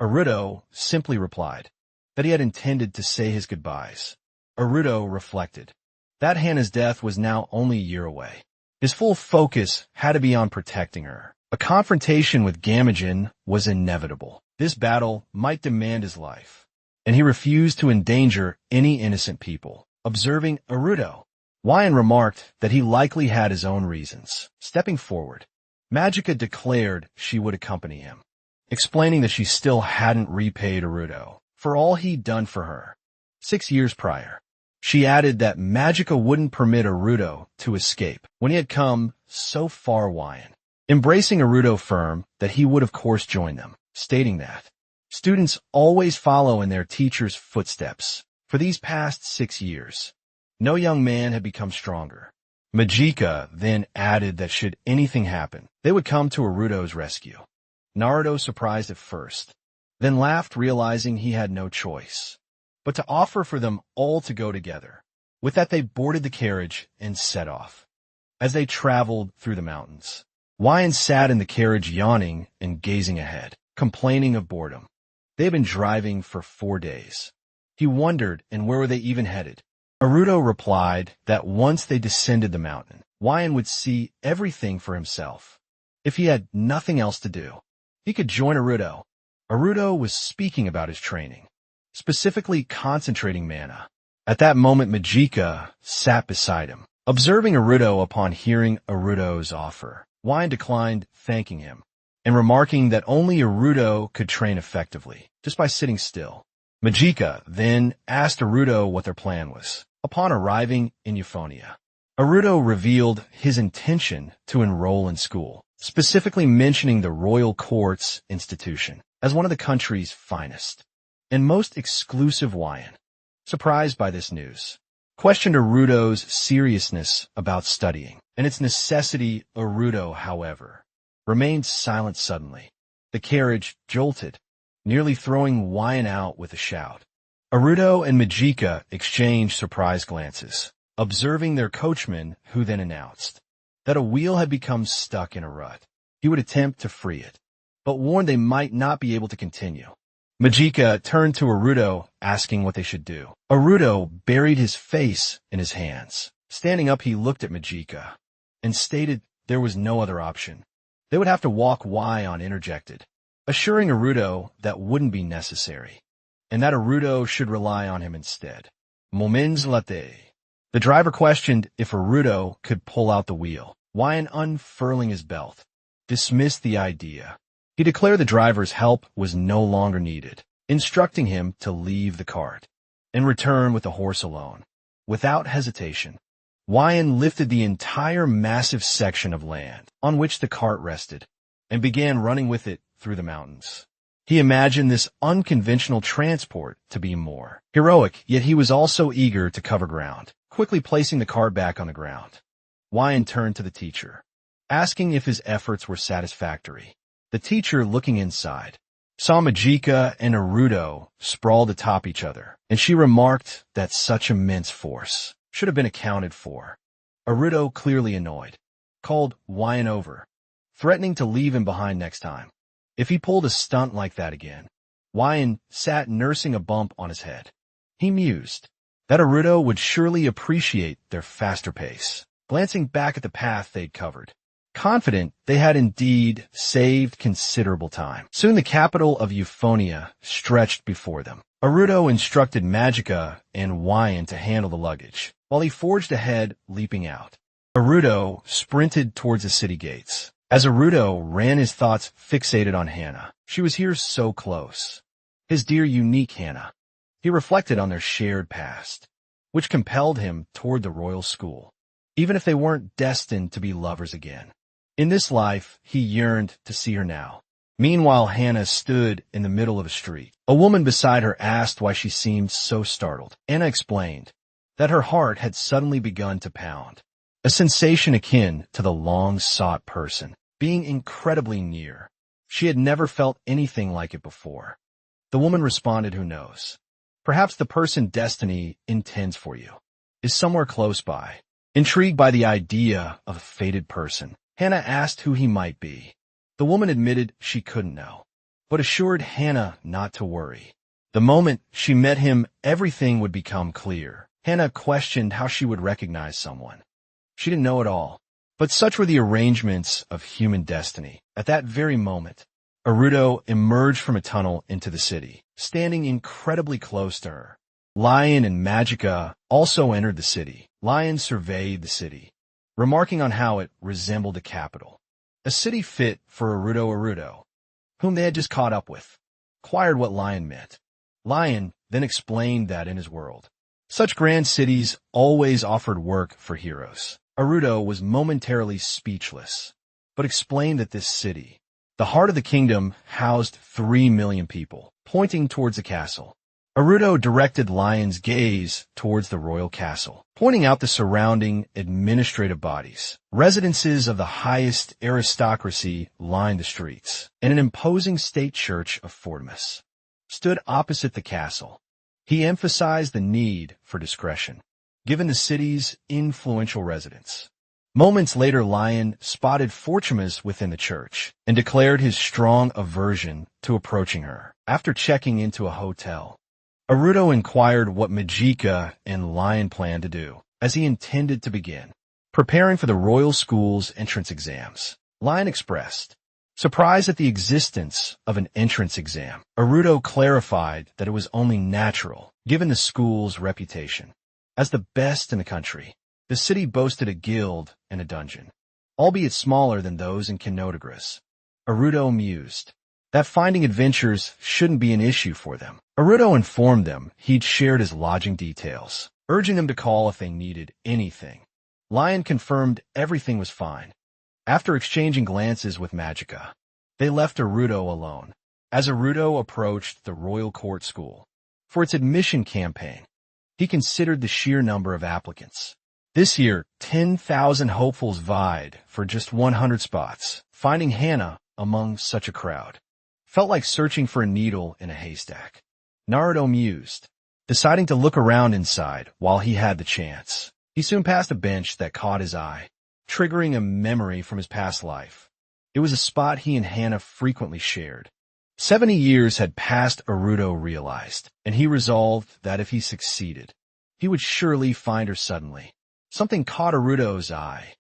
Aruto simply replied that he had intended to say his goodbyes. Aruto reflected that Hana's death was now only a year away. His full focus had to be on protecting her. A confrontation with Gamajin was inevitable. This battle might demand his life, and he refused to endanger any innocent people. Observing Aruto, Lion remarked that he likely had his own reasons. Stepping forward, Majika declared she would accompany him, explaining that she still hadn't repaid Aruto for all he'd done for her 6 years prior. She added that Majika wouldn't permit Aruto to escape when he had come so far. Lion, embracing Aruto, firm that he would of course join them, stating that students always follow in their teacher's footsteps. For these past 6 years, no young man had become stronger. Majika then added that should anything happen, they would come to Aruto's rescue. Naruto, surprised at first, then laughed, realizing he had no choice but to offer for them all to go together. With that, they boarded the carriage and set off. As they traveled through the mountains, Lion sat in the carriage, yawning and gazing ahead, complaining of boredom. They had been driving for 4 days. He wondered, and where were they even headed? Aruto replied that once they descended the mountain, Lion would see everything for himself. If he had nothing else to do, he could join Aruto. Aruto was speaking about his training, specifically concentrating mana. At that moment, Majika sat beside him. Observing Aruto, upon hearing Aruto's offer, Lion declined, thanking him, and remarking that only Aruto could train effectively, just by sitting still. Majika then asked Aruto what their plan was. Upon arriving in Euphonia, Aruto revealed his intention to enroll in school, specifically mentioning the Royal Courts Institution as one of the country's finest and most exclusive. Lion, surprised by this news, questioned Aruto's seriousness about studying and its necessity. Aruto, however, remained silent. Suddenly, The carriage jolted, nearly throwing Wyan out with a shout. Aruto and Majika exchanged surprised glances, observing their coachman, who then announced that a wheel had become stuck in a rut. He would attempt to free it, but warned they might not be able to continue. Majika turned to Aruto, asking what they should do. Aruto buried his face in his hands. Standing up, he looked at Majika and stated there was no other option. They would have to walk. Wyan interjected, assuring Aruto that wouldn't be necessary, and that Aruto should rely on him instead. Moments later, the driver questioned if Aruto could pull out the wheel. Wyan, unfurling his belt, dismissed the idea. He declared the driver's help was no longer needed, instructing him to leave the cart and return with the horse alone. Without hesitation, Wyan lifted the entire massive section of land on which the cart rested and began running with it through the mountains. He imagined this unconventional transport to be more heroic, yet he was also eager to cover ground. Quickly placing the cart back on the ground, Wyan turned to the teacher, asking if his efforts were satisfactory. The teacher, looking inside, saw Majika and Aruto sprawled atop each other, and she remarked that such immense force should have been accounted for. Aruto, clearly annoyed, called Wyan over, threatening to leave him behind next time if he pulled a stunt like that again. Wyan sat nursing a bump on his head. He mused that Aruto would surely appreciate their faster pace, glancing back at the path they'd covered, confident they had indeed saved considerable time. Soon the capital of Euphonia stretched before them. Aruto instructed Majika and Wyan to handle the luggage, while he forged ahead, leaping out. Aruto sprinted towards the city gates. As Aruto ran, his thoughts fixated on Hana. She was here so close. His dear, unique Hana. He reflected on their shared past, which compelled him toward the royal school, even if they weren't destined to be lovers again. In this life, he yearned to see her now. Meanwhile, Hana stood in the middle of a street. A woman beside her asked why she seemed so startled. Hana explained that her heart had suddenly begun to pound, a sensation akin to the long-sought person being incredibly near. She had never felt anything like it before. The woman responded, "Who knows? Perhaps the person destiny intends for you is somewhere close by." Intrigued by the idea of a fated person, Hana asked who he might be. The woman admitted she couldn't know, but assured Hana not to worry. The moment she met him, everything would become clear. Hana questioned how she would recognize someone. She didn't know at all, but such were the arrangements of human destiny. At that very moment, Aruto emerged from a tunnel into the city, standing incredibly close to her. Lion and Majika also entered the city. Lion surveyed the city, remarking on how it resembled a capital, a city fit for Aruto, whom they had just caught up with, inquired what Lion meant. Lion then explained that in his world, such grand cities always offered work for heroes. Aruto was momentarily speechless, but explained that this city, the heart of the kingdom, housed 3 million people, pointing towards the castle. Aruto directed Lion's gaze towards the royal castle, pointing out the surrounding administrative bodies. Residences of the highest aristocracy lined the streets, and an imposing state church of Fortimus stood opposite the castle. He emphasized the need for discretion, given the city's influential residents. Moments later, Lion spotted Fortimus within the church and declared his strong aversion to approaching her. After checking into a hotel, Aruto inquired what Majika and Lion planned to do, as he intended to begin preparing for the royal school's entrance exams. Lion expressed surprise at the existence of an entrance exam. Aruto clarified that it was only natural, given the school's reputation as the best in the country. The city boasted a guild and a dungeon, albeit smaller than those in Kinotagras. Aruto mused that finding adventures shouldn't be an issue for them. Aruto informed them he'd shared his lodging details, urging them to call if they needed anything. Lion confirmed everything was fine. After exchanging glances with Majika, they left Aruto alone. As Aruto approached the Royal Court School for its admission campaign, he considered the sheer number of applicants. This year, 10,000 hopefuls vied for just 100 spots. Finding Hana among such a crowd Felt like searching for a needle in a haystack. Naruto mused, deciding to look around inside while he had the chance. He soon passed a bench that caught his eye, triggering a memory from his past life. It was a spot he and Hannah frequently shared. 70 years had passed, Naruto realized, and he resolved that if he succeeded, he would surely find her suddenly. Something caught Naruto's eye.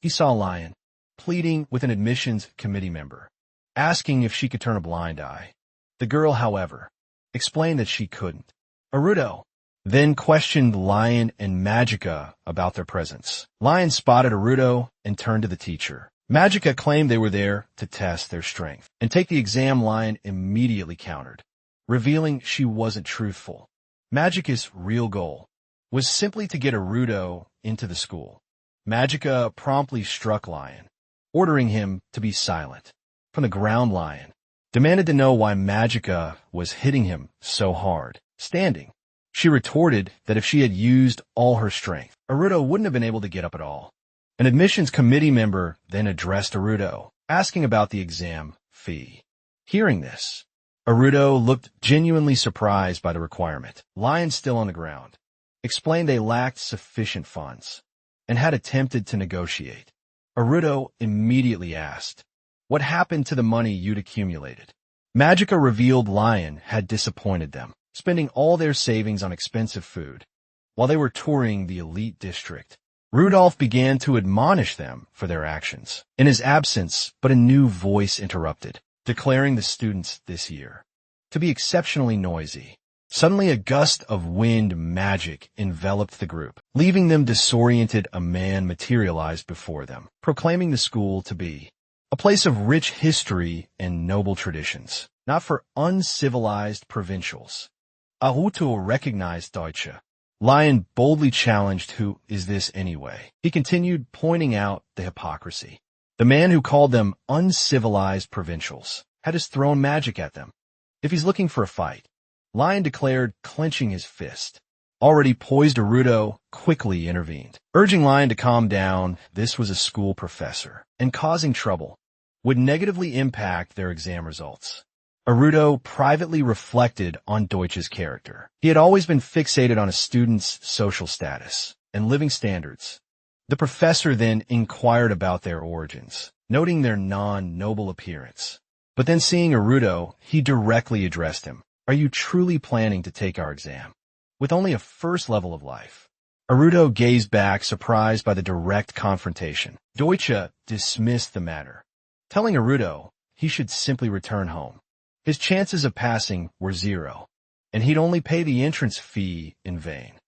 He saw Lion, pleading with an admissions committee member, asking if she could turn a blind eye. The girl, however, explained that she couldn't. Naruto then questioned Lion and Magica about their presence. Lion spotted Naruto and turned to the teacher. Magica claimed they were there to test their strength and take the exam. Lion immediately countered, revealing she wasn't truthful. Magica's real goal was simply to get Naruto into the school. Magica promptly struck Lion, ordering him to be silent. From the ground, Lion demanded to know why Magica was hitting him so hard. Standing, she retorted that if she had used all her strength, Naruto wouldn't have been able to get up at all. An admissions committee member then addressed Naruto, asking about the exam fee. Hearing this, Naruto looked genuinely surprised by the requirement. Lion, still on the ground, explained they lacked sufficient funds and had attempted to negotiate. Naruto immediately asked, "What happened to the money you'd accumulated?" Magica revealed Lion had disappointed them, spending all their savings on expensive food while they were touring the elite district. Rudolph began to admonish them for their actions. In his absence, but a new voice interrupted, declaring the students this year to be exceptionally noisy. Suddenly, a gust of wind magic enveloped the group, leaving them disoriented. A man materialized before them, proclaiming the school to be a place of rich history and noble traditions, not for uncivilized provincials. Naruto recognized Deutsche. Lion boldly challenged, "Who is this anyway?" He continued, pointing out the hypocrisy. The man who called them uncivilized provincials had just thrown magic at them. If he's looking for a fight, Lion declared, clenching his fist. Already poised, Naruto quickly intervened, urging Lion to calm down. This was a school professor, and causing trouble would negatively impact their exam results. Naruto privately reflected on Deutsch's character. He had always been fixated on a student's social status and living standards. The professor then inquired about their origins, noting their non-noble appearance. But then seeing Naruto, he directly addressed him. "Are you truly planning to take our exam with only a first level of life?" Naruto gazed back, surprised by the direct confrontation. Deutsche dismissed the matter, telling Naruto he should simply return home. His chances of passing were 0, and he'd only pay the entrance fee in vain.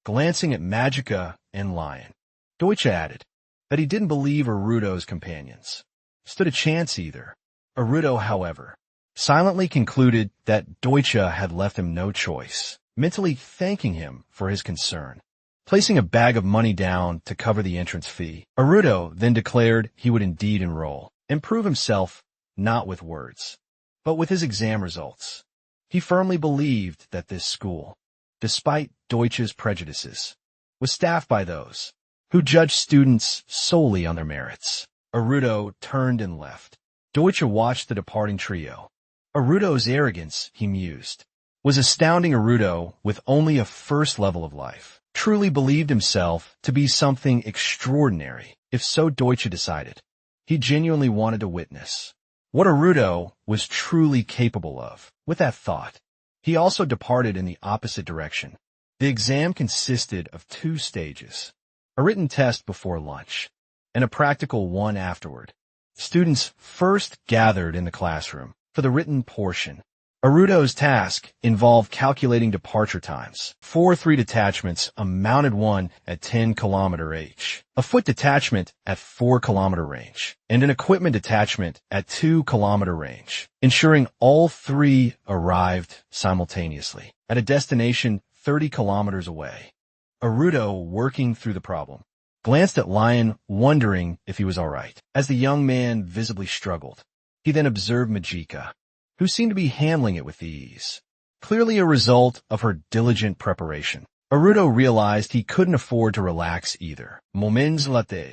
Glancing at Magica and Lion, Deutsche added that he didn't believe Naruto's companions stood a chance either. Naruto, however, silently concluded that Deutsche had left him no choice, mentally thanking him for his concern. Placing a bag of money down to cover the entrance fee, Naruto then declared he would indeed enroll and prove himself, not with words, but with his exam results. He firmly believed that this school, despite Deutsche's prejudices, was staffed by those who judged students solely on their merits. Naruto turned and left. Deutsche watched the departing trio. Naruto's arrogance, he mused, was astounding. Naruto, with only a first level of life, truly believed himself to be something extraordinary. If so, Deutsche decided he genuinely wanted to witness what Naruto was truly capable of. With that thought, he also departed in the opposite direction. The exam consisted of 2 stages, a written test before lunch and a practical one afterward. Students first gathered in the classroom for the written portion. Naruto's task involved calculating departure times. 4 detachments, a mounted one at 10 km each, a foot detachment at 4 km range, and an equipment detachment at 2 km range, ensuring all 3 arrived simultaneously at a destination 30 kilometers away. Naruto, working through the problem, glanced at Lion, wondering if he was all right. As the young man visibly struggled, he then observed Magica, who seemed to be handling it with ease, clearly a result of her diligent preparation. Naruto realized he couldn't afford to relax either. Moments later,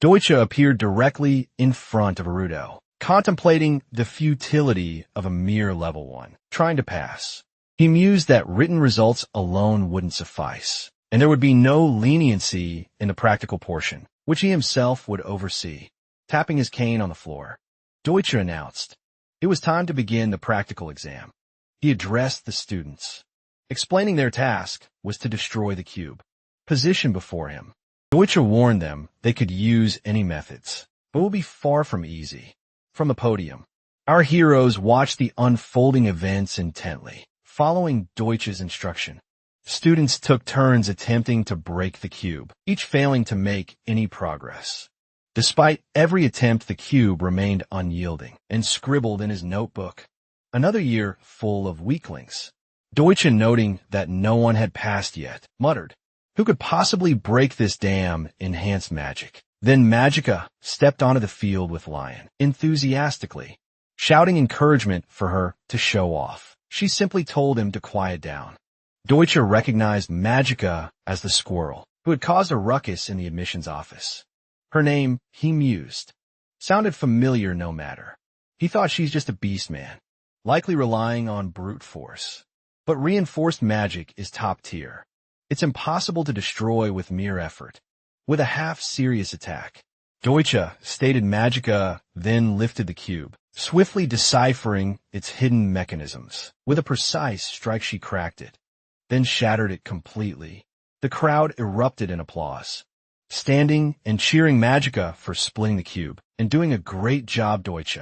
Deutsche appeared directly in front of Naruto. contemplating the futility of a mere level 1, trying to pass. He mused that written results alone wouldn't suffice, and there would be no leniency in the practical portion, which he himself would oversee. Tapping his cane on the floor, Deutsche announced it was time to begin the practical exam. He addressed the students, explaining their task was to destroy the cube. Positioned before him, Deutsche warned them they could use any methods, but will be far from easy. From the podium, our heroes watched the unfolding events intently, following Deutsche's instruction. Students took turns attempting to break the cube, each failing to make any progress. Despite every attempt, the cube remained unyielding and scribbled in his notebook. Another year full of weaklings. Deutsche, noting that no one had passed yet, muttered, "Who could possibly break this damn enhanced magic?" Then Magica stepped onto the field with Lion, enthusiastically, shouting encouragement for her to show off. She simply told him to quiet down. Deutsche recognized Magica as the squirrel who had caused a ruckus in the admissions office. Her name, he mused, sounded familiar no matter. He thought she's just a beast man, likely relying on brute force. But reinforced magic is top tier. It's impossible to destroy with mere effort. With a half-serious attack, Deutsche stated Magica then lifted the cube, swiftly deciphering its hidden mechanisms. With a precise strike she cracked it, then shattered it completely. The crowd erupted in applause, standing and cheering Magica for splitting the cube and doing a great job. Deutsche,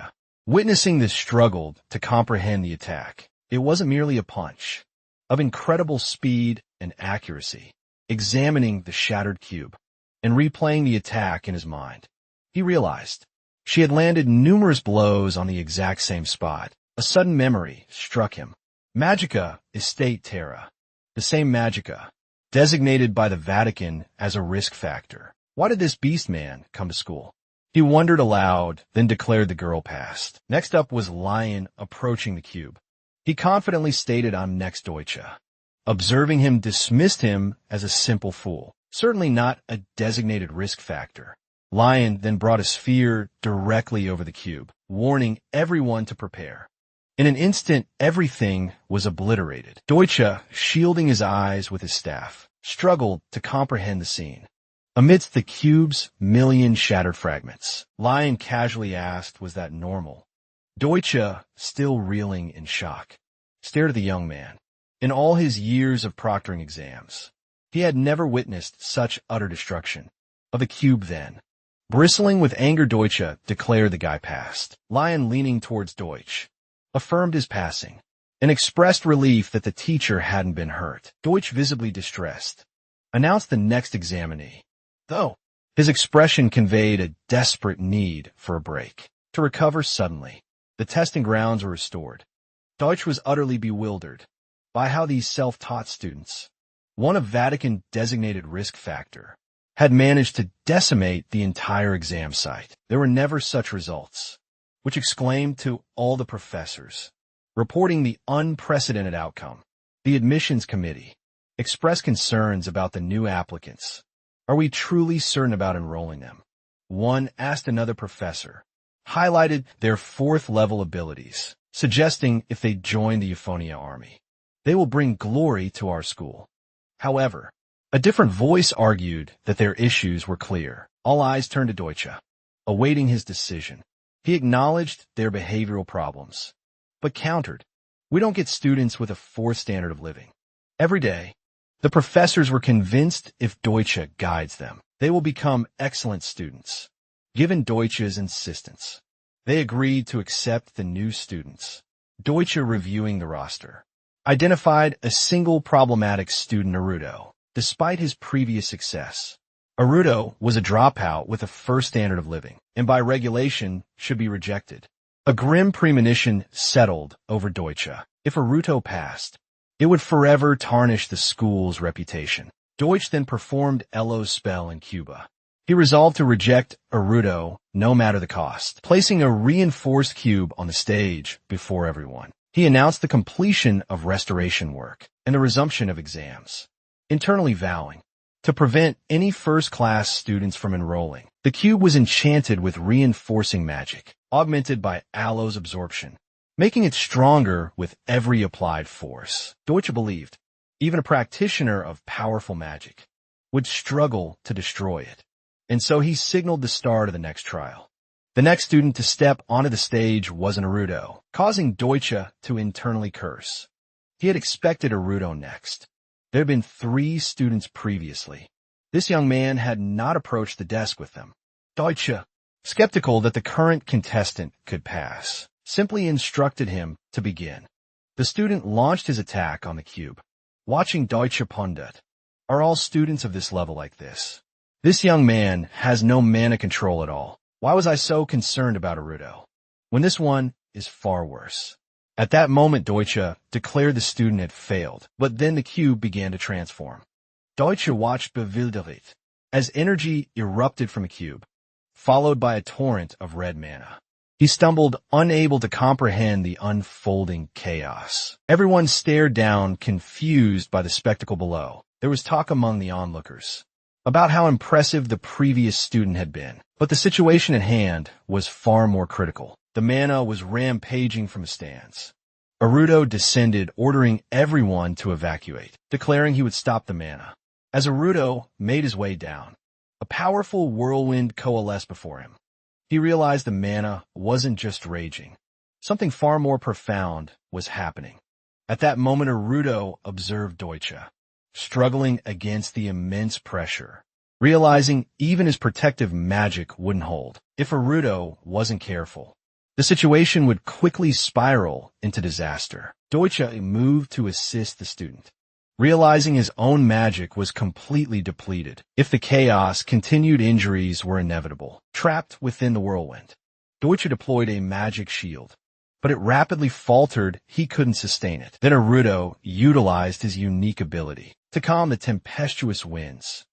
witnessing this, struggled to comprehend the attack. It wasn't merely a punch, of incredible speed and accuracy. Examining the shattered cube and replaying the attack in his mind, he realized she had landed numerous blows on the exact same spot. A sudden memory struck him. Magica Estate Terra, the same Magica, designated by the Vatican as a risk factor. Why did this beast man come to school? He wondered aloud, then declared the girl passed. Next up was Lion approaching the cube. He confidently stated, "I'm next." Deutsche, observing him, dismissed him as a simple fool, certainly not a designated risk factor. Lion then brought a sphere directly over the cube, warning everyone to prepare. In an instant, everything was obliterated. Deutsche, shielding his eyes with his staff, struggled to comprehend the scene. Amidst the cube's million shattered fragments, Lion casually asked, "Was that normal?" Deutsche, still reeling in shock, stared at the young man. In all his years of proctoring exams, he had never witnessed such utter destruction of the cube then. Bristling with anger, Deutsche declared the guy passed. Lion, leaning towards Deutsche, affirmed his passing and expressed relief that the teacher hadn't been hurt. Deutsche, visibly distressed, announced the next examinee, though his expression conveyed a desperate need for a break. To recover suddenly, the testing grounds were restored. Deutsche was utterly bewildered by how these self-taught students, one of Vatican-designated risk factor, had managed to decimate the entire exam site. There were never such results, which exclaimed to all the professors. Reporting the unprecedented outcome, the admissions committee expressed concerns about the new applicants. Are we truly certain about enrolling them? One asked another professor, highlighted their fourth-level abilities, suggesting if they join the Euphonia army, they will bring glory to our school. However, a different voice argued that their issues were clear. All eyes turned to Deutsche, awaiting his decision. He acknowledged their behavioral problems, but countered, "We don't get students with a fourth standard of living." Every day, the professors were convinced if Deutsche guides them, they will become excellent students. Given Deutsche's insistence, they agreed to accept the new students. Deutsche, reviewing the roster, identified a single problematic student, Naruto. Despite his previous success, Naruto was a dropout with a first standard of living, and by regulation should be rejected. A grim premonition settled over Deutsche. If Naruto passed, it would forever tarnish the school's reputation. Deutsche then performed Elo's spell in Cuba. He resolved to reject Naruto no matter the cost, placing a reinforced cube on the stage before everyone. He announced the completion of restoration work and the resumption of exams, internally vowing, To prevent any first-class students from enrolling, the cube was enchanted with reinforcing magic, augmented by aloe's absorption, making it stronger with every applied force. Deutsche believed even a practitioner of powerful magic would struggle to destroy it, and so he signaled the start of the next trial. The next student to step onto the stage was an Naruto, causing Deutsche to internally curse. He had expected Naruto next. There had been 3 students previously. This young man had not approached the desk with them. Deutsche, skeptical that the current contestant could pass, simply instructed him to begin. The student launched his attack on the cube. Watching Deutsche pundit, are all students of this level like this? This young man has no mana control at all. Why was I so concerned about Naruto, when this one is far worse? At that moment, Deutsche declared the student had failed, but then the cube began to transform. Deutsche watched bewildered as energy erupted from the cube, followed by a torrent of red mana. He stumbled, unable to comprehend the unfolding chaos. Everyone stared down, confused by the spectacle below. There was talk among the onlookers about how impressive the previous student had been. But the situation at hand was far more critical. The mana was rampaging from the stands. Naruto descended, ordering everyone to evacuate, declaring he would stop the mana. As Naruto made his way down, a powerful whirlwind coalesced before him. He realized the mana wasn't just raging. Something far more profound was happening. At that moment, Naruto observed Deutsche, struggling against the immense pressure, realizing even his protective magic wouldn't hold. If Naruto wasn't careful, the situation would quickly spiral into disaster. Deutsche moved to assist the student, realizing his own magic was completely depleted. If the chaos continued, injuries were inevitable. Trapped within the whirlwind, Deutsche deployed a magic shield, but it rapidly faltered. He couldn't sustain it. Then Naruto utilized his unique ability to calm the tempestuous winds.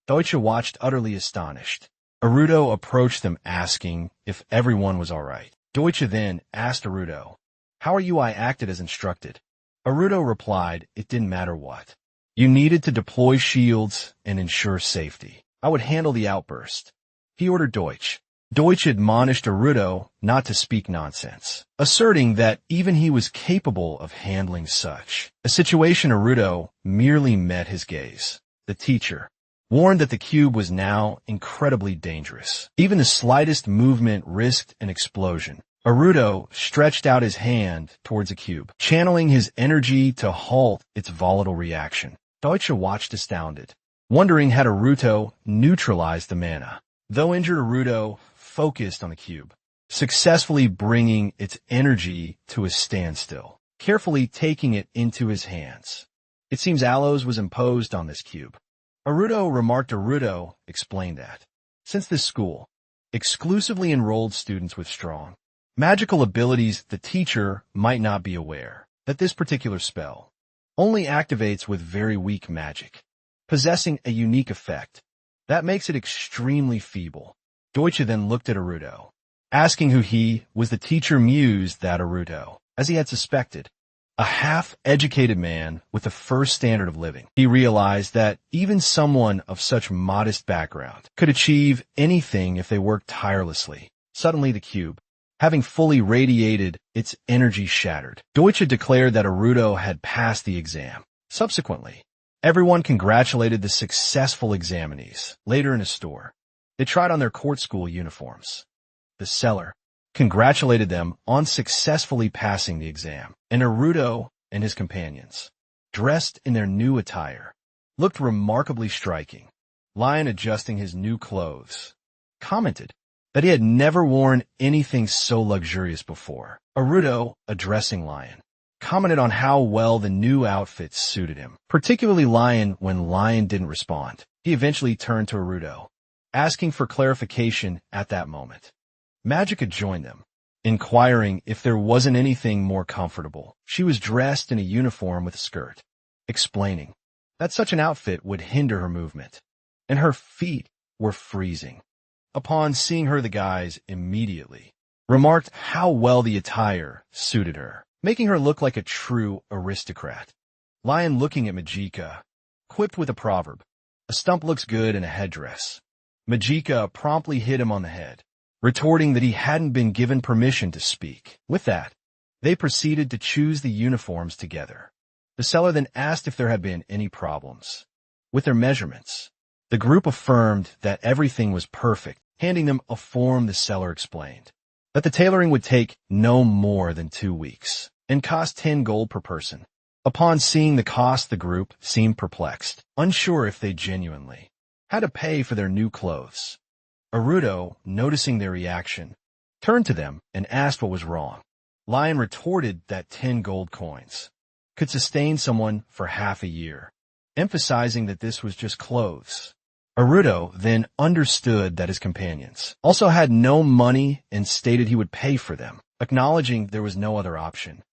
Deutsche watched, utterly astonished. Naruto approached them, asking if everyone was all right. Deutsche then asked Naruto, "How are you?" "I acted as instructed." Naruto replied, "It didn't matter what. You needed to deploy shields and ensure safety. I would handle the outburst." He ordered Deutsche. Deutsche admonished Naruto not to speak nonsense, asserting that even he was capable of handling such a situation. Naruto merely met his gaze. The teacher warned that the cube was now incredibly dangerous. Even the slightest movement risked an explosion. Naruto stretched out his hand towards the cube, channeling his energy to halt its volatile reaction. Deutsche watched astounded, wondering had Naruto neutralized the mana. Though injured, Naruto focused on the cube, successfully bringing its energy to a standstill, carefully taking it into his hands. It seems aloes was imposed on this cube. Naruto remarked. Naruto explained that, since this school exclusively enrolled students with strong magical abilities, the teacher might not be aware that this particular spell only activates with very weak magic, possessing a unique effect that makes it extremely feeble. Deutsche then looked at Naruto, asking who he was. The teacher mused that Naruto, as he had suspected, a half-educated man with the first standard of living. He realized that even someone of such modest background could achieve anything if they worked tirelessly. Suddenly the cube, having fully radiated, its energy shattered. Deutsche declared that Naruto had passed the exam. Subsequently, everyone congratulated the successful examinees. Later in a store, they tried on their court school uniforms. The seller congratulated them on successfully passing the exam, and Naruto and his companions, dressed in their new attire, looked remarkably striking. Lion, adjusting his new clothes, commented that he had never worn anything so luxurious before. Naruto, addressing Lion, commented on how well the new outfits suited him, particularly Lion. When Lion didn't respond, he eventually turned to Naruto, asking for clarification. At that moment, Magica joined them, inquiring if there wasn't anything more comfortable. She was dressed in a uniform with a skirt, explaining that such an outfit would hinder her movement, and her feet were freezing. Upon seeing her, the guys immediately remarked how well the attire suited her, making her look like a true aristocrat. Lion, looking at Magica, quipped with a proverb, A stump looks good in a headdress. Majika promptly hit him on the head, retorting that he hadn't been given permission to speak. With that, they proceeded to choose the uniforms together. The seller then asked if there had been any problems with their measurements. The group affirmed that everything was perfect, handing them a form. The seller explained that the tailoring would take no more than 2 weeks and cost 10 gold per person. Upon seeing the cost, the group seemed perplexed, unsure if they genuinely had to pay for their new clothes. Aruto, noticing their reaction, turned to them and asked what was wrong. Lion retorted that 10 gold coins could sustain someone for half a year, emphasizing that this was just clothes. Aruto then understood that his companions also had no money and stated he would pay for them, acknowledging there was no other option.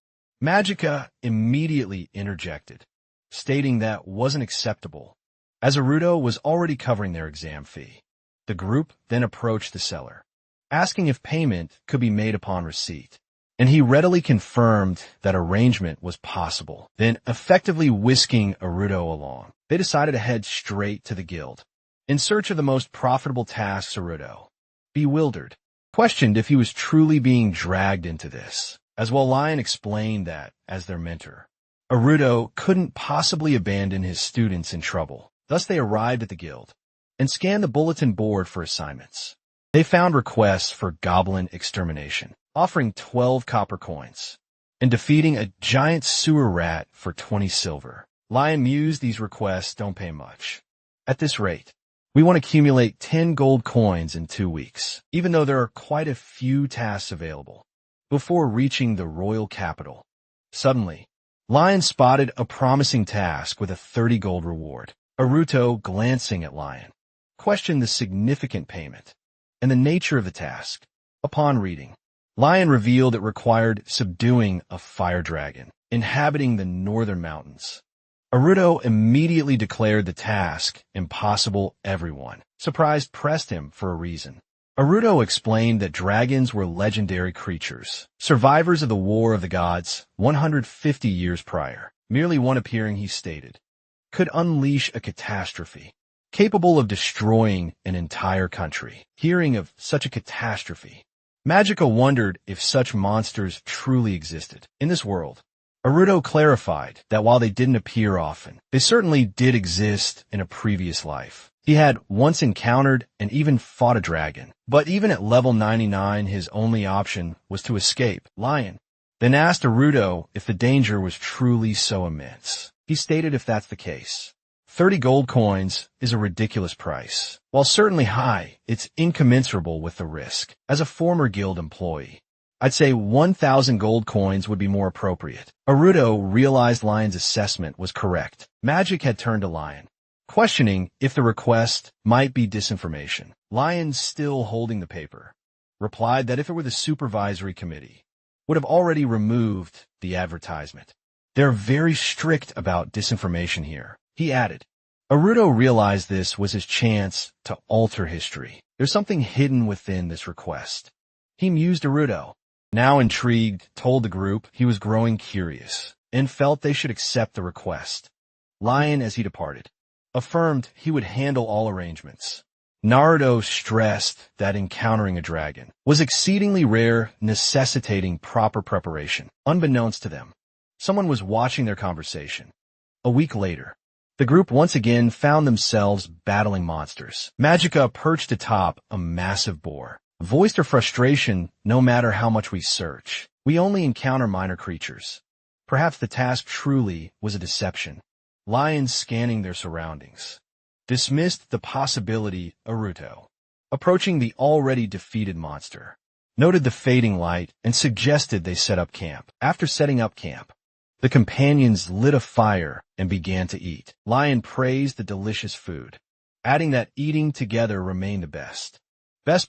Majika immediately interjected, stating that wasn't acceptable, as Aruto was already covering their exam fee. The group then approached the seller, asking if payment could be made upon receipt, and he readily confirmed that arrangement was possible. Then, effectively whisking Aruto along, they decided to head straight to the guild. In search of the most profitable tasks, Aruto, bewildered, questioned if he was truly being dragged into this, as while Lion explained that, as their mentor, Aruto couldn't possibly abandon his students in trouble. Thus they arrived at the guild and scanned the bulletin board for assignments. They found requests for goblin extermination, offering 12 copper coins, and defeating a giant sewer rat for 20 silver. Lion mused, these requests don't pay much. At this rate, we want to accumulate 10 gold coins in 2 weeks, even though there are quite a few tasks available. Before reaching the royal capital, suddenly, Lion spotted a promising task with a 30 gold reward. Aruto, glancing at Lion, questioned the significant payment and the nature of the task. Upon reading, Lion revealed it required subduing a fire dragon inhabiting the northern mountains. Aruto immediately declared the task impossible. Everyone, surprised, pressed him for a reason. Aruto explained that dragons were legendary creatures, survivors of the War of the Gods 150 years prior. Merely one appearing, he stated, could unleash a catastrophe, capable of destroying an entire country. Hearing of such a catastrophe, Majika wondered if such monsters truly existed in this world. Aruto clarified that while they didn't appear often, they certainly did exist in a previous life. He had once encountered and even fought a dragon, but even at level 99, his only option was to escape. Lion then asked Aruto if the danger was truly so immense. He stated if that's the case, 30 gold coins is a ridiculous price. While certainly high, it's incommensurable with the risk. As a former guild employee, I'd say 1,000 gold coins would be more appropriate. Aruto realized Lion's assessment was correct. Magic had turned to Lion, questioning if the request might be disinformation. Lion, still holding the paper, replied that if it were the supervisory committee, would have already removed the advertisement. They're very strict about disinformation here, he added. Aruto realized this was his chance to alter history. There's something hidden within this request. He mused. Aruto, now intrigued, told the group he was growing curious and felt they should accept the request. Lion, as he departed, affirmed he would handle all arrangements. Naruto stressed that encountering a dragon was exceedingly rare, necessitating proper preparation. Unbeknownst to them, someone was watching their conversation. A week later, the group once again found themselves battling monsters. Majika, perched atop a massive boar, voiced her frustration. No matter how much we search, we only encounter minor creatures. Perhaps the task truly was a deception. Lions, scanning their surroundings, dismissed the possibility. Aruto, approaching the already defeated monster, noted the fading light and suggested they set up camp. After setting up camp, the companions lit a fire and began to eat. Lion praised the delicious food, adding that eating together remained the best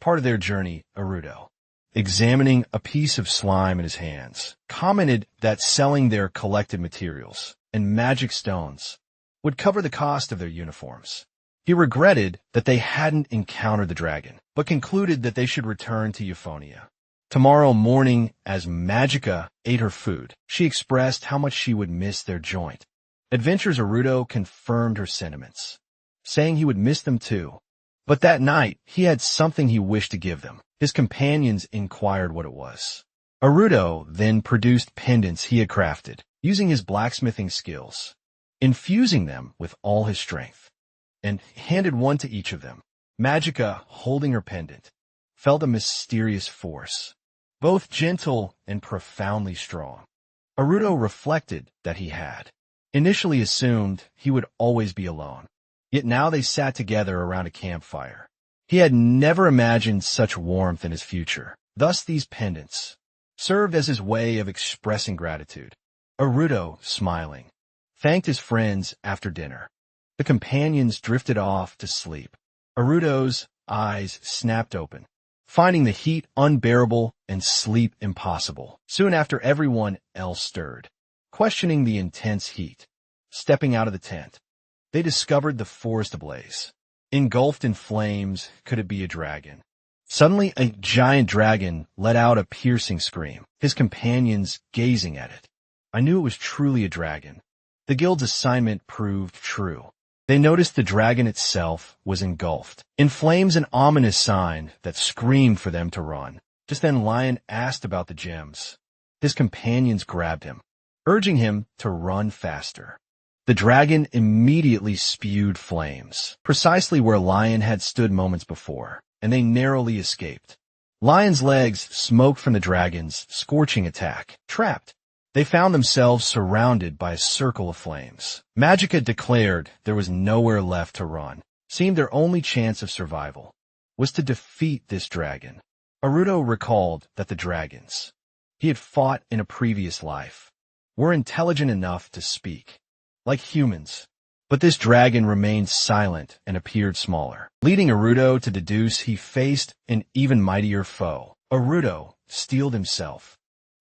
part of their journey. Aruto, examining a piece of slime in his hands, commented that selling their collected materials and magic stones would cover the cost of their uniforms. He regretted that they hadn't encountered the dragon, but concluded that they should return to Euphonia tomorrow morning. As Majika ate her food, she expressed how much she would miss their joint adventures. Aruto confirmed her sentiments. saying he would miss them too. But that night, he had something he wished to give them. His companions inquired what it was. Aruto then produced pendants he had crafted, using his blacksmithing skills, infusing them with all his strength, and handed one to each of them. Magica, holding her pendant, felt a mysterious force, both gentle and profoundly strong. Aruto reflected that he had initially assumed he would always be alone. Yet now they sat together around a campfire. He had never imagined such warmth in his future. Thus these pendants served as his way of expressing gratitude. Aruto, smiling, thanked his friends after dinner. The companions drifted off to sleep. Aruto's eyes snapped open, finding the heat unbearable and sleep impossible. Soon after, everyone else stirred, questioning the intense heat. Stepping out of the tent, they discovered the forest ablaze. Engulfed in flames, could it be a dragon? Suddenly, a giant dragon let out a piercing scream, his companions gazing at it. I knew it was truly a dragon. The guild's assignment proved true. They noticed the dragon itself was engulfed in flames, an ominous sign that screamed for them to run. Just then, Lion asked about the gems. His companions grabbed him, urging him to run faster. The dragon immediately spewed flames, precisely where Lion had stood moments before, and they narrowly escaped. Lion's legs smoked from the dragon's scorching attack. Trapped, they found themselves surrounded by a circle of flames. Magica declared there was nowhere left to run. Seemed their only chance of survival was to defeat this dragon. Aruto recalled that the dragons he had fought in a previous life were intelligent enough to speak, like humans. But this dragon remained silent and appeared smaller, leading Aruto to deduce he faced an even mightier foe. Aruto steeled himself.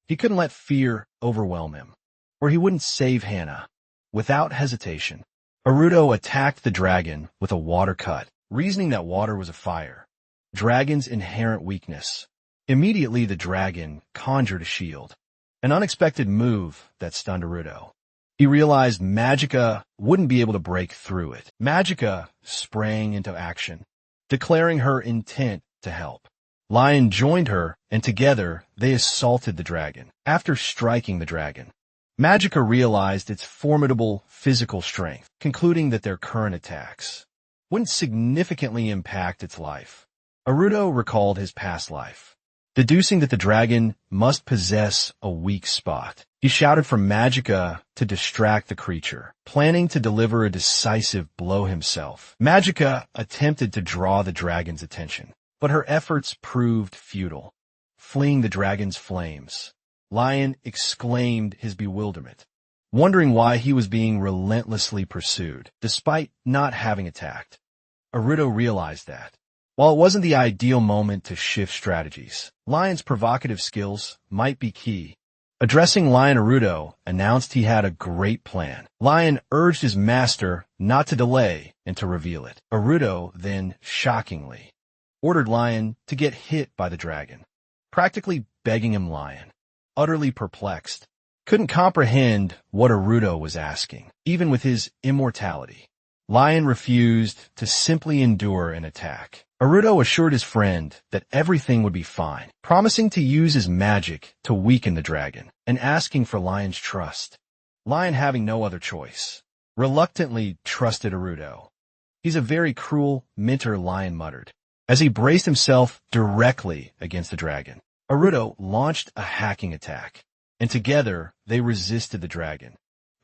He couldn't let fear overwhelm him, or he wouldn't save Hana. Without hesitation, Aruto attacked the dragon with a water cut, reasoning that water was a fire, dragon's inherent weakness. Immediately the dragon conjured a shield, an unexpected move that stunned Aruto. He realized Magica wouldn't be able to break through it. Magica sprang into action, declaring her intent to help. Lion joined her, and together they assaulted the dragon. After striking the dragon, Magica realized its formidable physical strength, concluding that their current attacks wouldn't significantly impact its life. Aruto recalled his past life, deducing that the dragon must possess a weak spot. He shouted for Magica to distract the creature, planning to deliver a decisive blow himself. Magica attempted to draw the dragon's attention, but her efforts proved futile. Fleeing the dragon's flames, Lion exclaimed his bewilderment, wondering why he was being relentlessly pursued, despite not having attacked. Aruto realized that, while it wasn't the ideal moment to shift strategies, Lion's provocative skills might be key. Addressing Lion, Aruto announced he had a great plan. Lion urged his master not to delay and to reveal it. Aruto then, shockingly, ordered Lion to get hit by the dragon, practically begging him. Lion, utterly perplexed, couldn't comprehend what Aruto was asking. Even with his immortality, Lion refused to simply endure an attack. Aruto assured his friend that everything would be fine, promising to use his magic to weaken the dragon, and asking for Lion's trust. Lion, having no other choice, reluctantly trusted Aruto. He's a very cruel mentor, Lion muttered, as he braced himself directly against the dragon. Aruto launched a hacking attack, and together they resisted the dragon.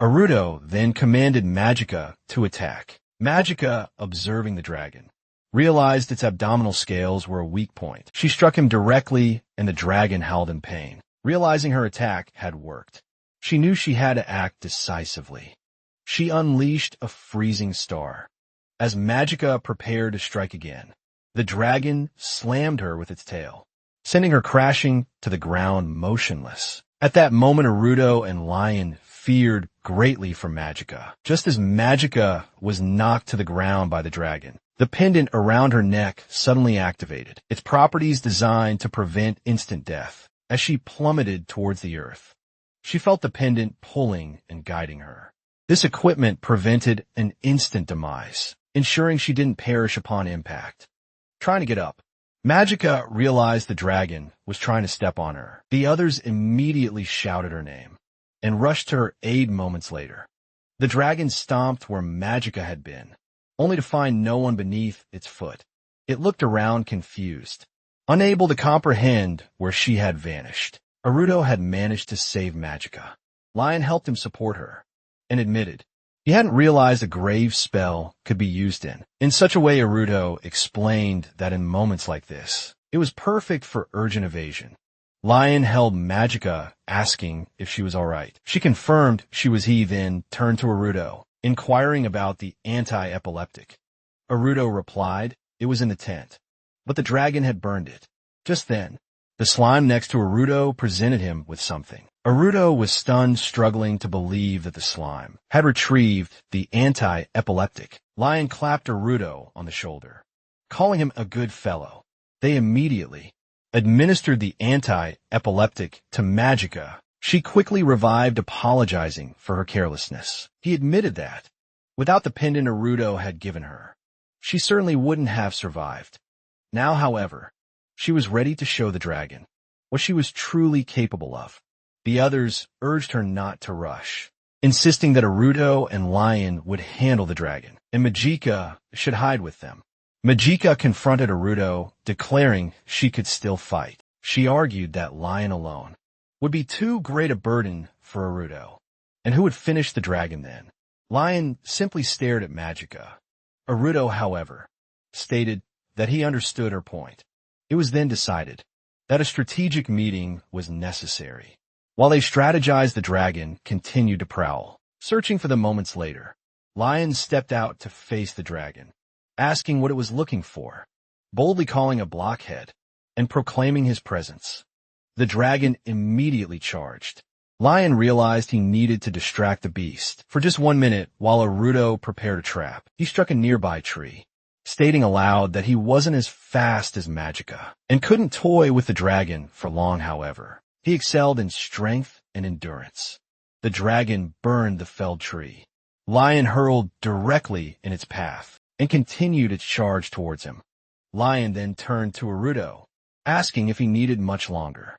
Aruto then commanded Magica to attack. Magica, observing the dragon, realized its abdominal scales were a weak point. She struck him directly, and the dragon howled in pain. Realizing her attack had worked, she knew she had to act decisively. She unleashed a freezing star. As Magica prepared to strike again, the dragon slammed her with its tail, sending her crashing to the ground motionless. At that moment, Aruto and Lion feared greatly for Magica. Just as Magica was knocked to the ground by the dragon, the pendant around her neck suddenly activated, its properties designed to prevent instant death. As she plummeted towards the earth, she felt the pendant pulling and guiding her. This equipment prevented an instant demise. ensuring she didn't perish upon impact. Trying to get up, Magica realized the dragon was trying to step on her. The others immediately shouted her name and rushed to her aid moments later. The dragon stomped where Magica had been, only to find no one beneath its foot. It looked around confused, unable to comprehend where she had vanished. Aruto had managed to save Magica. Lion helped him support her and admitted he hadn't realized a grave spell could be used in such a way. Aruto explained that in moments like this, it was perfect for urgent evasion. Lion held Magica, asking if she was all right. She confirmed she was he, then turned to Aruto, inquiring about the anti-epileptic. Aruto replied it was in the tent, but the dragon had burned it. Just then, the slime next to Aruto presented him with something. Aruto was stunned, struggling to believe that the slime had retrieved the anti-epileptic. Lion clapped Aruto on the shoulder, calling him a good fellow. They immediately administered the anti-epileptic to Magica. She quickly revived, apologizing for her carelessness. He admitted that, without the pendant Aruto had given her, she certainly wouldn't have survived. Now, however, she was ready to show the dragon what she was truly capable of. The others urged her not to rush, insisting that Aruto and Lion would handle the dragon, and Magica should hide with them. Magica confronted Aruto, declaring she could still fight. She argued that Lion alone would be too great a burden for Aruto, and who would finish the dragon then? Lion simply stared at Magica. Aruto, however, stated that he understood her point. It was then decided that a strategic meeting was necessary. While they strategized, the dragon continued to prowl, searching for them. Moments later, Lion stepped out to face the dragon, asking what it was looking for, boldly calling a blockhead and proclaiming his presence. The dragon immediately charged. Lion realized he needed to distract the beast for just 1 minute while Aruto prepared a trap. He struck a nearby tree, stating aloud that he wasn't as fast as Magica and couldn't toy with the dragon for long. However, he excelled in strength and endurance. The dragon burned the felled tree. Lion hurled directly in its path and continued its charge towards him. Lion then turned to Aruto, asking if he needed much longer.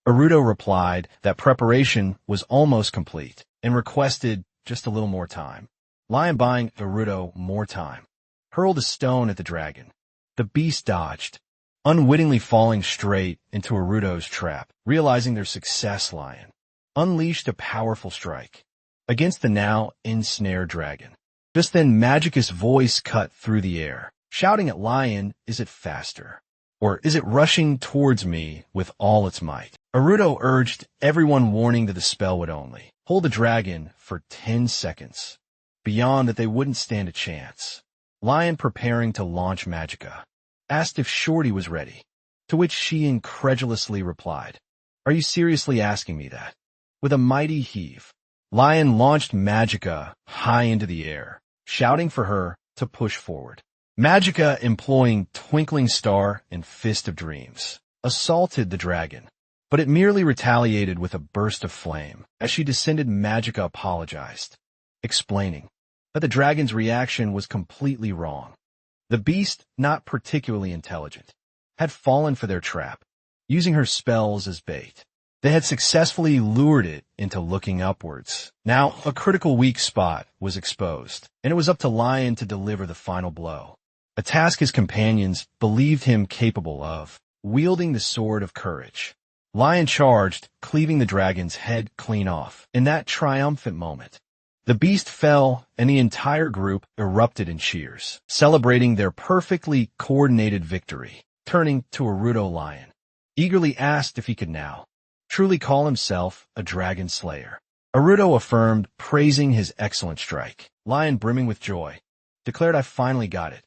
Aruto replied that preparation was almost complete and requested just a little more time. Lion, buying Aruto more time, hurled a stone at the dragon. The beast dodged, unwittingly falling straight into Aruto's trap. Realizing their success, Lion unleashed a powerful strike against the now ensnared dragon. Just then, Magica's voice cut through the air, shouting at Lion, "Is it faster? Or is it rushing towards me with all its might?" Aruto urged everyone, warning that the spell would only hold the dragon for 10 seconds. Beyond that, they wouldn't stand a chance. Lion, preparing to launch Magica, asked if Shorty was ready, to which she incredulously replied, "Are you seriously asking me that?" With a mighty heave, Lion launched Magica high into the air, shouting for her to push forward. Magica, employing Twinkling Star and Fist of Dreams, assaulted the dragon, but it merely retaliated with a burst of flame. As she descended, Magica apologized, explaining that the dragon's reaction was completely wrong. The beast, not particularly intelligent, had fallen for their trap, using her spells as bait. They had successfully lured it into looking upwards. Now, a critical weak spot was exposed, and it was up to Lion to deliver the final blow, a task his companions believed him capable of. Wielding the sword of courage, Lion charged, cleaving the dragon's head clean off. In that triumphant moment, the beast fell, and the entire group erupted in cheers, celebrating their perfectly coordinated victory. Turning to Aruto, Lion eagerly asked if he could now truly call himself a dragon slayer. Aruto affirmed, praising his excellent strike. Lion, brimming with joy, declared, "I finally got it.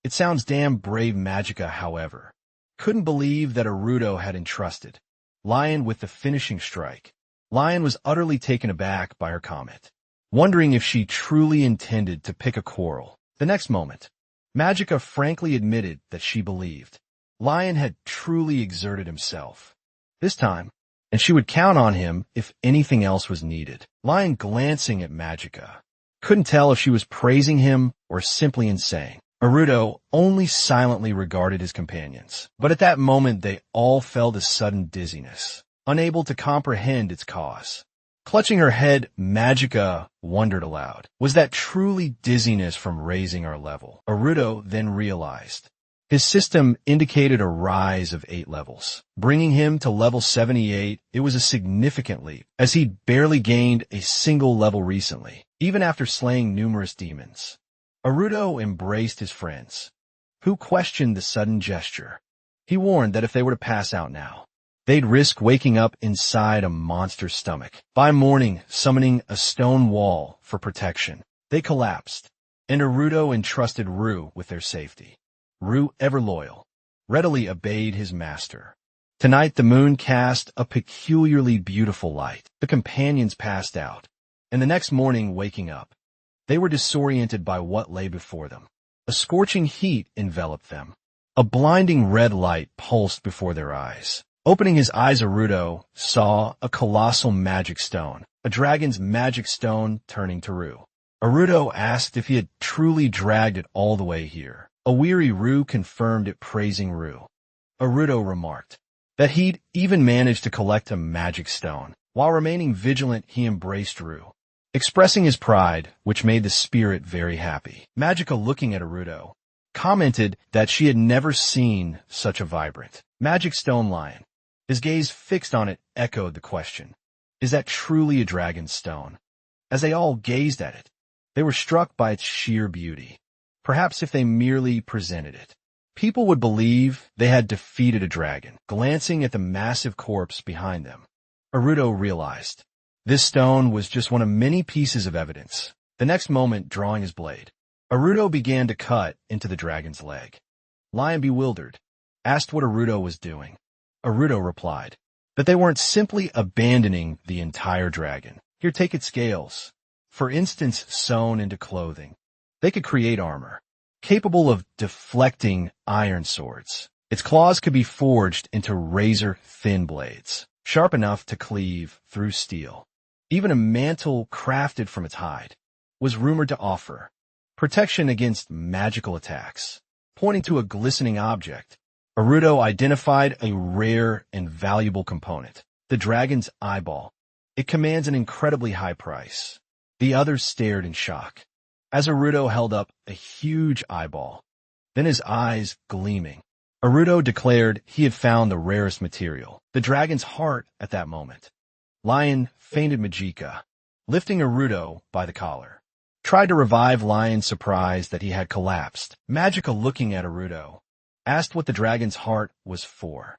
It sounds damn brave." Magica, however, couldn't believe that Aruto had entrusted Lion with the finishing strike. Lion was utterly taken aback by her comment, wondering if she truly intended to pick a quarrel. The next moment, Magica frankly admitted that she believed Lion had truly exerted himself this time, and she would count on him if anything else was needed. Lion, glancing at Magica, couldn't tell if she was praising him or simply insane. Aruto only silently regarded his companions. But at that moment, they all felt a sudden dizziness, unable to comprehend its cause. Clutching her head, Magica wondered aloud, was that truly dizziness from raising our level? Aruto then realized. His system indicated a rise of 8 levels. Bringing him to level 78, it was a significant leap, as he'd barely gained a single level recently, even after slaying numerous demons. Aruto embraced his friends, who questioned the sudden gesture. He warned that if they were to pass out now, they'd risk waking up inside a monster's stomach. By morning, summoning a stone wall for protection, they collapsed, and Aruto entrusted Ru with their safety. Ru, ever loyal, readily obeyed his master. Tonight the moon cast a peculiarly beautiful light. The companions passed out, and the next morning, waking up, they were disoriented by what lay before them. A scorching heat enveloped them. A blinding red light pulsed before their eyes. Opening his eyes, Aruto saw a colossal magic stone, a dragon's magic stone turning to Ru. Aruto asked if he had truly dragged it all the way here. A weary Ru confirmed it, praising Ru. Aruto remarked that he'd even managed to collect a magic stone. While remaining vigilant, he embraced Ru, expressing his pride, which made the spirit very happy. Magica, looking at Aruto, commented that she had never seen such a vibrant magic stone lion. His gaze fixed on it echoed the question, is that truly a dragon's stone? As they all gazed at it, they were struck by its sheer beauty. Perhaps if they merely presented it, people would believe they had defeated a dragon. Glancing at the massive corpse behind them, Aruto realized this stone was just one of many pieces of evidence. The next moment, drawing his blade, Aruto began to cut into the dragon's leg. Lion, bewildered, asked what Aruto was doing. Aruto replied that they weren't simply abandoning the entire dragon. Here, take its scales. For instance, sewn into clothing, they could create armor, capable of deflecting iron swords. Its claws could be forged into razor-thin blades, sharp enough to cleave through steel. Even a mantle crafted from its hide was rumored to offer protection against magical attacks. Pointing to a glistening object, Aruto identified a rare and valuable component, the dragon's eyeball. It commands an incredibly high price. The others stared in shock as Aruto held up a huge eyeball, then his eyes gleaming. Aruto declared he had found the rarest material, the dragon's heart. At that moment, Lion fainted. Magica, lifting Aruto by the collar, tried to revive Lion, surprised that he had collapsed. Magica, looking at Aruto, asked what the dragon's heart was for.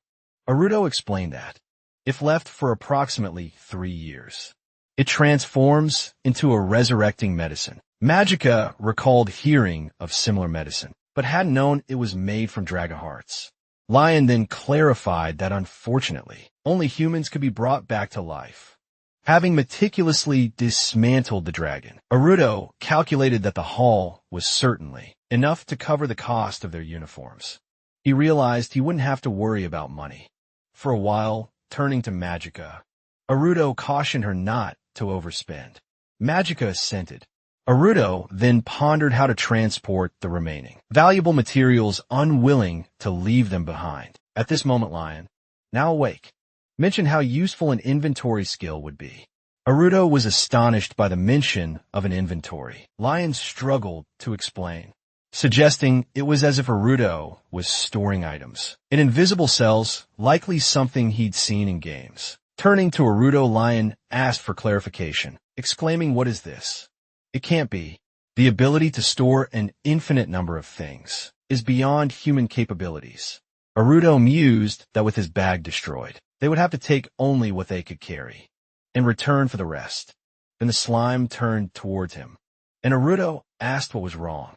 Aruto explained that, if left for approximately 3 years, it transforms into a resurrecting medicine. Magica recalled hearing of similar medicine, but hadn't known it was made from dragon hearts. Lion then clarified that unfortunately, only humans could be brought back to life. Having meticulously dismantled the dragon, Aruto calculated that the haul was certainly enough to cover the cost of their uniforms. He realized he wouldn't have to worry about money. For a while, turning to Magica, Aruto cautioned her not to overspend. Magica assented. Aruto then pondered how to transport the remaining valuable materials, unwilling to leave them behind. At this moment, Lion, now awake, mentioned how useful an inventory skill would be. Aruto was astonished by the mention of an inventory. Lion struggled to explain, suggesting it was as if Aruto was storing items in invisible cells, likely something he'd seen in games. Turning to Aruto, Lion asked for clarification, exclaiming, "What is this? It can't be. The ability to store an infinite number of things is beyond human capabilities." Aruto mused that with his bag destroyed, they would have to take only what they could carry, in return for the rest. Then the slime turned towards him, and Aruto asked what was wrong.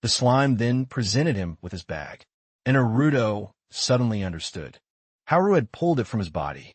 The slime then presented him with his bag, and Aruto suddenly understood how Ru had pulled it from his body.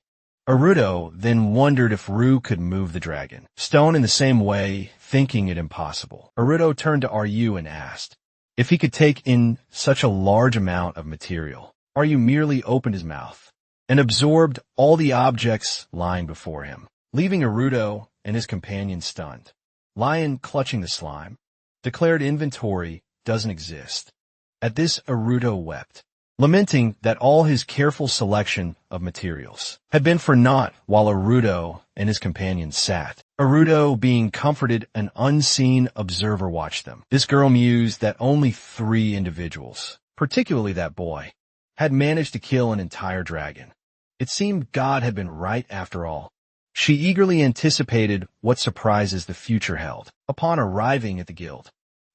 Aruto then wondered if Ru could move the dragon stone in the same way, thinking it impossible. Aruto turned to Ryu and asked if he could take in such a large amount of material. Ryu merely opened his mouth and absorbed all the objects lying before him, leaving Aruto and his companion stunned. Lion, clutching the slime, declared inventory doesn't exist. At this, Aruto wept, lamenting that all his careful selection of materials had been for naught while Aruto and his companions sat. Aruto, being comforted, an unseen observer watched them. This girl mused that only 3 individuals, particularly that boy, had managed to kill an entire dragon. It seemed God had been right after all. She eagerly anticipated what surprises the future held. Upon arriving at the guild,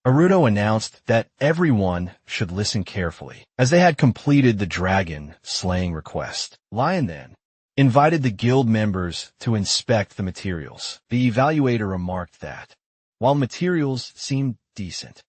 Aruto announced that everyone should listen carefully, as they had completed the dragon-slaying request. Lion then invited the guild members to inspect the materials. The evaluator remarked that, while materials seemed decent,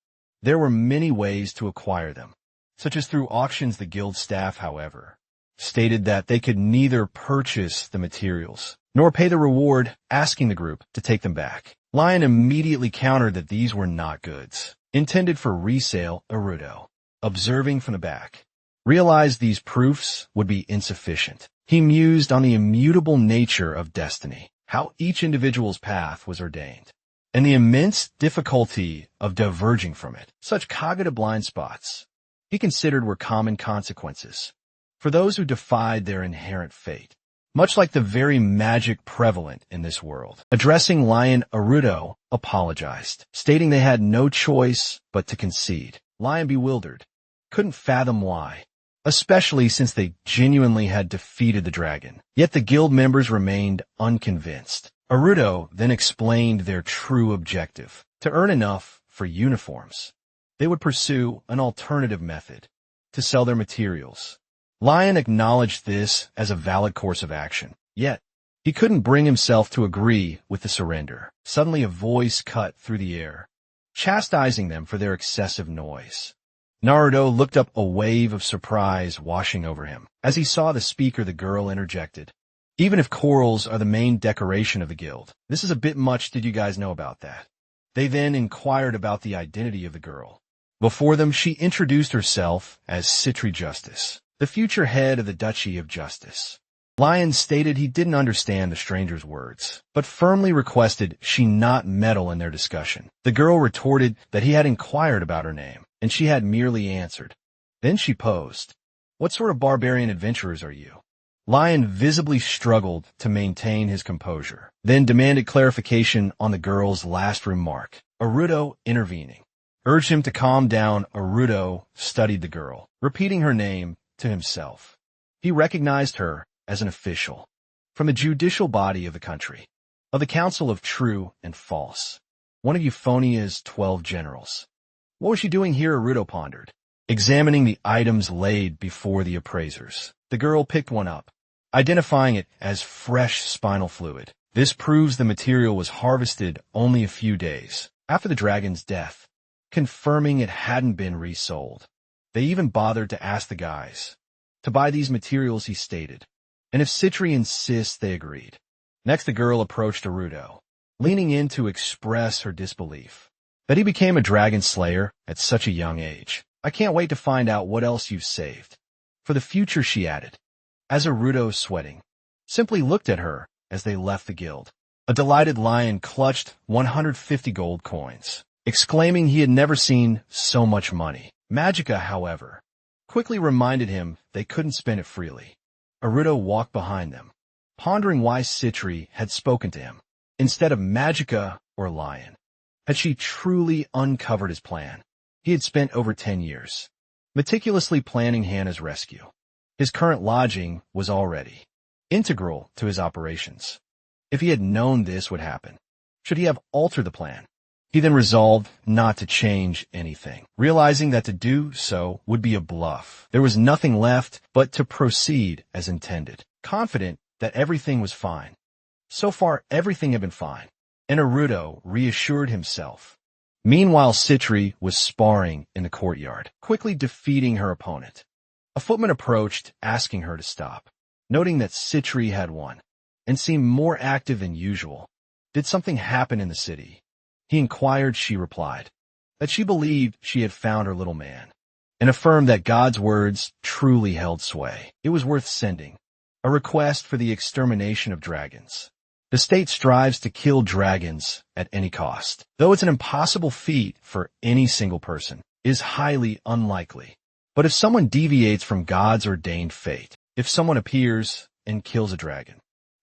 there were many ways to acquire them, such as through auctions. The guild staff, however, stated that they could neither purchase the materials nor pay the reward, asking the group to take them back. Lion immediately countered that these were not goods intended for resale. Aruto, observing from the back, realized these proofs would be insufficient. He mused on the immutable nature of destiny, how each individual's path was ordained, and the immense difficulty of diverging from it. Such cognitive blind spots, he considered, were common consequences for those who defied their inherent fate, much like the very magic prevalent in this world. Addressing Lion, Aruto apologized, stating they had no choice but to concede. Lion, bewildered, couldn't fathom why, especially since they genuinely had defeated the dragon. Yet the guild members remained unconvinced. Aruto then explained their true objective: to earn enough for uniforms. They would pursue an alternative method to sell their materials. Lion acknowledged this as a valid course of action, yet he couldn't bring himself to agree with the surrender. Suddenly a voice cut through the air, chastising them for their excessive noise. Naruto looked up, a wave of surprise washing over him. As he saw the speaker, the girl interjected, "Even if corals are the main decoration of the guild, this is a bit much. Did you guys know about that?" They then inquired about the identity of the girl. Before them, she introduced herself as Citri Justice, the future head of the Duchy of Justice. Lion stated he didn't understand the stranger's words, but firmly requested she not meddle in their discussion. The girl retorted that he had inquired about her name, and she had merely answered. Then she posed, "What sort of barbarian adventurers are you?" Lion visibly struggled to maintain his composure, then demanded clarification on the girl's last remark. Aruto, intervening, urged him to calm down. Aruto studied the girl, repeating her name to himself. He recognized her as an official from the judicial body of the country, of the Council of True and False, one of Euphonia's 12 generals. What was she doing here? Aruto pondered, examining the items laid before the appraisers. The girl picked one up, identifying it as fresh spinal fluid. This proves the material was harvested only a few days after the dragon's death, confirming it hadn't been resold. They even bothered to ask the guys to buy these materials, he stated, and if Citri insists, they agreed. Next, the girl approached Aruto, leaning in to express her disbelief that he became a dragon slayer at such a young age. "I can't wait to find out what else you've saved for the future," she added, as Aruto, sweating, simply looked at her as they left the guild. A delighted Lion clutched 150 gold coins, exclaiming he had never seen so much money. Magica, however, quickly reminded him they couldn't spend it freely. Aruto walked behind them, pondering why Citri had spoken to him instead of Magica or Lion. Had she truly uncovered his plan? He had spent over 10 years meticulously planning Hannah's rescue. His current lodging was already integral to his operations. If he had known this would happen, should he have altered the plan? He then resolved not to change anything, realizing that to do so would be a bluff. There was nothing left but to proceed as intended, confident that everything was fine. So far, everything had been fine, and Aruto reassured himself. Meanwhile, Citri was sparring in the courtyard, quickly defeating her opponent. A footman approached, asking her to stop, noting that Citri had won and seemed more active than usual. Did something happen in the city? He inquired. She replied that she believed she had found her little man, and affirmed that God's words truly held sway. It was worth sending a request for the extermination of dragons. The state strives to kill dragons at any cost. Though it's an impossible feat for any single person, it is highly unlikely. But if someone deviates from God's ordained fate, if someone appears and kills a dragon,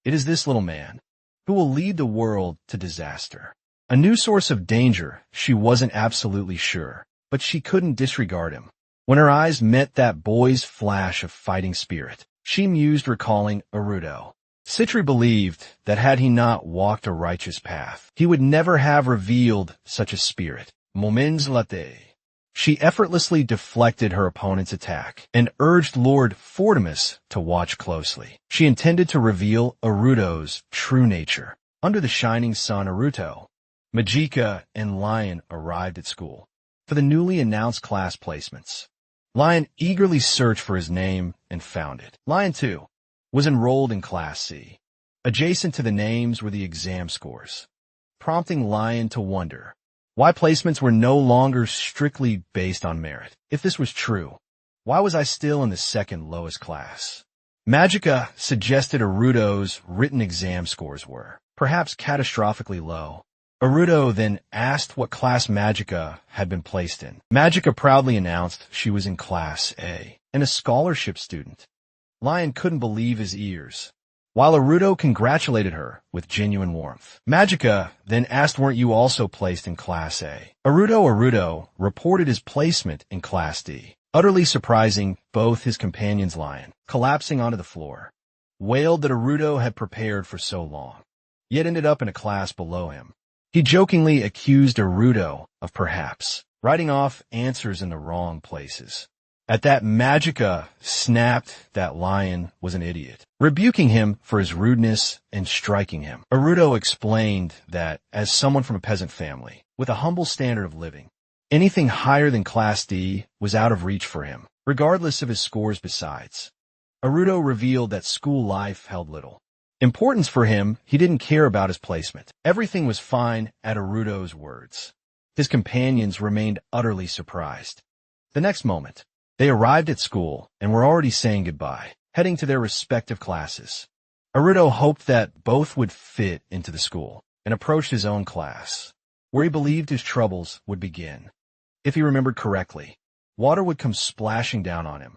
it is this little man who will lead the world to disaster. A new source of danger, she wasn't absolutely sure, but she couldn't disregard him. When her eyes met that boy's flash of fighting spirit, she mused, recalling Naruto. Citri believed that had he not walked a righteous path, he would never have revealed such a spirit. Moments latte. She effortlessly deflected her opponent's attack and urged Lord Fortimus to watch closely. She intended to reveal Naruto's true nature. Under the shining sun, Naruto, Majika, and Lion arrived at school for the newly announced class placements. Lion eagerly searched for his name and found it. Lion, too, was enrolled in Class C. Adjacent to the names were the exam scores, prompting Lion to wonder why placements were no longer strictly based on merit. If this was true, why was I still in the second lowest class? Majika suggested Naruto's written exam scores were perhaps catastrophically low. Naruto then asked what class Majika had been placed in. Majika proudly announced she was in Class A and a scholarship student. Lion couldn't believe his ears, while Naruto congratulated her with genuine warmth. Majika then asked, weren't you also placed in Class A? Naruto reported his placement in Class D, utterly surprising both his companions. Lion, collapsing onto the floor, wailed that Naruto had prepared for so long, yet ended up in a class below him. He jokingly accused Naruto of perhaps writing off answers in the wrong places. At that, Majika snapped that Lion was an idiot, rebuking him for his rudeness and striking him. Naruto explained that, as someone from a peasant family with a humble standard of living, anything higher than Class D was out of reach for him, regardless of his scores. Besides, Naruto revealed that school life held little importance for him. He didn't care about his placement. Everything was fine at Naruto's words. His companions remained utterly surprised. The next moment, they arrived at school and were already saying goodbye, heading to their respective classes. Naruto hoped that both would fit into the school and approached his own class, where he believed his troubles would begin. If he remembered correctly, water would come splashing down on him.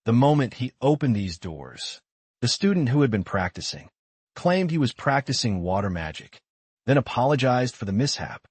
The moment he opened these doors, the student who had been practicing claimed he was practicing water magic, then apologized for the mishap,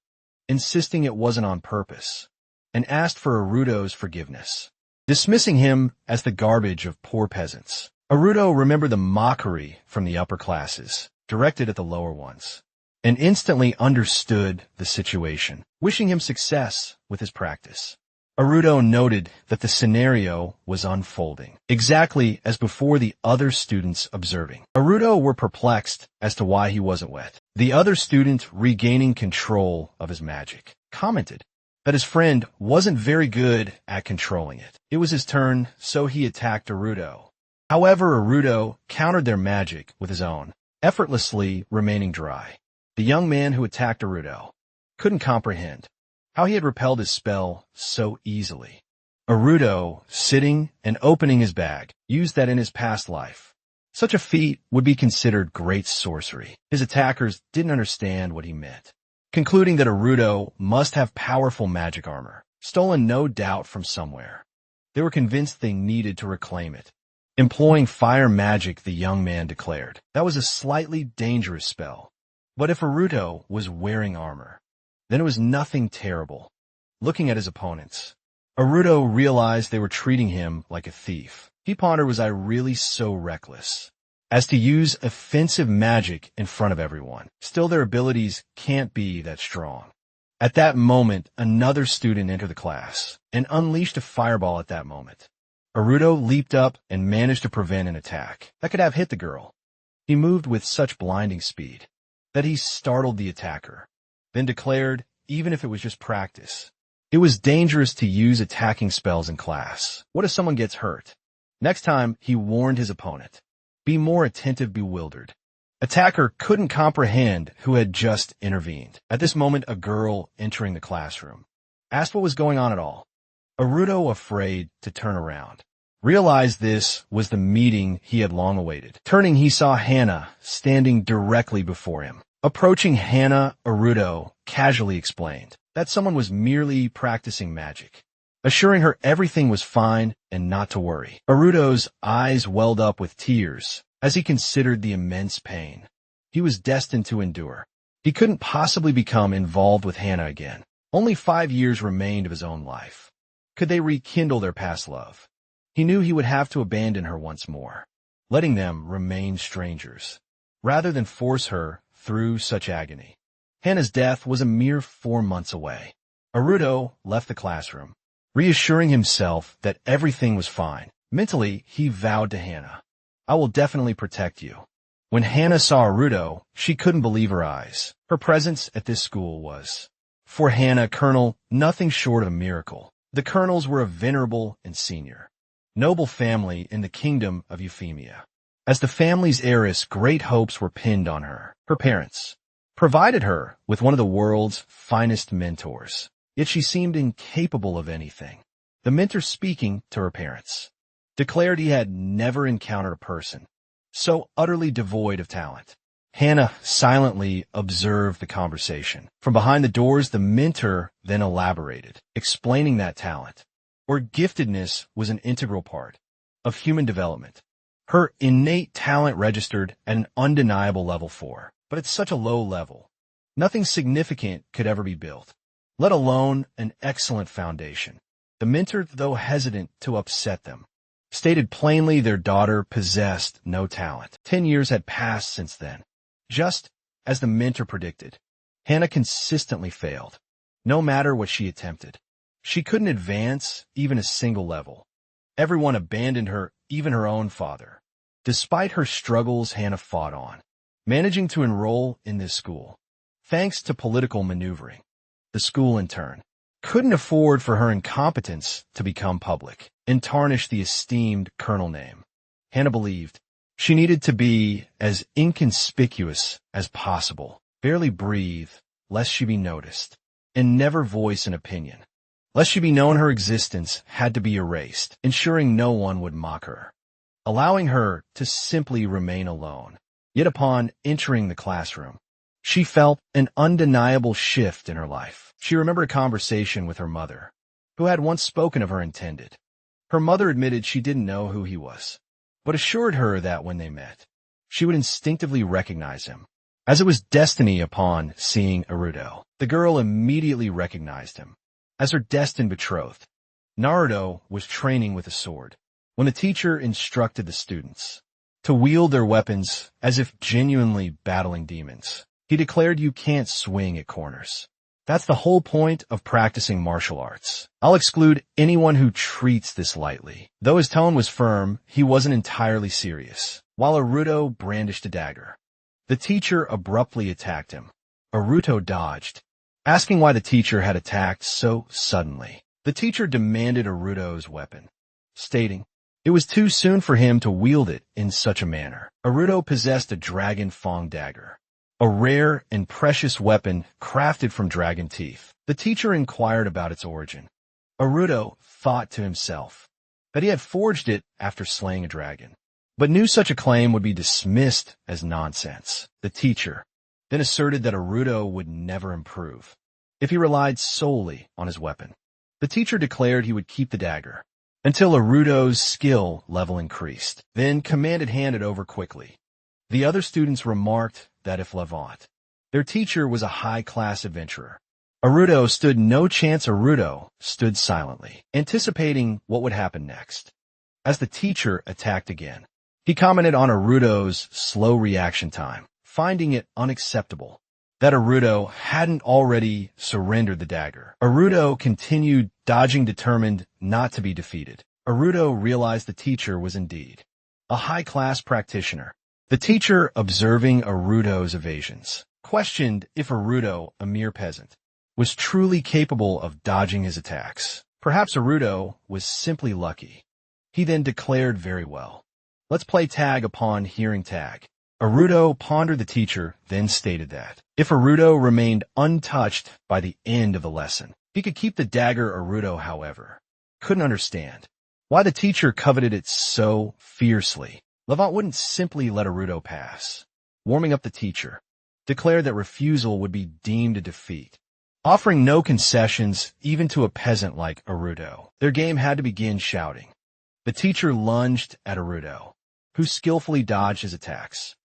insisting it wasn't on purpose, and asked for Naruto's forgiveness, dismissing him as the garbage of poor peasants. Naruto remembered the mockery from the upper classes, directed at the lower ones, and instantly understood the situation, wishing him success with his practice. Naruto noted that the scenario was unfolding, exactly as before, the other students observing. Naruto were perplexed as to why he wasn't wet. The other student, regaining control of his magic, commented that his friend wasn't very good at controlling it. It was his turn, so he attacked Naruto. However, Naruto countered their magic with his own, effortlessly remaining dry. The young man who attacked Naruto couldn't comprehend how he had repelled his spell so easily. Naruto, sitting and opening his bag, used that in his past life. Such a feat would be considered great sorcery. His attackers didn't understand what he meant, concluding that Naruto must have powerful magic armor, stolen no doubt from somewhere. They were convinced they needed to reclaim it. Employing fire magic, the young man declared, that was a slightly dangerous spell. But if Naruto was wearing armor, then it was nothing terrible. Looking at his opponents, Naruto realized they were treating him like a thief. He pondered, was I really so reckless as to use offensive magic in front of everyone? Still, their abilities can't be that strong. At that moment, another student entered the class and unleashed a fireball. At that moment, Naruto leaped up and managed to prevent an attack that could have hit the girl. He moved with such blinding speed that he startled the attacker, then declared, even if it was just practice, it was dangerous to use attacking spells in class. What if someone gets hurt? Next time, he warned his opponent, be more attentive. Bewildered attacker couldn't comprehend who had just intervened. At this moment, a girl entering the classroom asked what was going on at all. Naruto, afraid to turn around, realized this was the meeting he had long awaited. Turning, he saw Hana standing directly before him. Approaching Hana, Aruto casually explained that someone was merely practicing magic, assuring her everything was fine and not to worry. Aruto's eyes welled up with tears as he considered the immense pain he was destined to endure. He couldn't possibly become involved with Hana again. Only 5 years remained of his own life. Could they rekindle their past love? He knew he would have to abandon her once more, letting them remain strangers, rather than force her through such agony. Hana's death was a mere 4 months away. Aruto left the classroom, reassuring himself that everything was fine. Mentally, he vowed to Hana, "I will definitely protect you." When Hana saw Aruto, she couldn't believe her eyes. Her presence at this school was, for Hana, Colonel, nothing short of a miracle. The Colonels were a venerable and senior, noble family in the kingdom of Euphemia. As the family's heiress, great hopes were pinned on her. Her parents provided her with one of the world's finest mentors, yet she seemed incapable of anything. The mentor, speaking to her parents, declared he had never encountered a person so utterly devoid of talent. Hana silently observed the conversation. From behind the doors, the mentor then elaborated, explaining that talent, or giftedness, was an integral part of human development. Her innate talent registered at an undeniable level 4, but at such a low level, nothing significant could ever be built, let alone an excellent foundation. The mentor, though hesitant to upset them, stated plainly their daughter possessed no talent. 10 years had passed since then. Just as the mentor predicted, Hana consistently failed, no matter what she attempted. She couldn't advance even a single level. Everyone abandoned her, even her own father. Despite her struggles, Hana fought on, managing to enroll in this school. Thanks to political maneuvering, the school, in turn, couldn't afford for her incompetence to become public and tarnish the esteemed Colonel name. Hana believed she needed to be as inconspicuous as possible, barely breathe, lest she be noticed, and never voice an opinion. Lest she be known, her existence had to be erased, ensuring no one would mock her, allowing her to simply remain alone. Yet upon entering the classroom, she felt an undeniable shift in her life. She remembered a conversation with her mother, who had once spoken of her intended. Her mother admitted she didn't know who he was, but assured her that when they met, she would instinctively recognize him, as it was destiny. Upon seeing Aruto, the girl immediately recognized him as her destined betrothed. Naruto was training with a sword when the teacher instructed the students to wield their weapons as if genuinely battling demons. He declared, "You can't swing at corners. That's the whole point of practicing martial arts. I'll exclude anyone who treats this lightly." Though his tone was firm, he wasn't entirely serious. While Aruto brandished a dagger, the teacher abruptly attacked him. Aruto dodged, asking why the teacher had attacked so suddenly. The teacher demanded Aruto's weapon, stating it was too soon for him to wield it in such a manner. Aruto possessed a dragon fang dagger, a rare and precious weapon crafted from dragon teeth. The teacher inquired about its origin. Aruto thought to himself that he had forged it after slaying a dragon, but knew such a claim would be dismissed as nonsense. The teacher then asserted that Aruto would never improve if he relied solely on his weapon. The teacher declared he would keep the dagger until Aruto's skill level increased, then commanded hand it over quickly. The other students remarked that if Levant, their teacher, was a high-class adventurer, Aruto stood no chance. Aruto stood silently, anticipating what would happen next. As the teacher attacked again, he commented on Aruto's slow reaction time, finding it unacceptable that Aruto hadn't already surrendered the dagger. Aruto continued dodging, determined not to be defeated. Aruto realized the teacher was indeed a high-class practitioner. The teacher, observing Aruto's evasions, questioned if Aruto, a mere peasant, was truly capable of dodging his attacks. Perhaps Aruto was simply lucky. He then declared, "Very well. Let's play tag." Upon hearing tag, Aruto pondered. The teacher then stated that if Aruto remained untouched by the end of the lesson, he could keep the dagger. Aruto, however, couldn't understand Why the teacher coveted it so fiercely. Levant wouldn't simply let Aruto pass. Warming up the teacher, declared that refusal would be deemed a defeat. Offering no concessions even to a peasant like Aruto, their game had to begin shouting. The teacher lunged at Aruto, who skillfully dodged his attacks.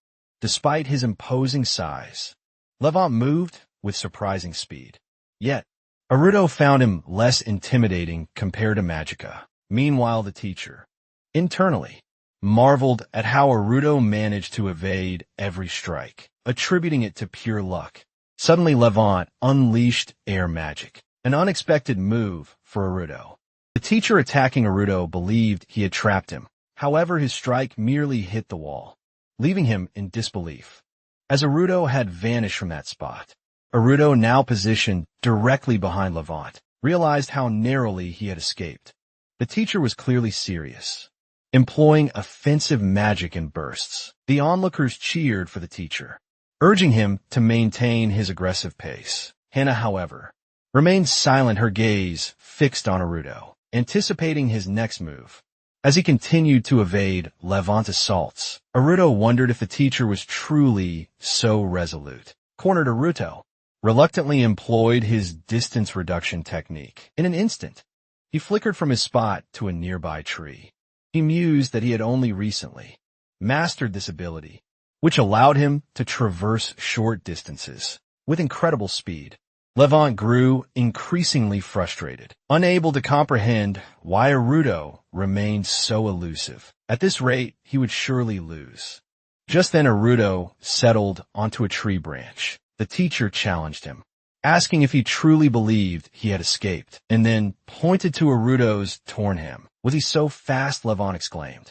Despite his imposing size, Levant moved with surprising speed. Yet, Aruto found him less intimidating compared to Magica. Meanwhile, the teacher, internally, marveled at how Aruto managed to evade every strike, attributing it to pure luck. Suddenly, Levant unleashed air magic, an unexpected move for Aruto. The teacher attacking Aruto believed he had trapped him. However, his strike merely hit the wall, leaving him in disbelief. As Aruto had vanished from that spot, Aruto, now positioned directly behind Levant, realized how narrowly he had escaped. The teacher was clearly serious, employing offensive magic in bursts. The onlookers cheered for the teacher, urging him to maintain his aggressive pace. Hana, however, remained silent, her gaze fixed on Aruto, anticipating his next move. As he continued to evade Levant's assaults, Aruto wondered if the teacher was truly so resolute. Cornered, Aruto reluctantly employed his distance reduction technique. In an instant, he flickered from his spot to a nearby tree. He mused that he had only recently mastered this ability, which allowed him to traverse short distances with incredible speed. Levant grew increasingly frustrated, unable to comprehend why Aruto remained so elusive. At this rate, he would surely lose. Just then, Aruto settled onto a tree branch. The teacher challenged him, asking if he truly believed he had escaped, and then pointed to Aruto's torn hem. Was he so fast, Levant exclaimed,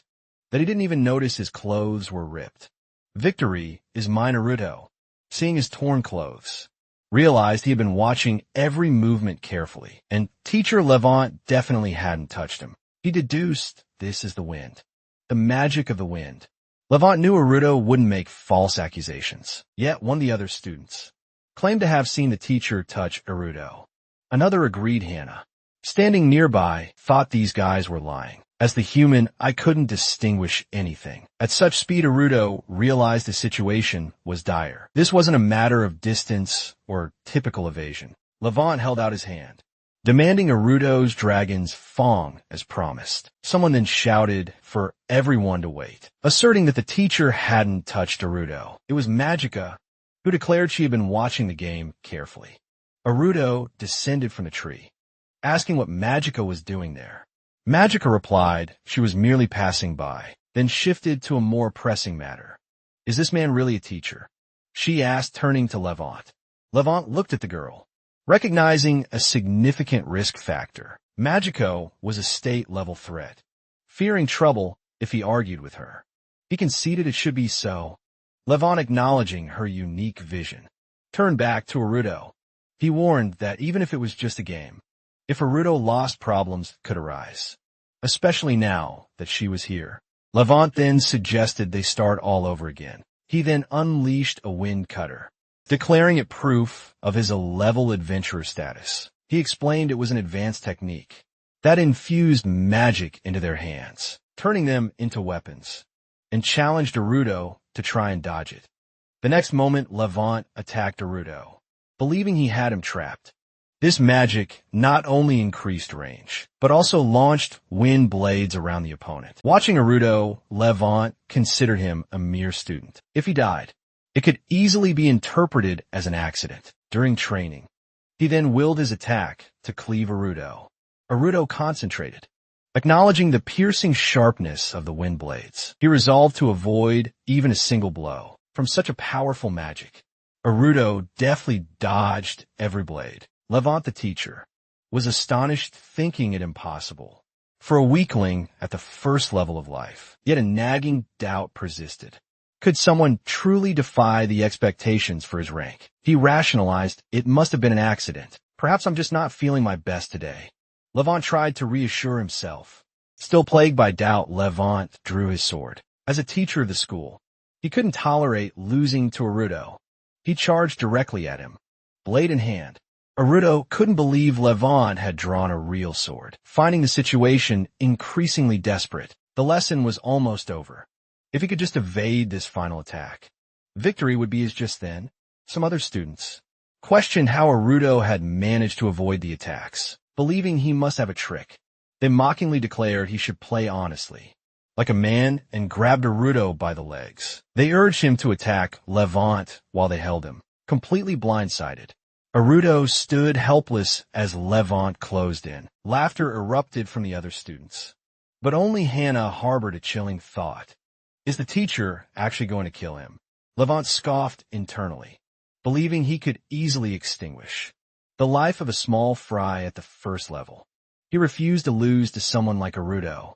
that he didn't even notice his clothes were ripped. Victory is mine. Aruto, seeing his torn clothes, realized he had been watching every movement carefully, and teacher Levant definitely hadn't touched him. He deduced this is the wind, the magic of the wind. Levant knew Aruto wouldn't make false accusations, yet one of the other students claimed to have seen the teacher touch Aruto. Another agreed. Hana, standing nearby, thought these guys were lying. As the human, I couldn't distinguish anything. At such speed, Aruto realized the situation was dire. This wasn't a matter of distance or typical evasion. Levant held out his hand, demanding Aruto's dragon's fong as promised. Someone then shouted for everyone to wait, asserting that the teacher hadn't touched Aruto. It was Magica, who declared she had been watching the game carefully. Aruto descended from the tree, asking what Magica was doing there. Magica replied she was merely passing by, then shifted to a more pressing matter. Is this man really a teacher? She asked, turning to Levant. Levant looked at the girl, recognizing a significant risk factor. Magica was a state-level threat. Fearing trouble if he argued with her, he conceded it should be so. Levant, acknowledging her unique vision, turned back to Aruto. He warned that even if it was just a game, if Aruto lost, problems could arise, especially now that she was here. Levant then suggested they start all over again. He then unleashed a wind cutter, declaring it proof of his A-level adventurer status. He explained it was an advanced technique that infused magic into their hands, turning them into weapons, and challenged Aruto to try and dodge it. The next moment, Levant attacked Aruto, believing he had him trapped. This magic not only increased range, but also launched wind blades around the opponent. Watching Aruto, Levant considered him a mere student. If he died, it could easily be interpreted as an accident. During training, he then willed his attack to cleave Aruto. Aruto concentrated, acknowledging the piercing sharpness of the wind blades. He resolved to avoid even a single blow from such a powerful magic. Aruto deftly dodged every blade. Levant, the teacher, was astonished, thinking it impossible for a weakling at the first level of life. Yet a nagging doubt persisted. Could someone truly defy the expectations for his rank? He rationalized, it must have been an accident. Perhaps I'm just not feeling my best today. Levant tried to reassure himself. Still plagued by doubt, Levant drew his sword. As a teacher of the school, he couldn't tolerate losing to Aruto. He charged directly at him, blade in hand. Aruto couldn't believe Levant had drawn a real sword. Finding the situation increasingly desperate, the lesson was almost over. If he could just evade this final attack, victory would be his. Just then, some other students questioned how Aruto had managed to avoid the attacks, believing he must have a trick. They mockingly declared he should play honestly, like a man, and grabbed Aruto by the legs. They urged him to attack Levant while they held him, completely blindsided. Aruto stood helpless as Levant closed in. Laughter erupted from the other students. But only Hannah harbored a chilling thought. Is the teacher actually going to kill him? Levant scoffed internally, believing he could easily extinguish the life of a small fry at the first level. He refused to lose to someone like Aruto.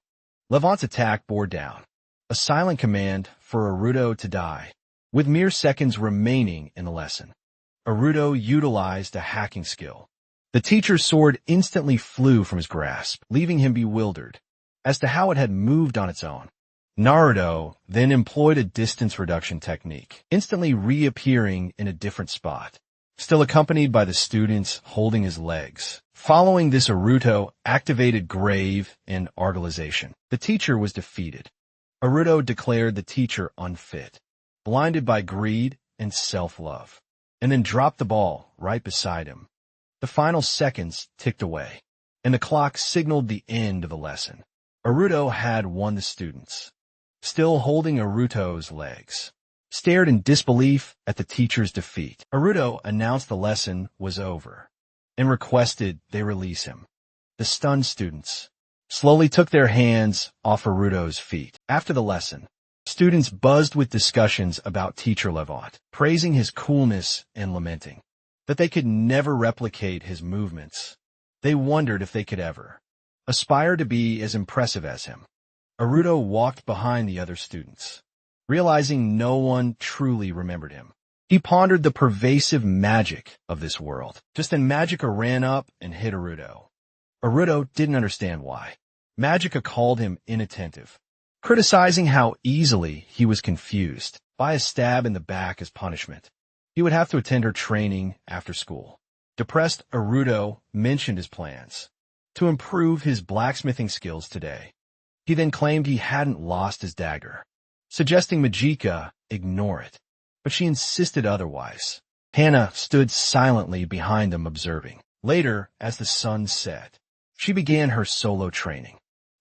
Levant's attack bore down, a silent command for Aruto to die, with mere seconds remaining in the lesson. Aruto utilized a hacking skill. The teacher's sword instantly flew from his grasp, leaving him bewildered as to how it had moved on its own. Naruto then employed a distance reduction technique, instantly reappearing in a different spot, still accompanied by the students holding his legs. Following this, Aruto activated Grave and Argalization. The teacher was defeated. Aruto declared the teacher unfit, blinded by greed and self-love, and then dropped the ball right beside him. The final seconds ticked away, and the clock signaled the end of the lesson. Aruto had won. The students, still holding Aruto's legs, stared in disbelief at the teacher's defeat. Aruto announced the lesson was over and requested they release him. The stunned students slowly took their hands off Aruto's feet. After the lesson, students buzzed with discussions about teacher Levant, praising his coolness and lamenting that they could never replicate his movements. They wondered if they could ever aspire to be as impressive as him. Aruto walked behind the other students, realizing no one truly remembered him. He pondered the pervasive magic of this world. Just then, Magica ran up and hit Aruto. Aruto didn't understand why. Magica called him inattentive, criticizing how easily he was confused. By a stab in the back as punishment, he would have to attend her training after school. Depressed, Aruto mentioned his plans to improve his blacksmithing skills today. He then claimed he hadn't lost his dagger, suggesting Magica ignore it, but she insisted otherwise. Hannah stood silently behind them observing. Later, as the sun set, she began her solo training.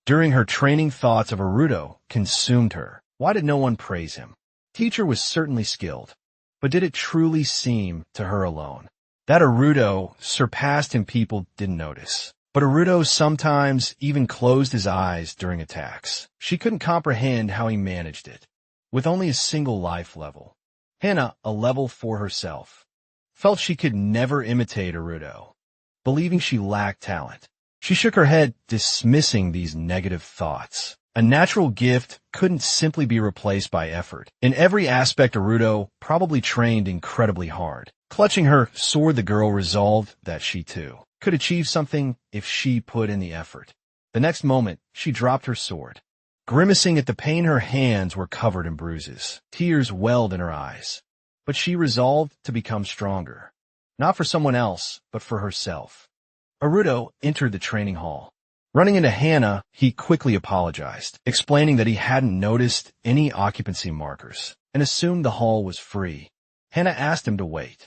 During her training, thoughts of Aruto consumed her. Why did no one praise him? Teacher was certainly skilled, but did it truly seem to her alone that Aruto surpassed him? People didn't notice, but Aruto sometimes even closed his eyes during attacks. She couldn't comprehend how he managed it. With only a single life level, Hannah, a level for herself, felt she could never imitate Aruto, believing she lacked talent. She shook her head, dismissing these negative thoughts. A natural gift couldn't simply be replaced by effort. In every aspect, Aruto probably trained incredibly hard. Clutching her sword, the girl resolved that she too could achieve something if she put in the effort. The next moment, she dropped her sword. Grimacing at the pain, her hands were covered in bruises. Tears welled in her eyes. But she resolved to become stronger. Not for someone else, but for herself. Aruto entered the training hall. Running into Hannah, he quickly apologized, explaining that he hadn't noticed any occupancy markers and assumed the hall was free. Hannah asked him to wait,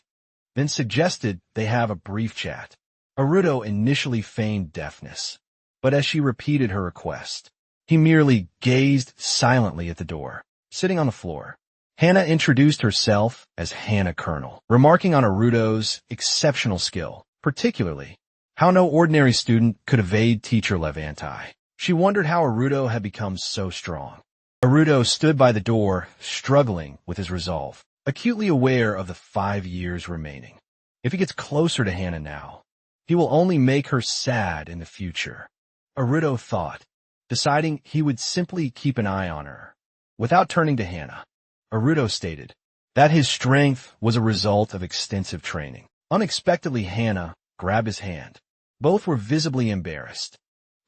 then suggested they have a brief chat. Aruto initially feigned deafness, but as she repeated her request, he merely gazed silently at the door. Sitting on the floor, Hannah introduced herself as Hannah Colonel, remarking on Aruto's exceptional skill, particularly how no ordinary student could evade teacher Levanti. She wondered how Aruto had become so strong. Aruto stood by the door, struggling with his resolve, acutely aware of the 5 years remaining. If he gets closer to Hannah now, he will only make her sad in the future. Aruto thought, deciding he would simply keep an eye on her. Without turning to Hannah, Aruto stated that his strength was a result of extensive training. Unexpectedly, Hannah grabbed his hand. Both were visibly embarrassed.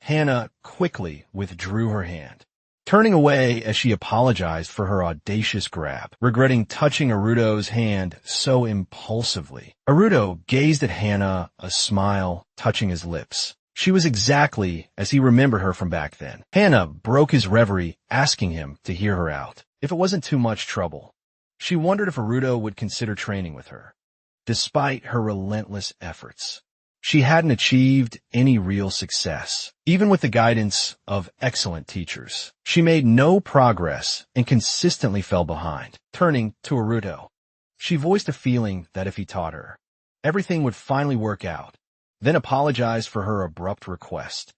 Hannah quickly withdrew her hand, turning away as she apologized for her audacious grab, regretting touching Aruto's hand so impulsively. Aruto gazed at Hana, a smile touching his lips. She was exactly as he remembered her from back then. Hana broke his reverie, asking him to hear her out, if it wasn't too much trouble. She wondered if Aruto would consider training with her. Despite her relentless efforts, she hadn't achieved any real success. Even with the guidance of excellent teachers, she made no progress and consistently fell behind. Turning to Aruto, she voiced a feeling that if he taught her, everything would finally work out, then apologized for her abrupt request.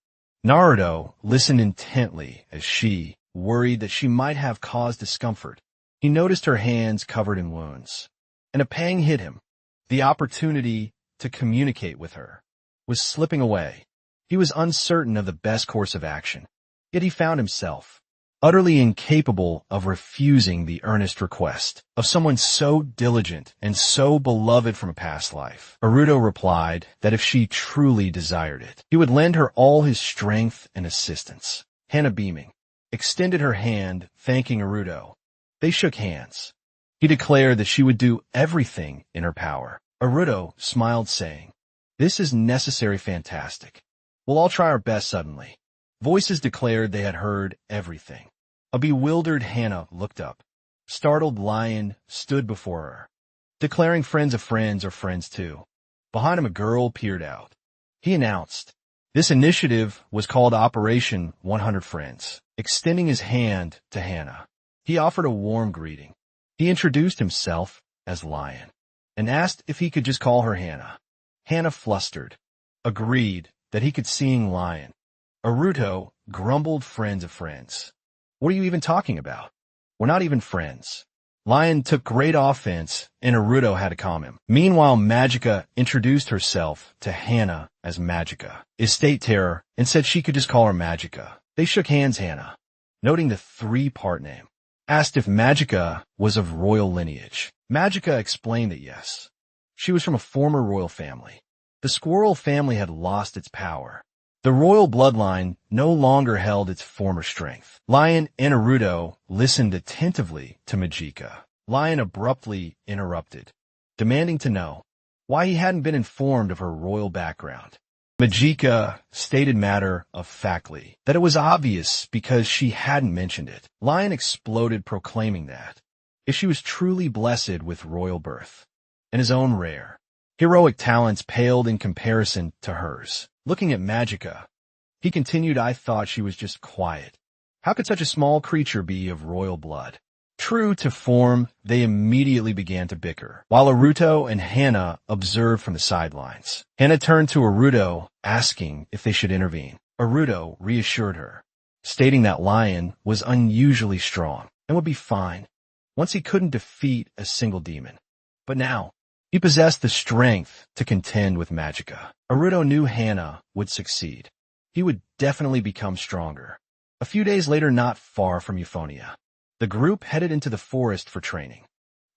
Naruto listened intently as she worried that she might have caused discomfort. He noticed her hands covered in wounds, and a pang hit him. The opportunity to communicate with her was slipping away. He was uncertain of the best course of action, yet he found himself utterly incapable of refusing the earnest request of someone so diligent and so beloved from a past life. Aruto replied that if she truly desired it, he would lend her all his strength and assistance. Hana, beaming, extended her hand, thanking Aruto. They shook hands. He declared that she would do everything in her power. Aruto smiled, saying, "This is necessary fantastic. We'll all try our best." Suddenly, voices declared they had heard everything. A bewildered Hana looked up. Startled Lion stood before her, declaring friends of friends are friends too. Behind him a girl peered out. He announced, this initiative was called Operation 100 Friends. Extending his hand to Hana, he offered a warm greeting. He introduced himself as Lion and asked if he could just call her Hana. Hana, flustered, agreed that he could sing Lion. Aruto grumbled, friends of friends. What are you even talking about? We're not even friends. Lion took great offense, and Aruto had to calm him. Meanwhile, Magica introduced herself to Hana as Magica, Estate Terror, and said she could just call her Magica. They shook hands. Hana, noting the three-part name, asked if Magica was of royal lineage. Magica explained that yes, she was from a former royal family. The squirrel family had lost its power. The royal bloodline no longer held its former strength. Lion and Aruto listened attentively to Magica. Lion abruptly interrupted, demanding to know why he hadn't been informed of her royal background. Magica stated matter-of-factly that it was obvious because she hadn't mentioned it. Lion exploded, proclaiming that if she was truly blessed with royal birth and his own rare, heroic talents paled in comparison to hers. Looking at Magica, he continued, I thought she was just quiet. How could such a small creature be of royal blood? True to form, they immediately began to bicker, while Aruto and Hana observed from the sidelines. Hana turned to Aruto, asking if they should intervene. Aruto reassured her, stating that Lion was unusually strong and would be fine once he couldn't defeat a single demon. But now, he possessed the strength to contend with Magica. Aruto knew Hana would succeed. He would definitely become stronger. A few days later, not far from Euphonia, the group headed into the forest for training.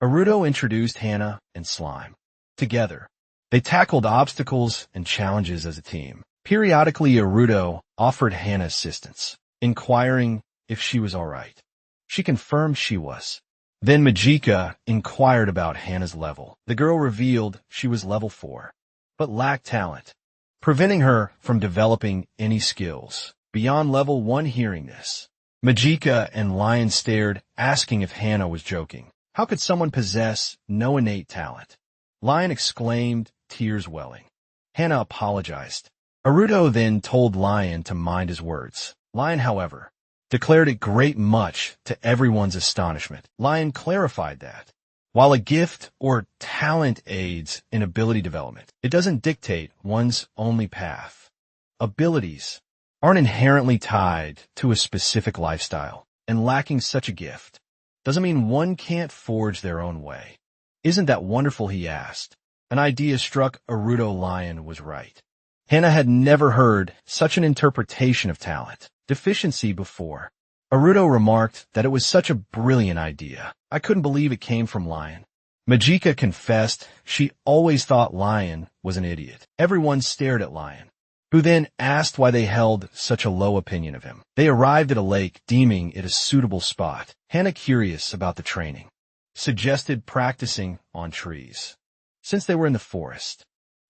Aruto introduced Hana and Slime. Together, they tackled obstacles and challenges as a team. Periodically, Aruto offered Hana assistance, inquiring if she was all right. She confirmed she was. Then Magica inquired about Hana's level. The girl revealed she was level 4, but lacked talent, preventing her from developing any skills beyond level 1. Hearing this, Magica and Lion stared, asking if Hana was joking. How could someone possess no innate talent? Lion exclaimed, tears welling. Hana apologized. Aruto then told Lion to mind his words. Lion, however, declared it great much to everyone's astonishment. Lion clarified that, while a gift or talent aids in ability development, it doesn't dictate one's only path. Abilities aren't inherently tied to a specific lifestyle, and lacking such a gift doesn't mean one can't forge their own way. Isn't that wonderful? He asked. An idea struck Aruto. Lion was right. Hana had never heard such an interpretation of talent deficiency before. Aruto remarked that it was such a brilliant idea. I couldn't believe it came from Lion. Magica confessed she always thought Lion was an idiot. Everyone stared at Lion, who then asked why they held such a low opinion of him. They arrived at a lake, deeming it a suitable spot. Hana, curious about the training, suggested practicing on trees. Since they were in the forest,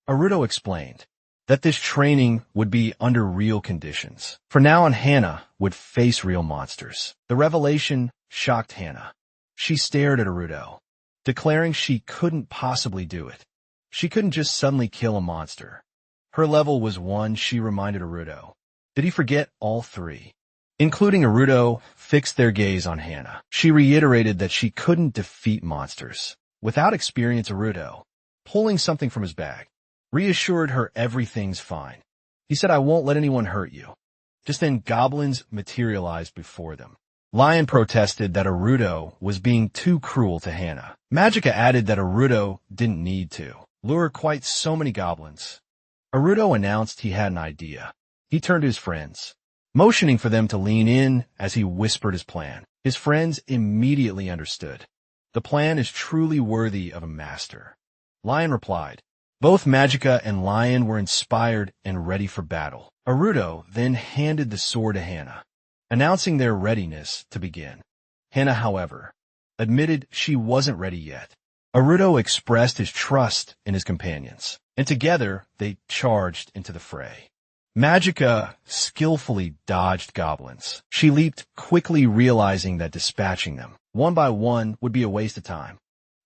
Aruto explained that this training would be under real conditions. For now on, Hana would face real monsters. The revelation shocked Hana. She stared at Aruto, declaring she couldn't possibly do it. She couldn't just suddenly kill a monster. Her level was 1, she reminded Aruto. Did he forget all 3? Including Aruto, fixed their gaze on Hana. She reiterated that she couldn't defeat monsters without experience. Aruto, pulling something from his bag, reassured her everything's fine. He said, "I won't let anyone hurt you." Just then, goblins materialized before them. Lion protested that Aruto was being too cruel to Hana. Magica added that Aruto didn't need to lure quite so many goblins. Aruto announced he had an idea. He turned to his friends, motioning for them to lean in as he whispered his plan. His friends immediately understood. The plan is truly worthy of a master. Lion replied. Both Magica and Lion were inspired and ready for battle. Aruto then handed the sword to Hana, announcing their readiness to begin. Hana, however, admitted she wasn't ready yet. Aruto expressed his trust in his companions, and together they charged into the fray. Magica skillfully dodged goblins. She leaped quickly, realizing that dispatching them one by one would be a waste of time.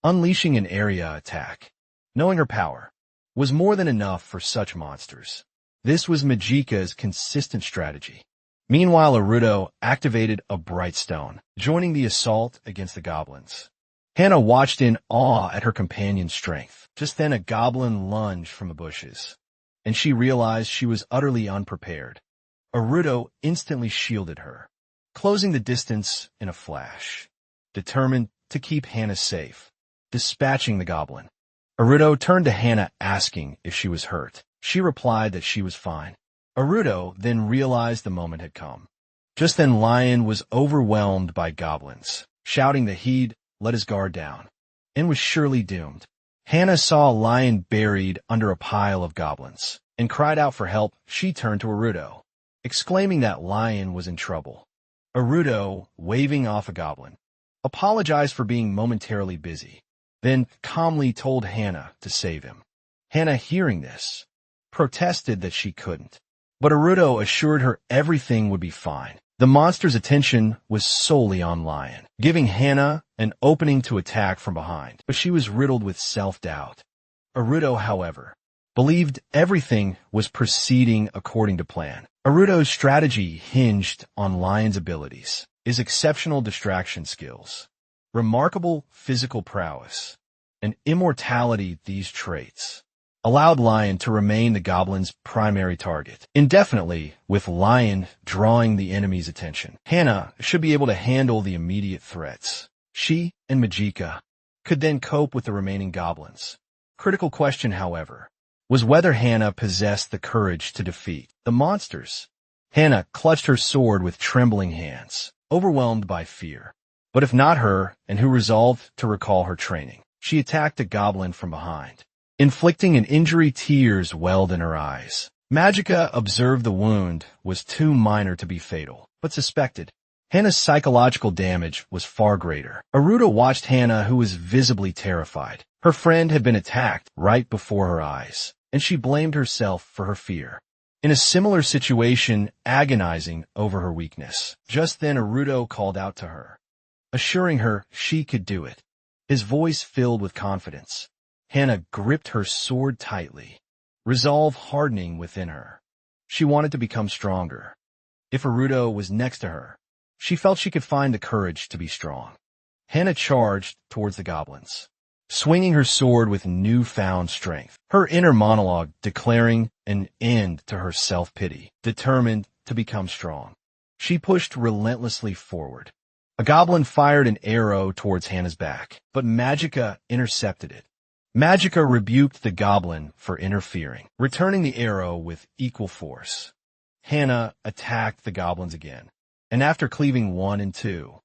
Unleashing an area attack, knowing her power, was more than enough for such monsters. This was Magica's consistent strategy. Meanwhile, Aruto activated a bright stone, joining the assault against the goblins. Hana watched in awe at her companion's strength. Just then, a goblin lunged from the bushes, and she realized she was utterly unprepared. Aruto instantly shielded her, closing the distance in a flash, determined to keep Hana safe. Dispatching the goblin, Aruto turned to Hana, asking if she was hurt. She replied that she was fine. Aruto then realized the moment had come. Just then, Lion was overwhelmed by goblins, shouting that he'd let his guard down and was surely doomed. Hana saw Lion buried under a pile of goblins and cried out for help. She turned to Aruto, exclaiming that Lion was in trouble. Aruto, waving off a goblin, apologized for being momentarily busy, then calmly told Hana to save him. Hana, hearing this, protested that she couldn't, but Aruto assured her everything would be fine. The monster's attention was solely on Lion, giving Hana an opening to attack from behind, but she was riddled with self-doubt. Aruto, however, believed everything was proceeding according to plan. Aruto's strategy hinged on Lion's abilities, his exceptional distraction skills, remarkable physical prowess, and immortality. These traits allowed Lion to remain the goblin's primary target indefinitely, with Lion drawing the enemy's attention. Hana should be able to handle the immediate threats. She and Magica could then cope with the remaining goblins. Critical question, however, was whether Hana possessed the courage to defeat the monsters. Hana clutched her sword with trembling hands, overwhelmed by fear. But if not her, and who resolved to recall her training, she attacked a goblin from behind, inflicting an injury. Tears welled in her eyes. Magica observed the wound was too minor to be fatal, but suspected Hana's psychological damage was far greater. Aruto watched Hana, who was visibly terrified. Her friend had been attacked right before her eyes, and she blamed herself for her fear. In a similar situation, agonizing over her weakness. Just then, Aruto called out to her, assuring her she could do it, his voice filled with confidence. Hana gripped her sword tightly, resolve hardening within her. She wanted to become stronger. If Aruto was next to her, she felt she could find the courage to be strong. Hana charged towards the goblins, swinging her sword with newfound strength, her inner monologue declaring an end to her self-pity. Determined to become strong, she pushed relentlessly forward. A goblin fired an arrow towards Hana's back, but Magica intercepted it. Magica rebuked the goblin for interfering, returning the arrow with equal force. Hana attacked the goblins again, and after cleaving one in two,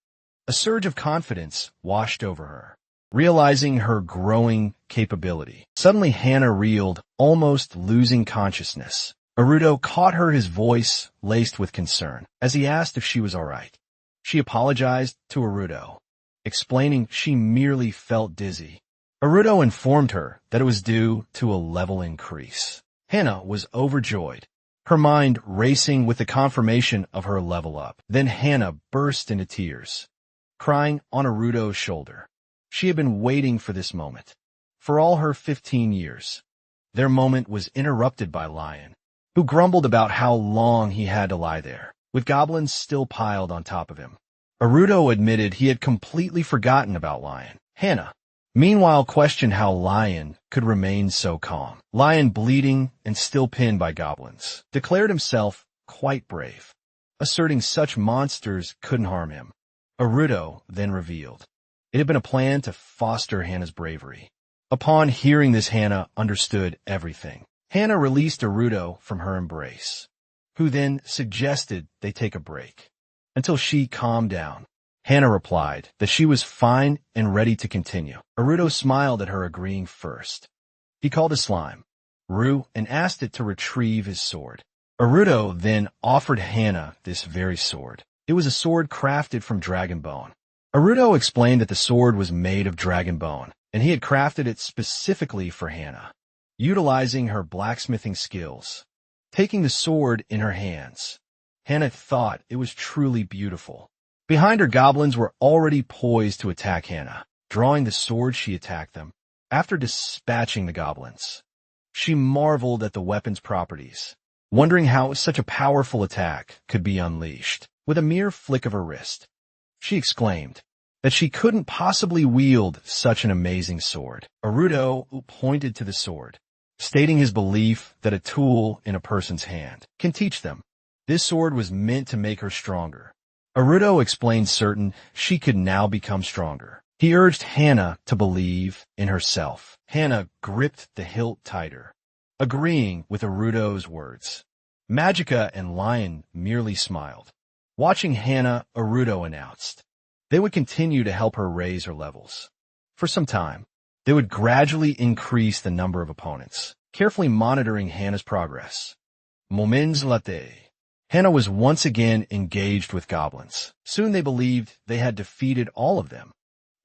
a surge of confidence washed over her. Realizing her growing capability, suddenly Hana reeled, almost losing consciousness. Aruto caught his voice laced with concern, as he asked if she was all right. She apologized to Aruto, explaining she merely felt dizzy. Aruto informed her that it was due to a level increase. Hana was overjoyed, her mind racing with the confirmation of her level up. Then Hana burst into tears, crying on Aruto's shoulder. She had been waiting for this moment for all her 15 years. Their moment was interrupted by Lion, who grumbled about how long he had to lie there, with goblins still piled on top of him. Aruto admitted he had completely forgotten about Lion. Hana, meanwhile, questioned how Lion could remain so calm. Lion, bleeding and still pinned by goblins, declared himself quite brave, asserting such monsters couldn't harm him. Aruto then revealed it had been a plan to foster Hana's bravery. Upon hearing this, Hana understood everything. Hana released Aruto from her embrace, who then suggested they take a break until she calmed down. Hana replied that she was fine and ready to continue. Aruto smiled at her, agreeing first. He called his slime, Ru, and asked it to retrieve his sword. Aruto then offered Hana this very sword. It was a sword crafted from dragon bone. Aruto explained that the sword was made of dragon bone, and he had crafted it specifically for Hana, utilizing her blacksmithing skills. Taking the sword in her hands, Hana thought it was truly beautiful. Behind her, goblins were already poised to attack Hana. Drawing the sword, she attacked them. After dispatching the goblins, she marveled at the weapon's properties, wondering how such a powerful attack could be unleashed with a mere flick of her wrist. She exclaimed that she couldn't possibly wield such an amazing sword. Aruto pointed to the sword, stating his belief that a tool in a person's hand can teach them. This sword was meant to make her stronger. Aruto explained certain she could now become stronger. He urged Hana to believe in herself. Hana gripped the hilt tighter, agreeing with Aruto's words. Magica and Lion merely smiled. Watching Hana, Aruto announced they would continue to help her raise her levels. For some time, they would gradually increase the number of opponents, carefully monitoring Hana's progress. Moments later, Hana was once again engaged with goblins. Soon they believed they had defeated all of them.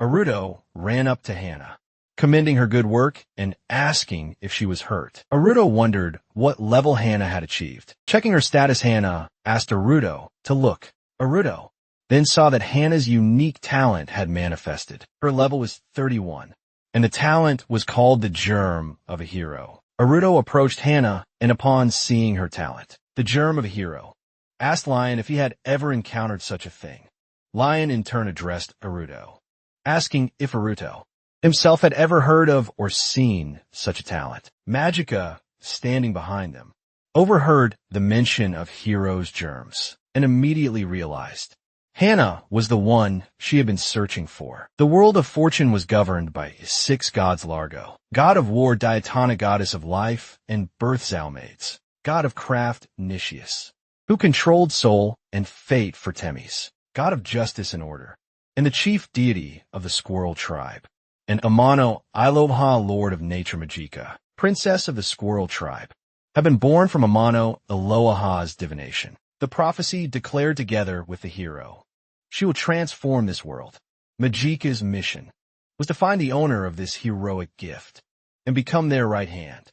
Aruto ran up to Hana, commending her good work and asking if she was hurt. Aruto wondered what level Hana had achieved. Checking her status, Hana asked Aruto to look. Aruto then saw that Hana's unique talent had manifested. Her level was 31, and the talent was called the Germ of a Hero. Aruto approached Hana, and upon seeing her talent, the Germ of a Hero, asked Lion if he had ever encountered such a thing. Lion in turn addressed Aruto, asking if Aruto himself had ever heard of or seen such a talent. Magica, standing behind them, overheard the mention of Hero's germs and immediately realized Hana was the one she had been searching for. The world of fortune was governed by 6 gods: Largo, god of war, Diatona, goddess of life and birth, Zalmades, god of craft, Nicias, who controlled soul and fate, for Temis, god of justice and order, and the chief deity of the squirrel tribe, and Amano, Iloha, lord of nature, Magica, princess of the squirrel tribe, had been born from Amano, Iloha's divination. The prophecy declared together with the hero, she will transform this world. Magica's mission was to find the owner of this heroic gift and become their right hand.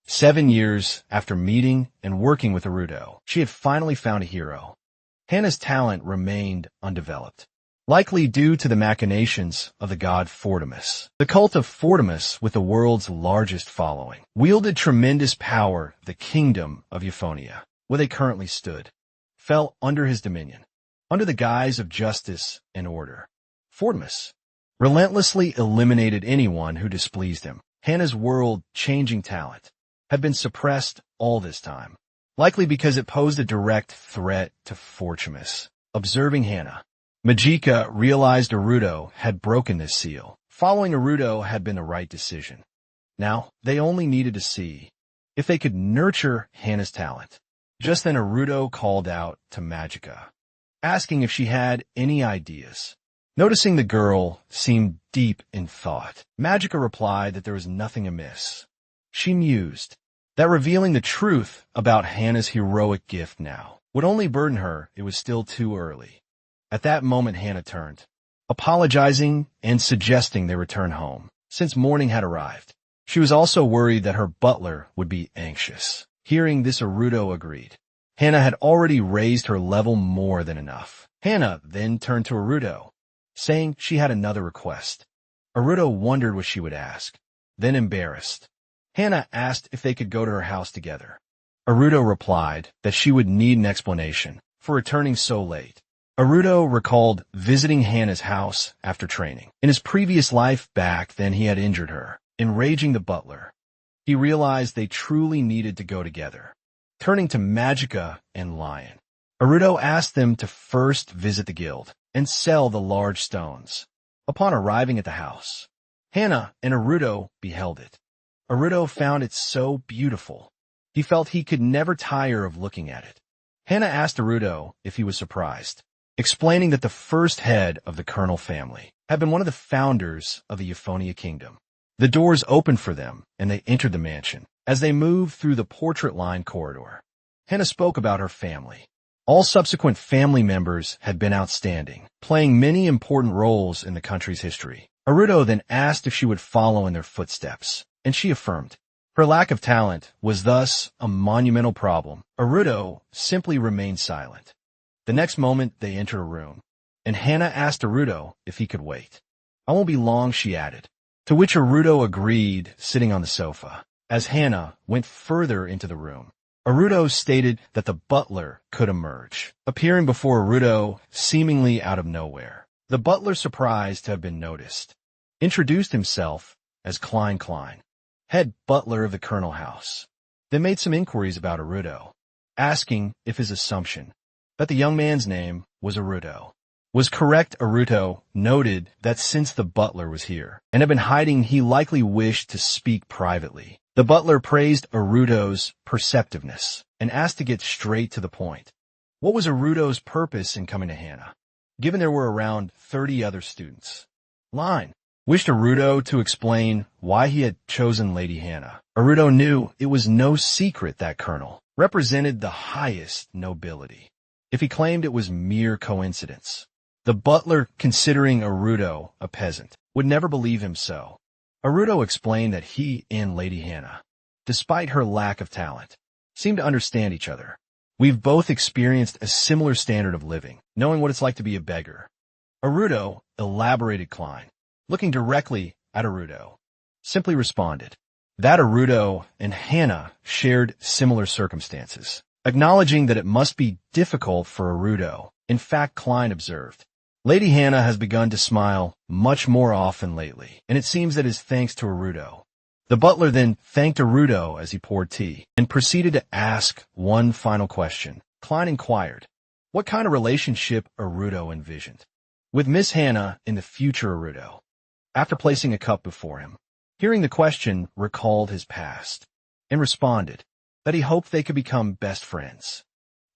7 years after meeting and working with Aruto, she had finally found a hero. Hana's talent remained undeveloped, likely due to the machinations of the god Fortimus. The cult of Fortimus, with the world's largest following, wielded tremendous power. The kingdom of Euphonia, where they currently stood, fell under his dominion. Under the guise of justice and order, Fortimus relentlessly eliminated anyone who displeased him. Hana's world-changing talent had been suppressed all this time, likely because it posed a direct threat to Fortimus. Observing Hana, Magica realized Aruto had broken this seal. Following Aruto had been the right decision. Now, they only needed to see if they could nurture Hana's talent. Just then Aruto called out to Magica, asking if she had any ideas. Noticing the girl seemed deep in thought, Magica replied that there was nothing amiss. She mused, That revealing the truth about Hannah's heroic gift now would only burden her. It was still too early. At that moment, Hannah turned, apologizing and suggesting they return home, since morning had arrived. She was also worried that her butler would be anxious. Hearing this, Aruto agreed. Hannah had already raised her level more than enough. Hannah then turned to Aruto, saying she had another request. Aruto wondered what she would ask, then embarrassed. Hannah asked if they could go to her house together. Aruto replied that she would need an explanation for returning so late. Aruto recalled visiting Hannah's house after training. In his previous life back then, he had injured her, enraging the butler. He realized they truly needed to go together. Turning to Magica and Lion, Aruto asked them to first visit the guild and sell the large stones. Upon arriving at the house, Hannah and Aruto beheld it. Aruto found it so beautiful. He felt he could never tire of looking at it. Hannah asked Aruto if he was surprised, explaining that the first head of the Colonel family had been one of the founders of the Euphonia Kingdom. The doors opened for them, and they entered the mansion. As they moved through the portrait-lined corridor, Hannah spoke about her family. All subsequent family members had been outstanding, playing many important roles in the country's history. Aruto then asked if she would follow in their footsteps, and she affirmed. Her lack of talent was thus a monumental problem. Aruto simply remained silent. The next moment, they entered a room, and Hannah asked Aruto if he could wait. "I won't be long," she added, to which Aruto agreed, sitting on the sofa. As Hannah went further into the room, Aruto stated that the butler could emerge, appearing before Aruto seemingly out of nowhere. The butler, surprised to have been noticed, introduced himself as Klein, head butler of the Colonel House. They made some inquiries about Aruto, asking if his assumption that the young man's name was Aruto was correct. Aruto noted that since the butler was here and had been hiding, he likely wished to speak privately. The butler praised Aruto's perceptiveness and asked to get straight to the point. What was Aruto's purpose in coming to Hannah, given there were around 30 other students? Line wished Aruto to explain why he had chosen Lady Hannah. Aruto knew it was no secret that Colonel represented the highest nobility. If he claimed it was mere coincidence, the butler, considering Aruto a peasant, would never believe him so. Aruto explained that he and Lady Hannah, despite her lack of talent, seemed to understand each other. "We've both experienced a similar standard of living, knowing what it's like to be a beggar." Aruto elaborated. Klein, looking directly at Aruto, simply responded that Aruto and Hannah shared similar circumstances, acknowledging that it must be difficult for Aruto. In fact, Klein observed, "Lady Hannah has begun to smile much more often lately, and it seems that is thanks to Aruto." The butler then thanked Aruto as he poured tea and proceeded to ask one final question. Klein inquired what kind of relationship Aruto envisioned with Miss Hannah in the future. Aruto, after placing a cup before him, hearing the question, recalled his past and responded that he hoped they could become best friends.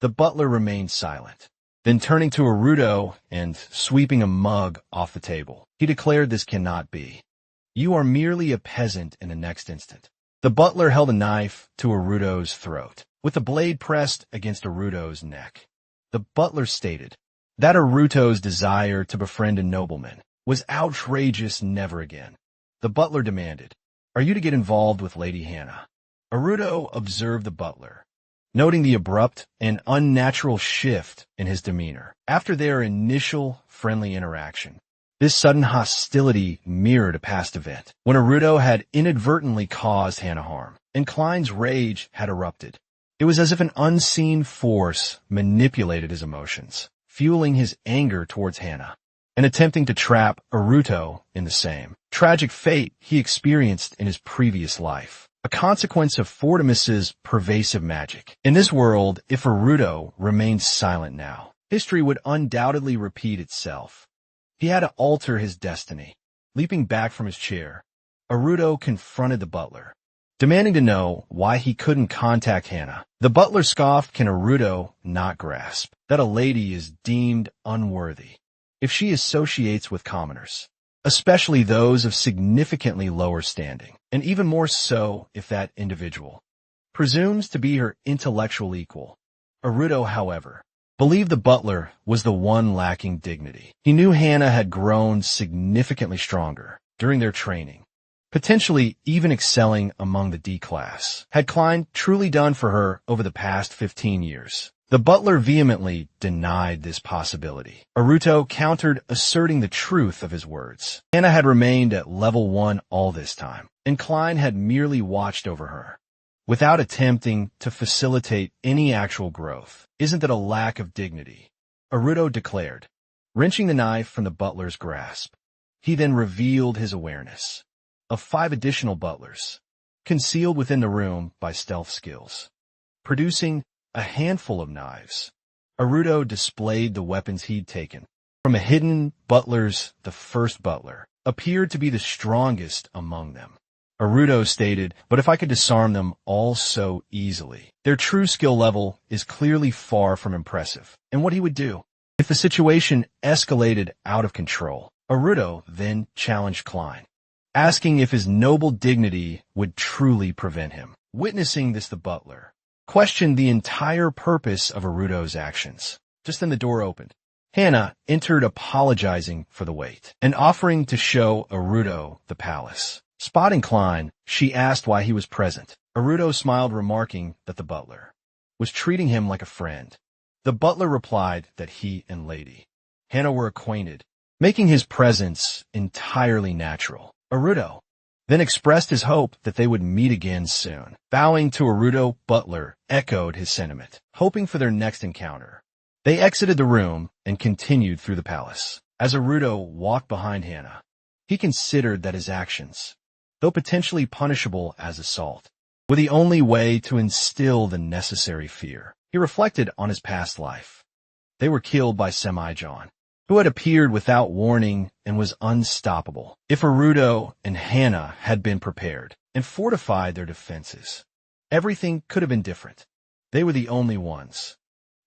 The butler remained silent. Then turning to Aruto and sweeping a mug off the table, he declared, "This cannot be. You are merely a peasant." In the next instant, the butler held a knife to Aruto's throat, with the blade pressed against Aruto's neck. The butler stated that Aruto's desire to befriend a nobleman was outrageous. Never again. The butler demanded, "Are you to get involved with Lady Hannah?" Aruto observed the butler, noting the abrupt and unnatural shift in his demeanor after their initial friendly interaction. This sudden hostility mirrored a past event when Aruto had inadvertently caused Hannah harm, and Klein's rage had erupted. It was as if an unseen force manipulated his emotions, fueling his anger towards Hannah, and attempting to trap Aruto in the same tragic fate he experienced in his previous life, a consequence of Fortimus's pervasive magic. In this world, if Aruto remained silent now, history would undoubtedly repeat itself. He had to alter his destiny. Leaping back from his chair, Aruto confronted the butler, demanding to know why he couldn't contact Hannah. The butler scoffed. Can Aruto not grasp that a lady is deemed unworthy if she associates with commoners, especially those of significantly lower standing, and even more so if that individual presumes to be her intellectual equal. Aruto, however, believed the butler was the one lacking dignity. He knew Hana had grown significantly stronger during their training, potentially even excelling among the D class. Had Klein truly done for her over the past 15 years? The butler vehemently denied this possibility. Aruto countered, asserting the truth of his words. Hana had remained at level 1 all this time, and Klein had merely watched over her, without attempting to facilitate any actual growth. Isn't that a lack of dignity? Aruto declared, wrenching the knife from the butler's grasp. He then revealed his awareness of 5 additional butlers, concealed within the room by stealth skills. Producing a handful of knives, Aruto displayed the weapons he'd taken from a hidden butlers. The first butler appeared to be the strongest among them. Aruto stated, but if I could disarm them all so easily. Their true skill level is clearly far from impressive. And what he would do if the situation escalated out of control. Aruto then challenged Klein, asking if his noble dignity would truly prevent him. Witnessing this, the butler questioned the entire purpose of Aruto's actions. Just then the door opened. Hana entered, apologizing for the wait and offering to show Aruto the palace. Spotting Klein, she asked why he was present. Aruto smiled, remarking that the butler was treating him like a friend. The butler replied that he and Lady Hana were acquainted, making his presence entirely natural. Aruto then expressed his hope that they would meet again soon. Bowing to Aruto, butler echoed his sentiment, hoping for their next encounter. They exited the room and continued through the palace. As Aruto walked behind Hana, he considered that his actions, though potentially punishable as assault, were the only way to instill the necessary fear. He reflected on his past life. They were killed by Semi-John, who had appeared without warning and was unstoppable. If Aruto and Hana had been prepared and fortified their defenses, everything could have been different. They were the only ones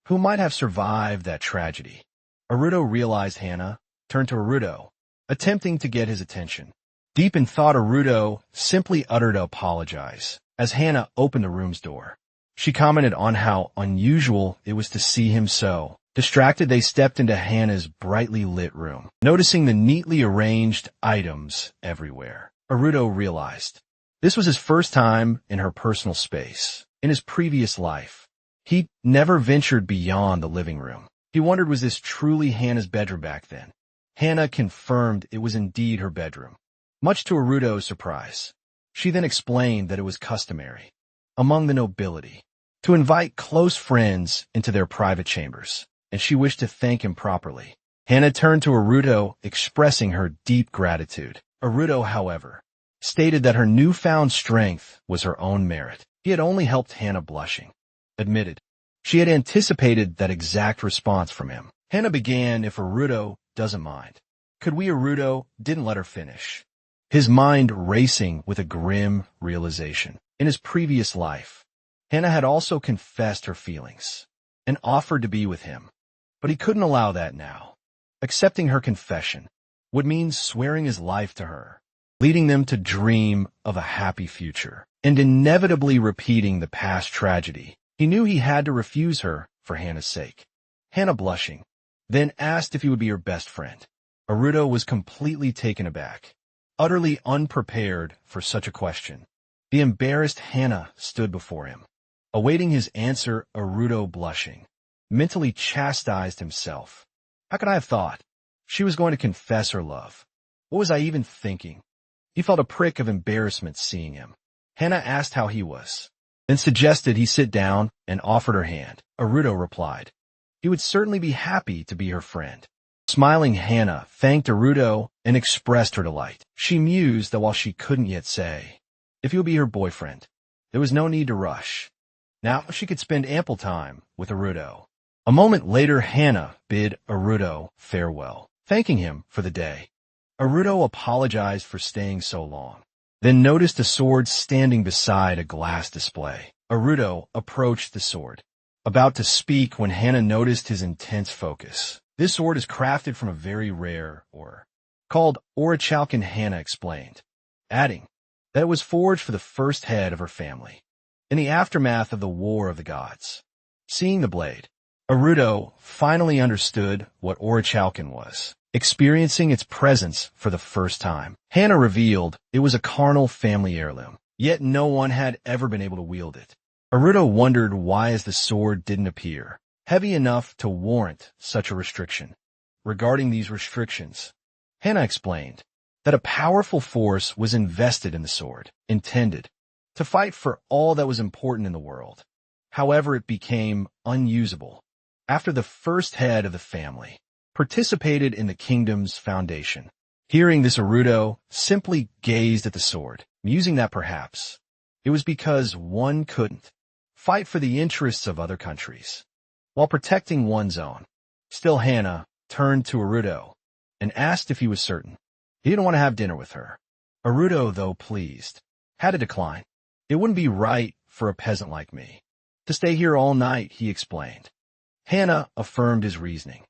who might have survived that tragedy. Aruto realized Hana turned to Aruto, attempting to get his attention. Deep in thought, Aruto simply uttered apologize as Hana opened the room's door. She commented on how unusual it was to see him so. Distracted, they stepped into Hana's brightly lit room, noticing the neatly arranged items everywhere. Aruto realized this was his first time in her personal space. In his previous life, he never ventured beyond the living room. He wondered, was this truly Hana's bedroom back then? Hana confirmed it was indeed her bedroom. Much to Aruto's surprise, she then explained that it was customary among the nobility to invite close friends into their private chambers, and she wished to thank him properly. Hana turned to Aruto, expressing her deep gratitude. Aruto, however, stated that her newfound strength was her own merit. He had only helped Hana, blushing, admitted she had anticipated that exact response from him. Hana began, if Aruto doesn't mind. Could we? Aruto didn't let her finish, his mind racing with a grim realization. In his previous life, Hana had also confessed her feelings and offered to be with him, but he couldn't allow that now. Accepting her confession would mean swearing his life to her, leading them to dream of a happy future, and inevitably repeating the past tragedy. He knew he had to refuse her for Hana's sake. Hana, blushing, then asked if he would be her best friend. Aruto was completely taken aback, utterly unprepared for such a question. The embarrassed Hana stood before him, awaiting his answer. Aruto, blushing, mentally chastised himself. How could I have thought she was going to confess her love? What was I even thinking? He felt a prick of embarrassment seeing him. Hana asked how he was, then suggested he sit down and offered her hand. Aruto replied he would certainly be happy to be her friend. Smiling, Hana thanked Aruto and expressed her delight. She mused that while she couldn't yet say if he would be her boyfriend, there was no need to rush. Now she could spend ample time with Aruto. A moment later, Hana bid Aruto farewell, thanking him for the day. Aruto apologized for staying so long, then noticed a sword standing beside a glass display. Aruto approached the sword, about to speak when Hana noticed his intense focus. This sword is crafted from a very rare ore, called orichalcum, Hana explained, adding that it was forged for the first head of her family. In the aftermath of the War of the Gods, seeing the blade, Aruto finally understood what orichalcum was, experiencing its presence for the first time. Hana revealed it was a carnal family heirloom, yet no one had ever been able to wield it. Aruto wondered why as the sword didn't appear heavy enough to warrant such a restriction. Regarding these restrictions, Hana explained that a powerful force was invested in the sword, intended to fight for all that was important in the world. However, it became unusable after the first head of the family participated in the kingdom's foundation. Hearing this, Aruto simply gazed at the sword, musing that perhaps it was because one couldn't fight for the interests of other countries while protecting one's own. Still, Hana turned to Aruto and asked if he was certain he didn't want to have dinner with her. Aruto, though pleased, had to decline. It wouldn't be right for a peasant like me to stay here all night, he explained. Hana affirmed his reasoning.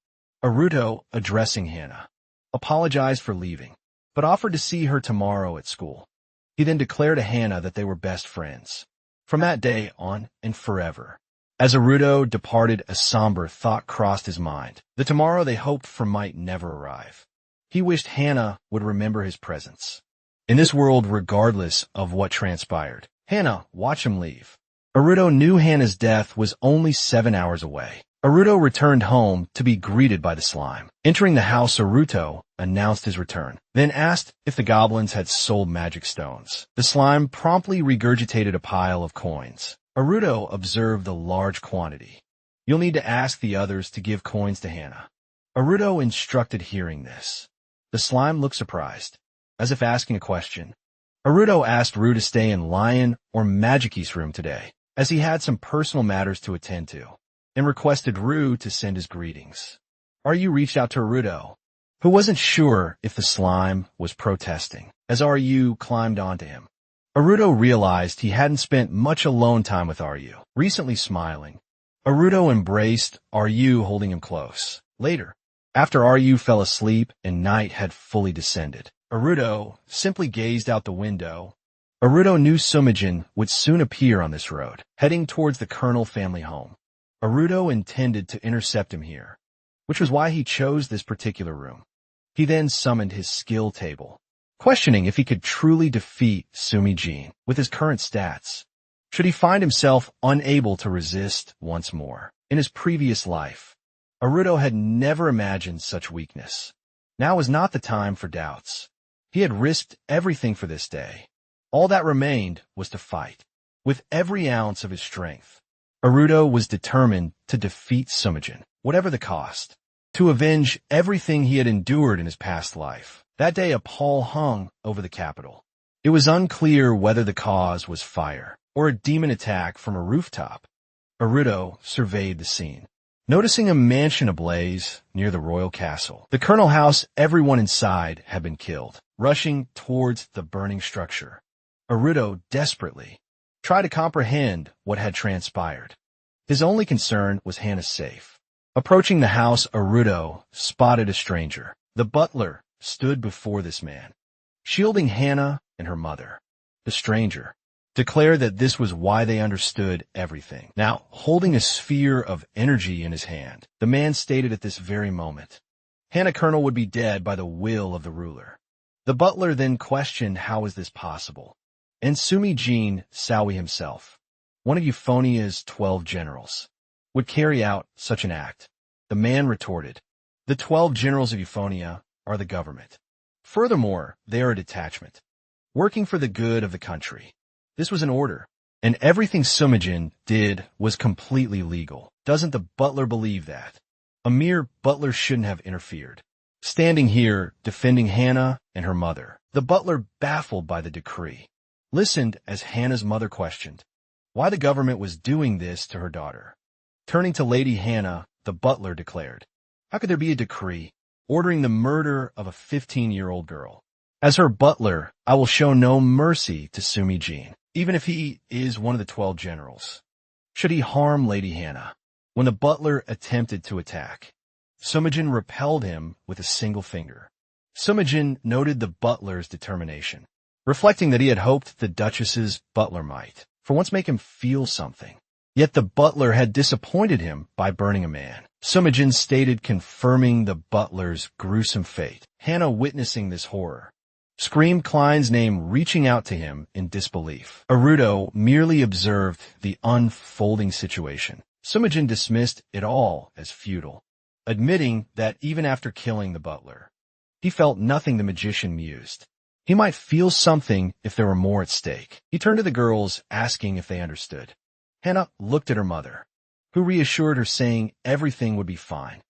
Aruto, addressing Hana, apologized for leaving, but offered to see her tomorrow at school. He then declared to Hana that they were best friends from that day on and forever. As Aruto departed, a somber thought crossed his mind. The tomorrow they hoped for might never arrive. He wished Hana would remember his presence in this world regardless of what transpired. Hana watched him leave. Aruto knew Hana's death was only 7 hours away. Aruto returned home to be greeted by the slime. Entering the house, Aruto announced his return, then asked if the goblins had sold magic stones. The slime promptly regurgitated a pile of coins. Aruto observed the large quantity. You'll need to ask the others to give coins to Hana. Aruto instructed. Hearing this, the slime looked surprised, as if asking a question. Aruto asked Ru to stay in Lion or Magiki's room today, as he had some personal matters to attend to, and requested Ru to send his greetings. Ryu reached out to Aruto, who wasn't sure if the slime was protesting, as Ryu climbed onto him. Aruto realized he hadn't spent much alone time with Ryu. Recently smiling, Aruto embraced Ryu, holding him close. Later, after Ryu fell asleep and night had fully descended, Aruto simply gazed out the window. Aruto knew Sumijin would soon appear on this road, heading towards the Colonel family home. Aruto intended to intercept him here, which was why he chose this particular room. He then summoned his skill table, questioning if he could truly defeat Sumijin with his current stats. Should he find himself unable to resist once more? In his previous life, Aruto had never imagined such weakness. Now was not the time for doubts. He had risked everything for this day. All that remained was to fight. With every ounce of his strength, Aruto was determined to defeat Sumijin, whatever the cost, to avenge everything he had endured in his past life. That day a pall hung over the capital. It was unclear whether the cause was fire or a demon attack from a rooftop. Aruto surveyed the scene, noticing a mansion ablaze near the royal castle. The Colonel house, everyone inside had been killed. Rushing towards the burning structure, Aruto desperately tried to comprehend what had transpired. His only concern was Hana's safe. Approaching the house, Aruto spotted a stranger. The butler stood before this man, shielding Hana and her mother. The stranger declared that this was why they understood everything. Now, holding a sphere of energy in his hand, the man stated at this very moment, Hana Colonel would be dead by the will of the ruler. The butler then questioned how was this possible, and Sumijin Sawi himself, one of Euphonia's 12 generals, would carry out such an act. The man retorted, the 12 generals of Euphonia are the government. Furthermore, they are a detachment, working for the good of the country. This was an order, and everything Sumijin did was completely legal. Doesn't the butler believe that? A mere butler shouldn't have interfered. Standing here, defending Hana and her mother, the butler, baffled by the decree, listened as Hana's mother questioned why the government was doing this to her daughter. Turning to Lady Hana, the butler declared, how could there be a decree ordering the murder of a 15-year-old girl? As her butler, I will show no mercy to Sumijin, even if he is one of the 12 generals. Should he harm Lady Hana? When the butler attempted to attack, Sumijin repelled him with a single finger. Sumijin noted the butler's determination, reflecting that he had hoped the Duchess's butler might for once make him feel something. Yet the butler had disappointed him by burning a man. Sumijin stated, confirming the butler's gruesome fate. Hana, witnessing this horror, screamed Klein's name, reaching out to him in disbelief. Aruto merely observed the unfolding situation. Sumijin dismissed it all as futile, admitting that even after killing the butler, he felt nothing. The magician mused. He might feel something if there were more at stake. He turned to the girls, asking if they understood. Hana looked at her mother, who reassured her, saying everything would be fine,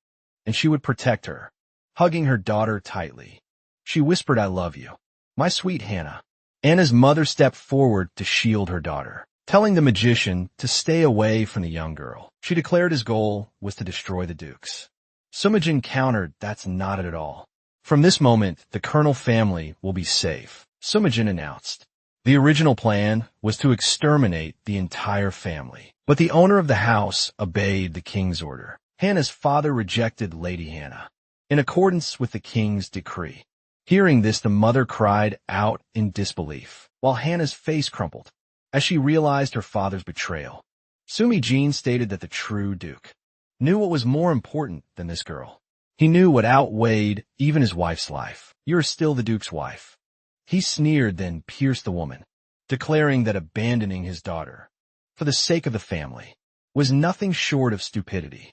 and she would protect her. Hugging her daughter tightly, she whispered, "I love you, my sweet Hana." Anna's mother stepped forward to shield her daughter, telling the magician to stay away from the young girl. She declared his goal was to destroy the dukes. Sumijin countered, "That's not it at all. From this moment, the Colonel family will be safe." Sumijin announced. The original plan was to exterminate the entire family, but the owner of the house obeyed the king's order. Hana's father rejected Lady Hana, in accordance with the king's decree. Hearing this, the mother cried out in disbelief, while Hana's face crumpled as she realized her father's betrayal. Sumijin stated that the true duke knew what was more important than this girl. He knew what outweighed even his wife's life. "You're still the duke's wife." He sneered, then pierced the woman, declaring that abandoning his daughter, for the sake of the family, was nothing short of stupidity.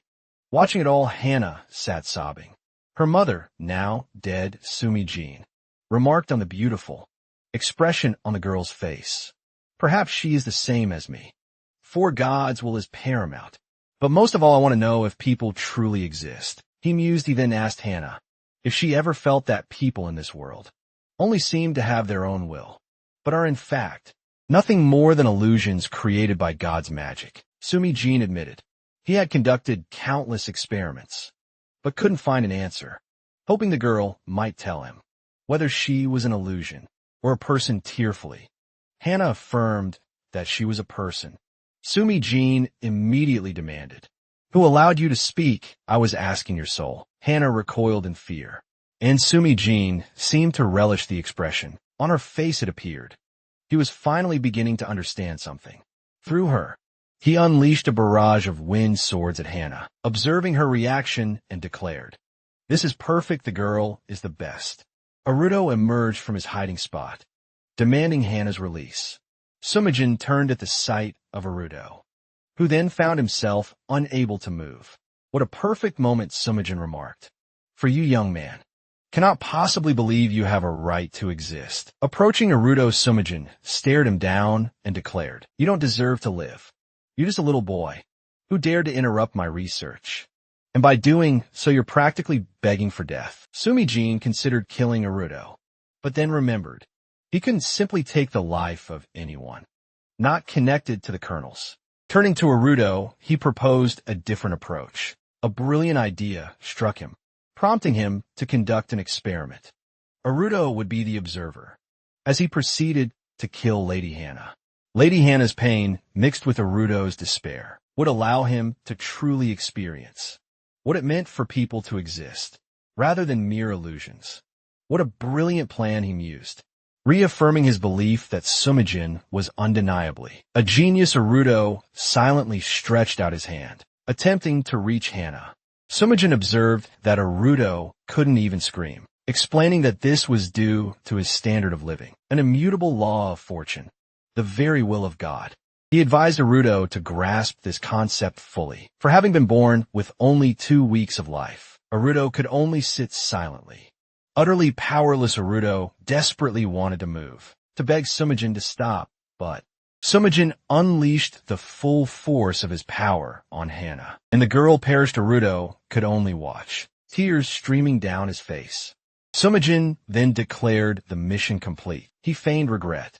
Watching it all, Hana sat sobbing. Her mother, now dead Sumijin, remarked on the beautiful expression on the girl's face. "Perhaps she is the same as me. 4 gods will is paramount. But most of all, I want to know if people truly exist." He mused. He then asked Hana if she ever felt that people in this world only seem to have their own will, but are in fact nothing more than illusions created by God's magic. Sumijin admitted he had conducted countless experiments, but couldn't find an answer, hoping the girl might tell him whether she was an illusion or a person. Tearfully, Hana affirmed that she was a person. Sumijin immediately demanded, "Who allowed you to speak?" "I was asking your soul." Hana recoiled in fear, and Sumijin seemed to relish the expression. On her face it appeared he was finally beginning to understand something. Through her, he unleashed a barrage of wind swords at Hana, observing her reaction, and declared, "This is perfect. The girl is the best." Aruto emerged from his hiding spot, demanding Hana's release. Sumijin turned at the sight of Aruto, who then found himself unable to move. "What a perfect moment," Sumijin remarked. "For you, young man. Cannot possibly believe you have a right to exist." Approaching Aruto, Sumijin stared him down and declared, "You don't deserve to live. You're just a little boy who dared to interrupt my research. And by doing so, you're practically begging for death." Sumijin considered killing Aruto, but then remembered he couldn't simply take the life of anyone not connected to the colonels. Turning to Aruto, he proposed a different approach. A brilliant idea struck him, prompting him to conduct an experiment. Aruto would be the observer, as he proceeded to kill Lady Hana. Lady Hana's pain, mixed with Aruto's despair, would allow him to truly experience what it meant for people to exist, rather than mere illusions. What a brilliant plan he mused, reaffirming his belief that Sumijin was undeniably a genius. Aruto silently stretched out his hand, attempting to reach Hana. Sumijin observed that Aruto couldn't even scream, explaining that this was due to his standard of living, an immutable law of fortune, the very will of God. He advised Aruto to grasp this concept fully. For having been born with only 2 weeks of life, Aruto could only sit silently. Utterly powerless, Aruto desperately wanted to move, to beg Sumijin to stop, but Sumijin unleashed the full force of his power on Hana, and the girl perished. Aruto could only watch, tears streaming down his face. Sumijin then declared the mission complete. He feigned regret,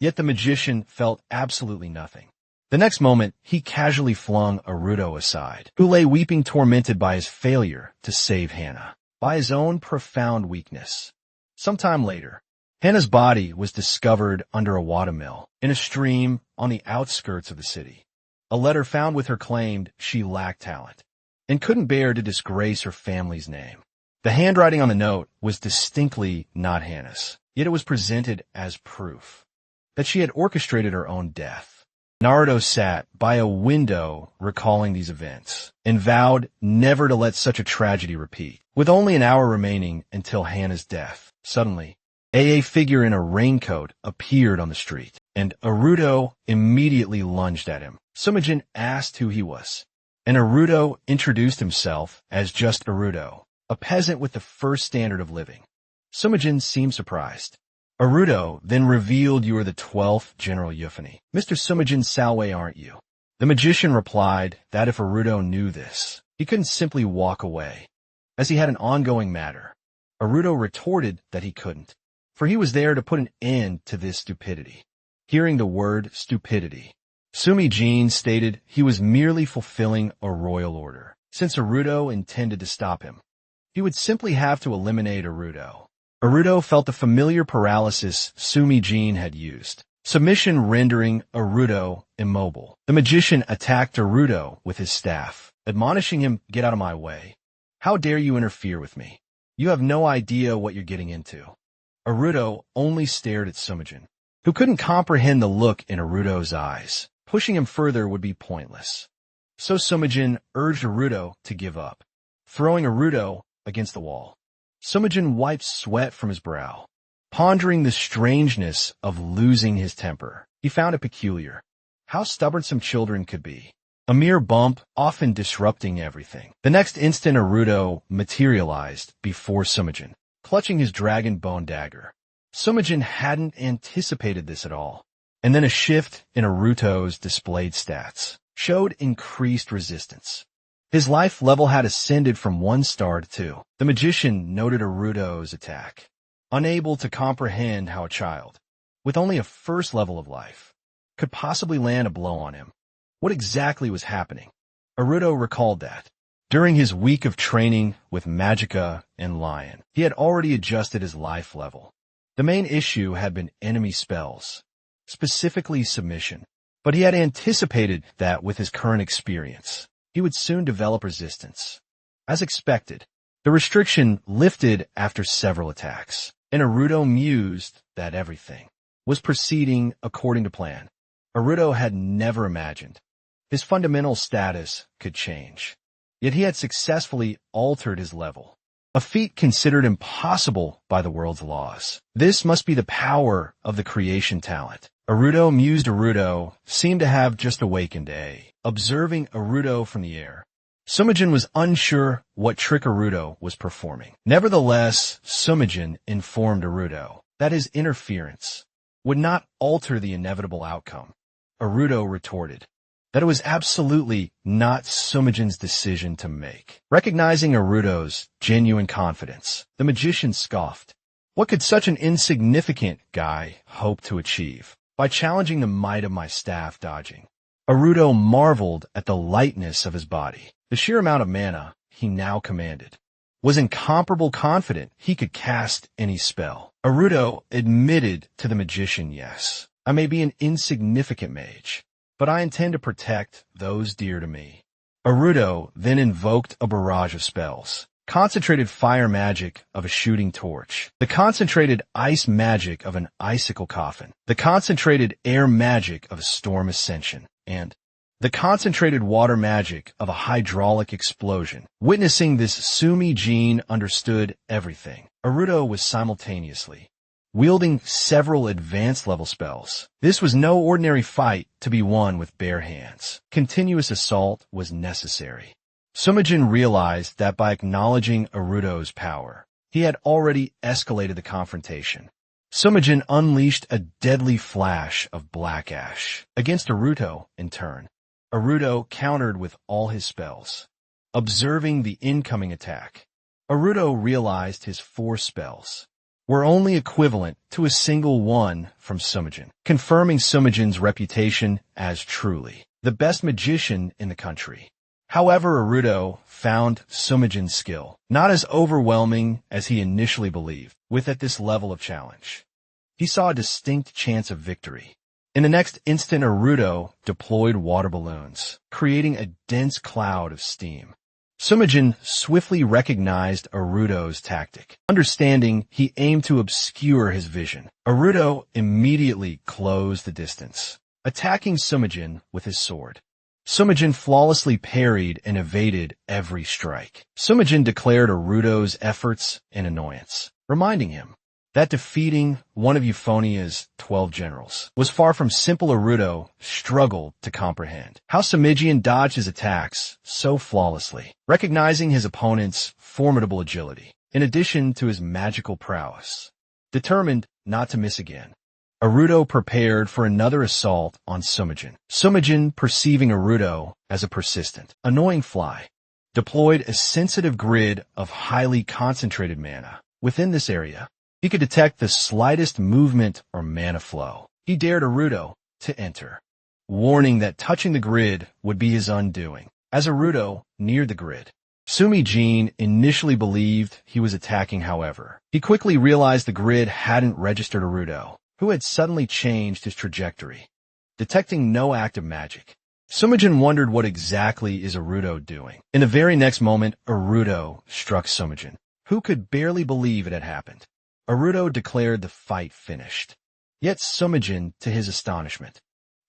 yet the magician felt absolutely nothing. The next moment, he casually flung Aruto aside, who lay weeping, tormented by his failure to save Hana, by his own profound weakness. Sometime later, Hana's body was discovered under a watermill in a stream on the outskirts of the city. A letter found with her claimed she lacked talent and couldn't bear to disgrace her family's name. The handwriting on the note was distinctly not Hana's, yet it was presented as proof that she had orchestrated her own death. Naruto sat by a window recalling these events and vowed never to let such a tragedy repeat. With only an hour remaining until Hana's death, suddenly, a figure in a raincoat appeared on the street, and Naruto immediately lunged at him. Sumijin asked who he was, and Naruto introduced himself as just Naruto, a peasant with the first standard of living. Sumijin seemed surprised. Naruto then revealed you are the 12th General Euphony. Mr. Sumijin Salway, aren't you? The magician replied that if Naruto knew this, he couldn't simply walk away, as he had an ongoing matter. Naruto retorted that he couldn't, for he was there to put an end to this stupidity. Hearing the word stupidity, Sumijin stated he was merely fulfilling a royal order. Since Naruto intended to stop him, he would simply have to eliminate Naruto. Naruto felt the familiar paralysis Sumijin had used, submission rendering Naruto immobile. The magician attacked Naruto with his staff, admonishing him, "Get out of my way. How dare you interfere with me? You have no idea what you're getting into." Naruto only stared at Sumijin, who couldn't comprehend the look in Naruto's eyes. Pushing him further would be pointless. So Sumijin urged Naruto to give up, throwing Naruto against the wall. Sumijin wiped sweat from his brow, pondering the strangeness of losing his temper. He found it peculiar how stubborn some children could be. A mere bump, often disrupting everything. The next instant Naruto materialized before Sumijin, clutching his dragon bone dagger. Sumijin hadn't anticipated this at all. And then a shift in Naruto's displayed stats showed increased resistance. His life level had ascended from 1 star to 2. The magician noted Naruto's attack, unable to comprehend how a child, with only a first level of life, could possibly land a blow on him. What exactly was happening? Naruto recalled that, during his week of training with Magica and Lion, he had already adjusted his life level. The main issue had been enemy spells, specifically submission, but he had anticipated that with his current experience, he would soon develop resistance. As expected, the restriction lifted after several attacks, and Naruto mused that everything was proceeding according to plan. Naruto had never imagined his fundamental status could change, yet he had successfully altered his level, a feat considered impossible by the world's laws. This must be the power of the creation talent. Naruto mused. Naruto seemed to have just awakened. Observing Naruto from the air, Sumijin was unsure what trick Naruto was performing. Nevertheless, Sumijin informed Naruto that his interference would not alter the inevitable outcome. Naruto retorted that it was absolutely not Sumijin's decision to make. Recognizing Naruto's genuine confidence, the magician scoffed. What could such an insignificant guy hope to achieve by challenging the might of my staff dodging? Naruto marveled at the lightness of his body. The sheer amount of mana he now commanded was incomparable. Confident he could cast any spell. Naruto admitted to the magician, "Yes, I may be an insignificant mage, but I intend to protect those dear to me." Naruto then invoked a barrage of spells. Concentrated fire magic of a shooting torch, the concentrated ice magic of an icicle coffin, the concentrated air magic of a storm ascension, and the concentrated water magic of a hydraulic explosion. Witnessing this, Sumijin understood everything. Naruto was simultaneously wielding several advanced level spells. This was no ordinary fight to be won with bare hands. Continuous assault was necessary. Sumijin realized that by acknowledging Naruto's power, he had already escalated the confrontation. Sumijin unleashed a deadly flash of black ash against Naruto in turn. Naruto countered with all his spells. Observing the incoming attack, Naruto realized his 4 spells were only equivalent to a single one from Sumijin, confirming Sumijin's reputation as truly the best magician in the country. However, Naruto found Sumijin's skill not as overwhelming as he initially believed. At this level of challenge, he saw a distinct chance of victory. In the next instant, Naruto deployed water balloons, creating a dense cloud of steam. Sumijin swiftly recognized Naruto's tactic. Understanding, he aimed to obscure his vision. Naruto immediately closed the distance, attacking Sumijin with his sword. Sumijin flawlessly parried and evaded every strike. Sumijin declared Arudo's efforts an annoyance, reminding him that defeating one of Euphonia's 12 generals was far from simple. Arudo struggled to comprehend how Sumijin dodged his attacks so flawlessly, recognizing his opponent's formidable agility, in addition to his magical prowess. Determined not to miss again, Arudo prepared for another assault on Sumijin. Sumijin, perceiving Arudo as a persistent, annoying fly, deployed a sensitive grid of highly concentrated mana. Within this area, he could detect the slightest movement or mana flow. He dared Arudo to enter, warning that touching the grid would be his undoing. As Arudo neared the grid, Sumijin initially believed he was attacking. However, he quickly realized the grid hadn't registered Arudo, who had suddenly changed his trajectory. Detecting no active magic, Sumijin wondered what exactly is Arudo doing. In the very next moment, Arudo struck Sumijin, who could barely believe it had happened. Arudo declared the fight finished. Yet Sumijin, to his astonishment,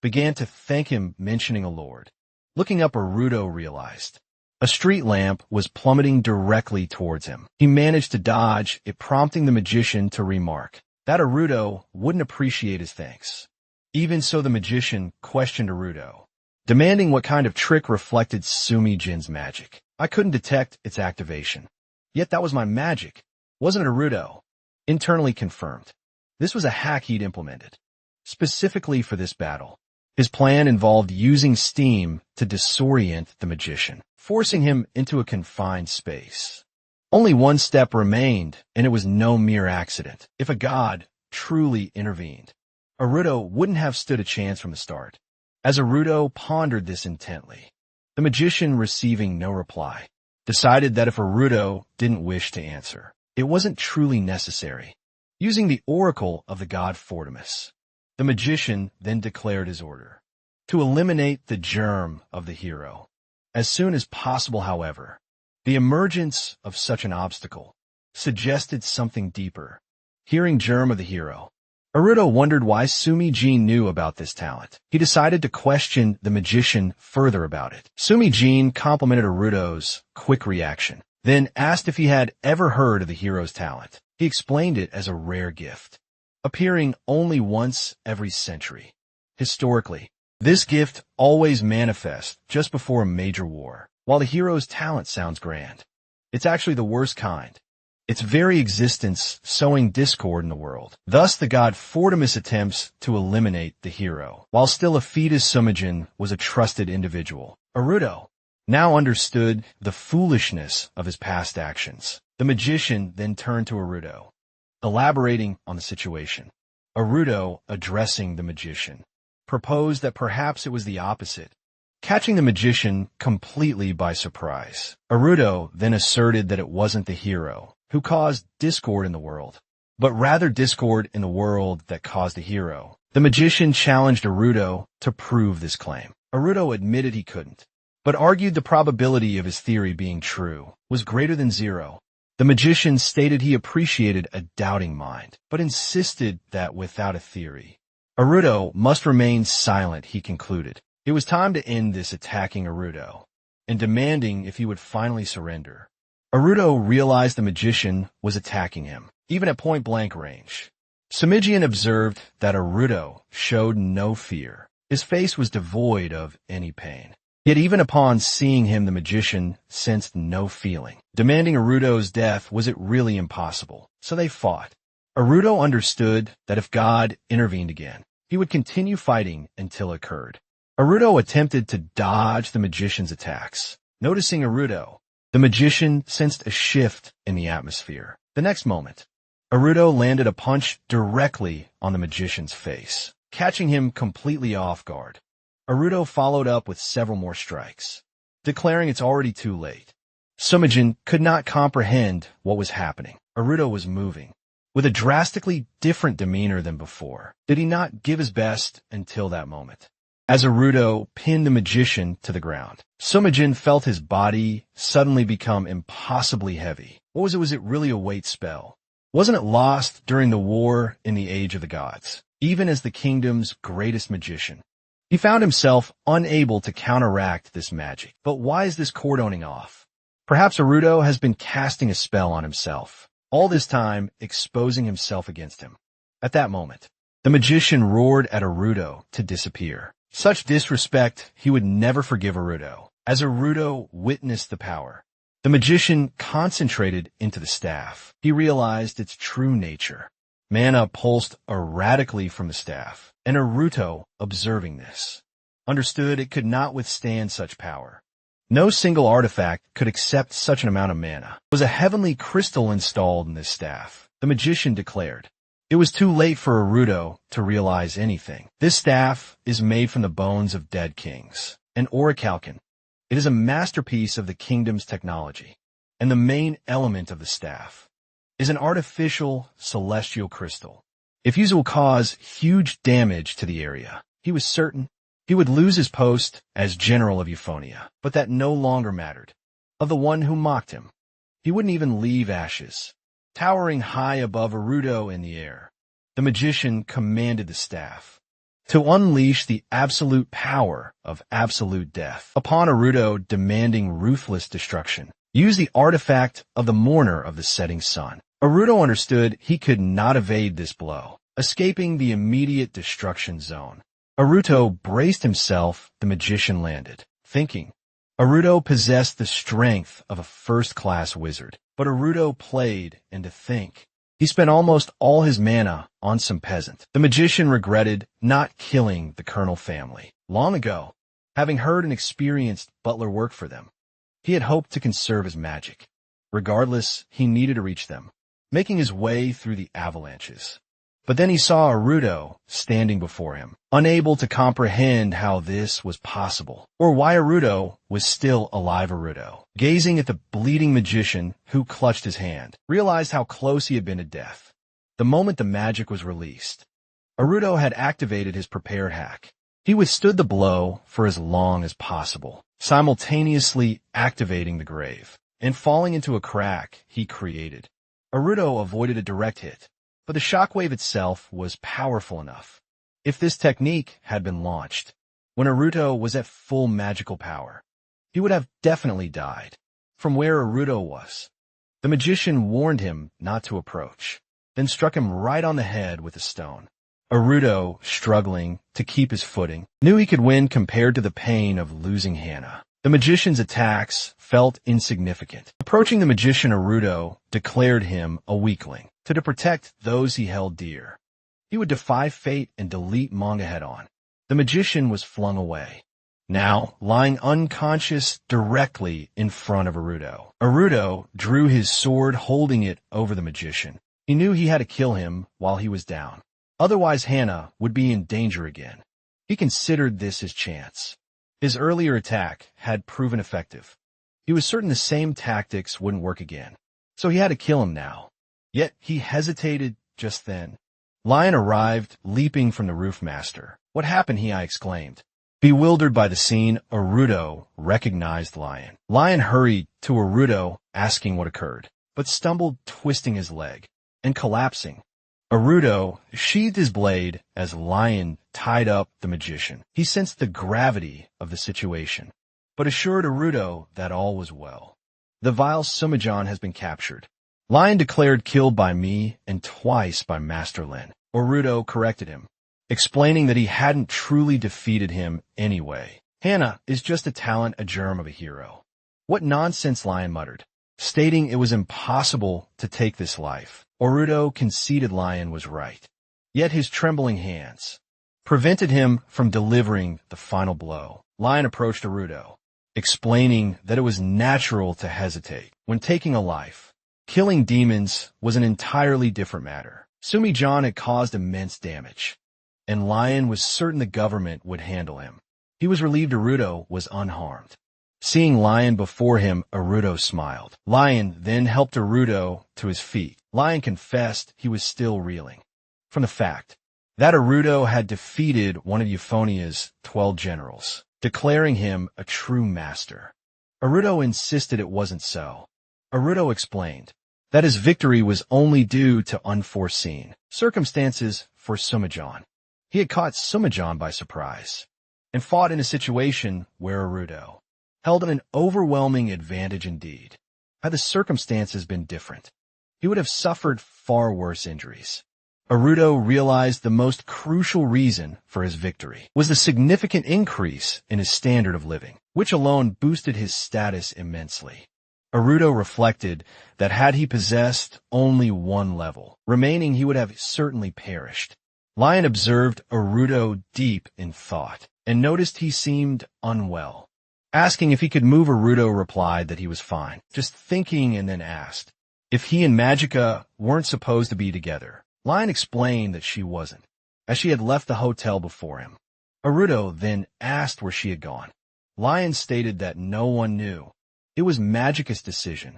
began to thank him, mentioning a lord. Looking up, Arudo realized a street lamp was plummeting directly towards him. He managed to dodge it, prompting the magician to remark that Arudo wouldn't appreciate his thanks. Even so, the magician questioned Arudo, demanding what kind of trick reflected Sumijin's magic. I couldn't detect its activation. Yet that was my magic, wasn't it? Arudo internally confirmed. This was a hack he'd implemented specifically for this battle. His plan involved using steam to disorient the magician, forcing him into a confined space. Only one step remained, and it was no mere accident. If a god truly intervened, Arudo wouldn't have stood a chance from the start. As Arudo pondered this intently, the magician, receiving no reply, decided that if Arudo didn't wish to answer, it wasn't truly necessary. Using the oracle of the god Fortimus, the magician then declared his order to eliminate the germ of the hero as soon as possible. However, the emergence of such an obstacle suggested something deeper. Hearing germ of the hero, Arudo wondered why Sumijin knew about this talent. He decided to question the magician further about it. Sumijin complimented Arudo's quick reaction, then asked if he had ever heard of the hero's talent. He explained it as a rare gift, appearing only once every century. Historically, this gift always manifests just before a major war. While the hero's talent sounds grand, it's actually the worst kind. Its very existence sowing discord in the world. Thus, the god Fortimus attempts to eliminate the hero. While still a fetus, Sumijin was a trusted individual. Arudo now understood the foolishness of his past actions. The magician then turned to Arudo, elaborating on the situation. Arudo, addressing the magician, proposed that perhaps it was the opposite, catching the magician completely by surprise. Arudo then asserted that it wasn't the hero who caused discord in the world, but rather discord in the world that caused the hero. The magician challenged Arudo to prove this claim. Arudo admitted he couldn't, but argued the probability of his theory being true was greater than zero. The magician stated he appreciated a doubting mind, but insisted that without a theory, Arudo must remain silent. He concluded it was time to end this, attacking Arudo and demanding if he would finally surrender. Arudo realized the magician was attacking him, even at point-blank range. Sumijin observed that Arudo showed no fear. His face was devoid of any pain. Yet even upon seeing him, the magician sensed no feeling. Demanding Arudo's death, was it really impossible? So they fought. Arudo understood that if God intervened again, he would continue fighting until it occurred. Arudo attempted to dodge the magician's attacks. Noticing Arudo, the magician sensed a shift in the atmosphere. The next moment, Arudo landed a punch directly on the magician's face, catching him completely off guard. Arudo followed up with several more strikes, declaring it's already too late. Sumijin could not comprehend what was happening. Arudo was moving with a drastically different demeanor than before. Did he not give his best until that moment? As Arudo pinned the magician to the ground, Sumijin felt his body suddenly become impossibly heavy. What was it? Was it really a weight spell? Wasn't it lost during the war in the Age of the Gods? Even as the kingdom's greatest magician, He found himself unable to counteract this magic. But why is this cordoning off? Perhaps Aruto has been casting a spell on himself, all this time exposing himself against him. At that moment, the magician roared at Aruto to disappear. Such disrespect he would never forgive Aruto. As Aruto witnessed the power, the magician concentrated into the staff. He realized its true nature. Mana pulsed erratically from the staff, and Aruto, observing this, understood it could not withstand such power. No single artifact could accept such an amount of mana. There was a heavenly crystal installed in this staff, the magician declared. It was too late for Aruto to realize anything. This staff is made from the bones of dead kings, an orichalcum. It is a masterpiece of the kingdom's technology, and the main element of the staff is an artificial celestial crystal. If used, it will cause huge damage to the area. He was certain he would lose his post as general of Euphonia, but that no longer mattered. Of the one who mocked him, he wouldn't even leave ashes. Towering high above Aruto in the air, the magician commanded the staff to unleash the absolute power of absolute death upon Aruto, demanding ruthless destruction. Use the artifact of the mourner of the setting sun. Aruto understood he could not evade this blow, escaping the immediate destruction zone. Aruto braced himself. The magician landed, thinking. Aruto possessed the strength of a first-class wizard, but Aruto played, and to think. He spent almost all his mana on some peasant. The magician regretted not killing the Colonel family long ago, having heard an experienced butler work for them. He had hoped to conserve his magic. Regardless, he needed to reach them, making his way through the avalanches. But then he saw Aruto standing before him, unable to comprehend how this was possible, or why Aruto was still alive. Aruto, gazing at the bleeding magician who clutched his hand, realized how close he had been to death. The moment the magic was released, Aruto had activated his prepared hack. He withstood the blow for as long as possible, simultaneously activating the grave and falling into a crack he created. Aruto avoided a direct hit, but the shockwave itself was powerful enough. If this technique had been launched when Aruto was at full magical power, he would have definitely died. From where Aruto was, the magician warned him not to approach, then struck him right on the head with a stone. Aruto, struggling to keep his footing, knew he could win compared to the pain of losing Hana. The magician's attacks felt insignificant. Approaching the magician, Aruto declared him a weakling. To protect those he held dear, he would defy fate and delete Manga head-on. The magician was flung away, now lying unconscious directly in front of Aruto. Aruto drew his sword, holding it over the magician. He knew he had to kill him while he was down. Otherwise, Hana would be in danger again. He considered this his chance. His earlier attack had proven effective. He was certain the same tactics wouldn't work again, so he had to kill him now. Yet he hesitated just then. Lion arrived, leaping from the roof master. What happened? I exclaimed. Bewildered by the scene, Aruto recognized Lion. Lion hurried to Aruto, asking what occurred, but stumbled, twisting his leg and collapsing. Aruto sheathed his blade as Lion tied up the magician. He sensed the gravity of the situation, but assured Aruto that all was well. The vile Sumajan has been captured. Lion declared killed by me and twice by Master Lin. Aruto corrected him, explaining that he hadn't truly defeated him anyway. Hana is just a talent, a germ of a hero. What nonsense, Lion muttered, stating it was impossible to take this life. Aruto conceded Lion was right, yet his trembling hands prevented him from delivering the final blow. Lion approached Aruto, explaining that it was natural to hesitate when taking a life. Killing demons was an entirely different matter. Sumijan had caused immense damage, and Lion was certain the government would handle him. He was relieved Aruto was unharmed. Seeing Lion before him, Aruto smiled. Lion then helped Aruto to his feet. Lion confessed he was still reeling from the fact that Aruto had defeated one of Euphonia's 12 generals, declaring him a true master. Aruto insisted it wasn't so. Aruto explained that his victory was only due to unforeseen circumstances for Sumajan. He had caught Sumajan by surprise. and fought in a situation where Arudo held an overwhelming advantage indeed. Had the circumstances been different, he would have suffered far worse injuries. Arudo realized the most crucial reason for his victory was the significant increase in his standard of living, which alone boosted his status immensely. Arudo reflected that had he possessed only one level remaining, he would have certainly perished. Lion observed Arudo deep in thought and noticed he seemed unwell. Asking if he could move, Arudo replied that he was fine, just thinking, and then asked if he and Magica weren't supposed to be together. Lion explained that she wasn't, as she had left the hotel before him. Arudo then asked where she had gone. Lion stated that no one knew. It was Magica's decision.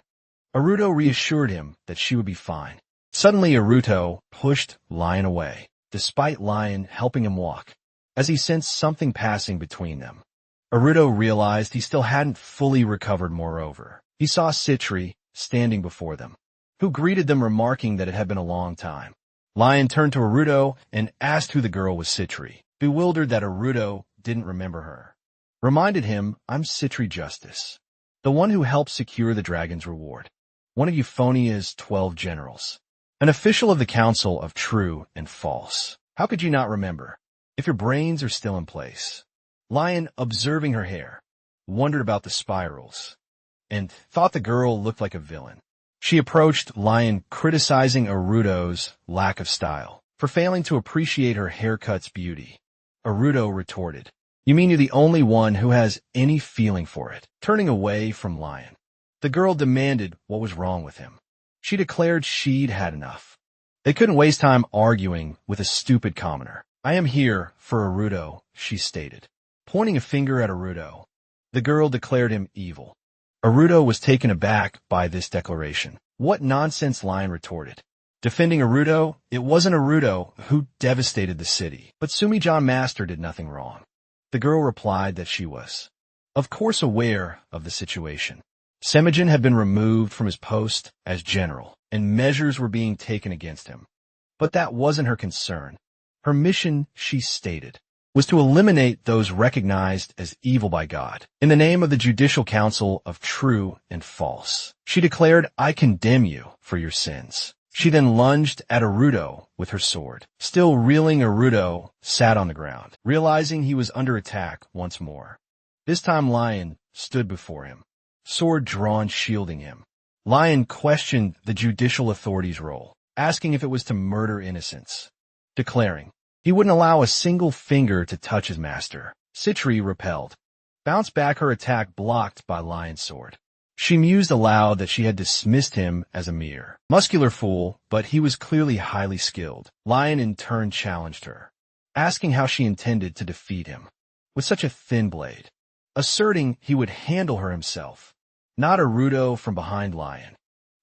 Arudo reassured him that she would be fine. Suddenly, Arudo pushed Lion away, despite Lion helping him walk, as he sensed something passing between them. Arudo realized he still hadn't fully recovered. Moreover, he saw Citri standing before them, who greeted them, remarking that it had been a long time. Lion turned to Arudo and asked who the girl was. Citri, bewildered that Arudo didn't remember her, reminded him, "I'm Citri Justice, the one who helped secure the dragon's reward, one of Euphonia's 12 generals, an official of the Council of True and False. How could you not remember, if your brains are still in place?" Lion, observing her hair, wondered about the spirals, and thought the girl looked like a villain. She approached Lion, criticizing Arudo's lack of style for failing to appreciate her haircut's beauty. Arudo retorted, "You mean you're the only one who has any feeling for it?" Turning away from Lion, the girl demanded what was wrong with him. She declared she'd had enough. They couldn't waste time arguing with a stupid commoner. "I am here for Arudo," she stated, pointing a finger at Arudo. The girl declared him evil. Arudo was taken aback by this declaration. "What nonsense," Lion retorted. Defending Arudo, it wasn't Arudo who devastated the city, but Sumi-John Master did nothing wrong. The girl replied that she was, of course, aware of the situation. Semi-John had been removed from his post as general, and measures were being taken against him. But that wasn't her concern. Her mission, she stated, was to eliminate those recognized as evil by God, in the name of the Judicial Council of True and False. She declared, "I condemn you for your sins." She then lunged at Arudo with her sword. Still reeling, Arudo sat on the ground, realizing he was under attack once more. This time Lion stood before him, sword drawn, shielding him. Lion questioned the judicial authority's role, asking if it was to murder innocents, declaring he wouldn't allow a single finger to touch his master. Citri repelled, bounced back, her attack blocked by Lion's sword. She mused aloud that she had dismissed him as a mere muscular fool, but he was clearly highly skilled. Lion in turn challenged her, asking how she intended to defeat him with such a thin blade, asserting he would handle her himself, not Arudo from behind Lion.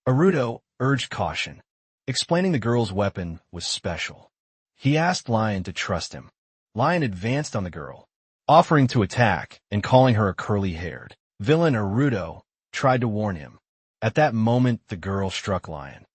Arudo urged caution, explaining the girl's weapon was special. He asked Lion to trust him. Lion advanced on the girl, offering to attack and calling her a curly-haired villain. Arudo tried to warn him. At that moment, the girl struck Lion,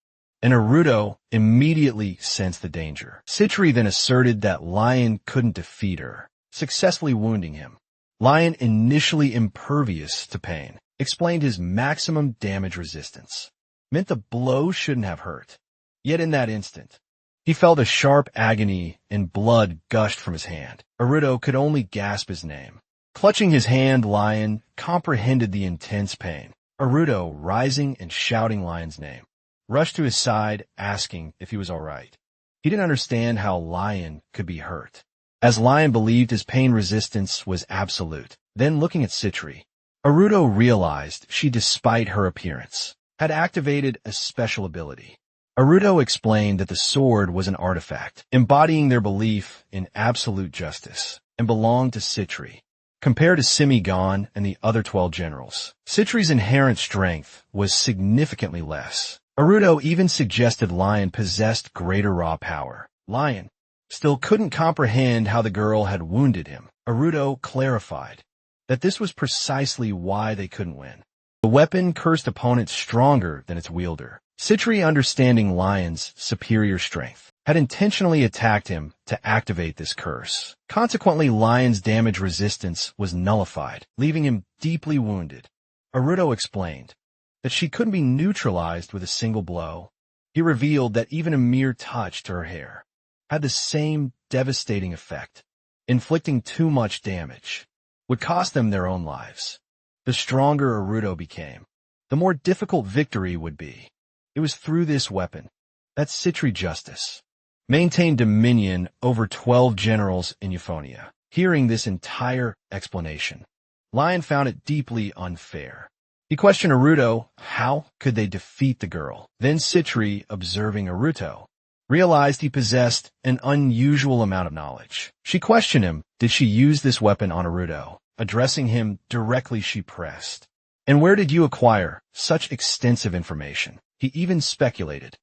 and Arudo immediately sensed the danger. Citri then asserted that Lion couldn't defeat her, successfully wounding him. Lion, initially impervious to pain, explained his maximum damage resistance meant the blow shouldn't have hurt. Yet in that instant, he felt a sharp agony and blood gushed from his hand. Arudo could only gasp his name. Clutching his hand, Lion comprehended the intense pain. Arudo, rising and shouting Lion's name, rushed to his side, asking if he was all right. He didn't understand how Lion could be hurt, as Lion believed his pain resistance was absolute. Then looking at Citri, Arudo realized she, despite her appearance, had activated a special ability. Arudo explained that the sword was an artifact, embodying their belief in absolute justice, and belonged to Citri. Compared to Semi-Gon and the other 12 generals, Citri's inherent strength was significantly less. Arudo even suggested Lion possessed greater raw power. Lion still couldn't comprehend how the girl had wounded him. Arudo clarified that this was precisely why they couldn't win. The weapon cursed opponents stronger than its wielder. Citri, understanding Lion's superior strength, had intentionally attacked him to activate this curse. Consequently, Lion's damage resistance was nullified, leaving him deeply wounded. Aruto explained that she couldn't be neutralized with a single blow. He revealed that even a mere touch to her hair had the same devastating effect. Inflicting too much damage would cost them their own lives. The stronger Aruto became, the more difficult victory would be. It was through this weapon that Citri Justice maintained dominion over 12 generals in Euphonia. Hearing this entire explanation, Lion found it deeply unfair. He questioned Aruto, how could they defeat the girl? Then Citri, observing Aruto, realized he possessed an unusual amount of knowledge. She questioned him, did she use this weapon on Aruto? Addressing him directly, she pressed, and where did you acquire such extensive information? He even speculated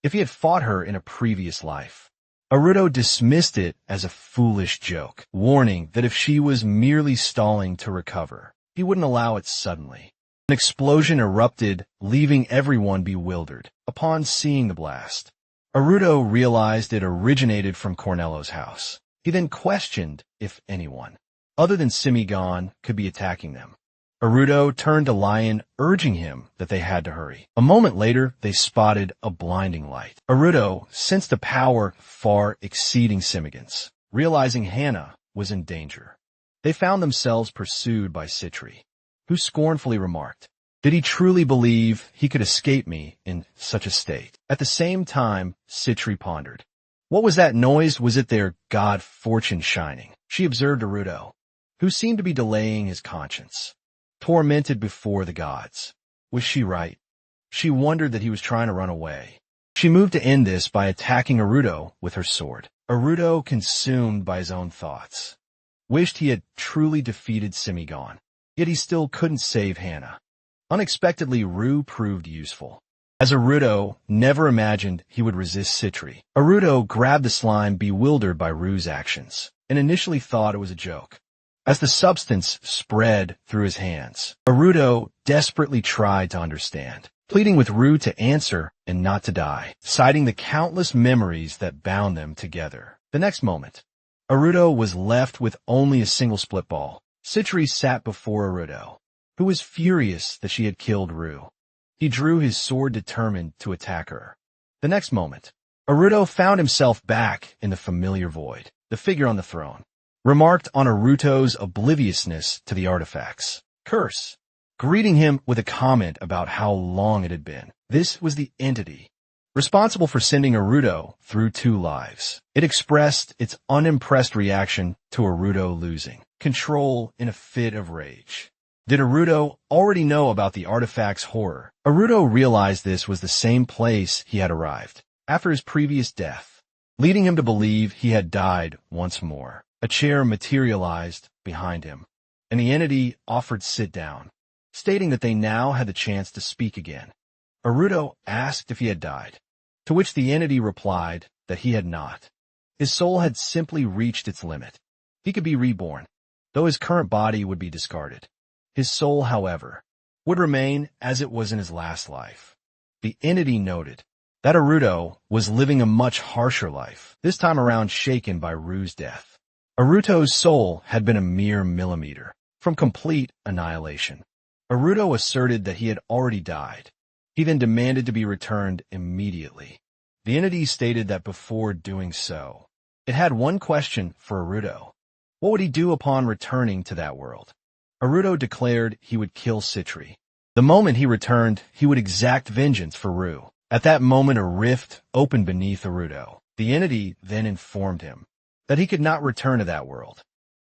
if he had fought her in a previous life. Aruto dismissed it as a foolish joke, warning that if she was merely stalling to recover, he wouldn't allow it suddenly. An explosion erupted, leaving everyone bewildered. Upon seeing the blast, Aruto realized it originated from Cornello's house. He then questioned if anyone other than Simigon could be attacking them. Aruto turned to Lion, urging him that they had to hurry. A moment later, they spotted a blinding light. Aruto sensed a power far exceeding Simigon's. Realizing Hana was in danger, they found themselves pursued by Citri, who scornfully remarked, did he truly believe he could escape me in such a state? At the same time, Citri pondered. What was that noise? Was it their god fortune shining? She observed Aruto, who seemed to be delaying his conscience. Tormented before the gods. Was she right? She wondered that he was trying to run away. She moved to end this by attacking Aruto with her sword. Aruto, consumed by his own thoughts, wished he had truly defeated Simigon, yet he still couldn't save Hana. Unexpectedly, Ru proved useful, as Aruto never imagined he would resist Citri. Aruto grabbed the slime, bewildered by Ru's actions, and initially thought it was a joke. As the substance spread through his hands, Aruto desperately tried to understand, pleading with Ru to answer and not to die, citing the countless memories that bound them together. The next moment, Aruto was left with only a single split ball. Citri sat before Aruto, who was furious that she had killed Ru. He drew his sword, determined to attack her. The next moment, Aruto found himself back in the familiar void. The figure on the throne remarked on Aruto's obliviousness to the artifacts. Curse, greeting him with a comment about how long it had been. This was the entity responsible for sending Aruto through 2 lives. It expressed its unimpressed reaction to Aruto losing control in a fit of rage. Did Aruto already know about the artifact's horror? Aruto realized this was the same place he had arrived after his previous death, leading him to believe he had died once more. A chair materialized behind him, and the entity offered sit down, stating that they now had the chance to speak again. Aruto asked if he had died, to which the entity replied that he had not. His soul had simply reached its limit. He could be reborn, though his current body would be discarded. His soul, however, would remain as it was in his last life. The entity noted that Aruto was living a much harsher life, this time around shaken by Ru's death. Aruto's soul had been a mere millimeter from complete annihilation. Aruto asserted that he had already died. He then demanded to be returned immediately. The entity stated that before doing so, it had one question for Aruto. What would he do upon returning to that world? Aruto declared he would kill Citri. The moment he returned, he would exact vengeance for Ru. At that moment, a rift opened beneath Aruto. The entity then informed him that he could not return to that world.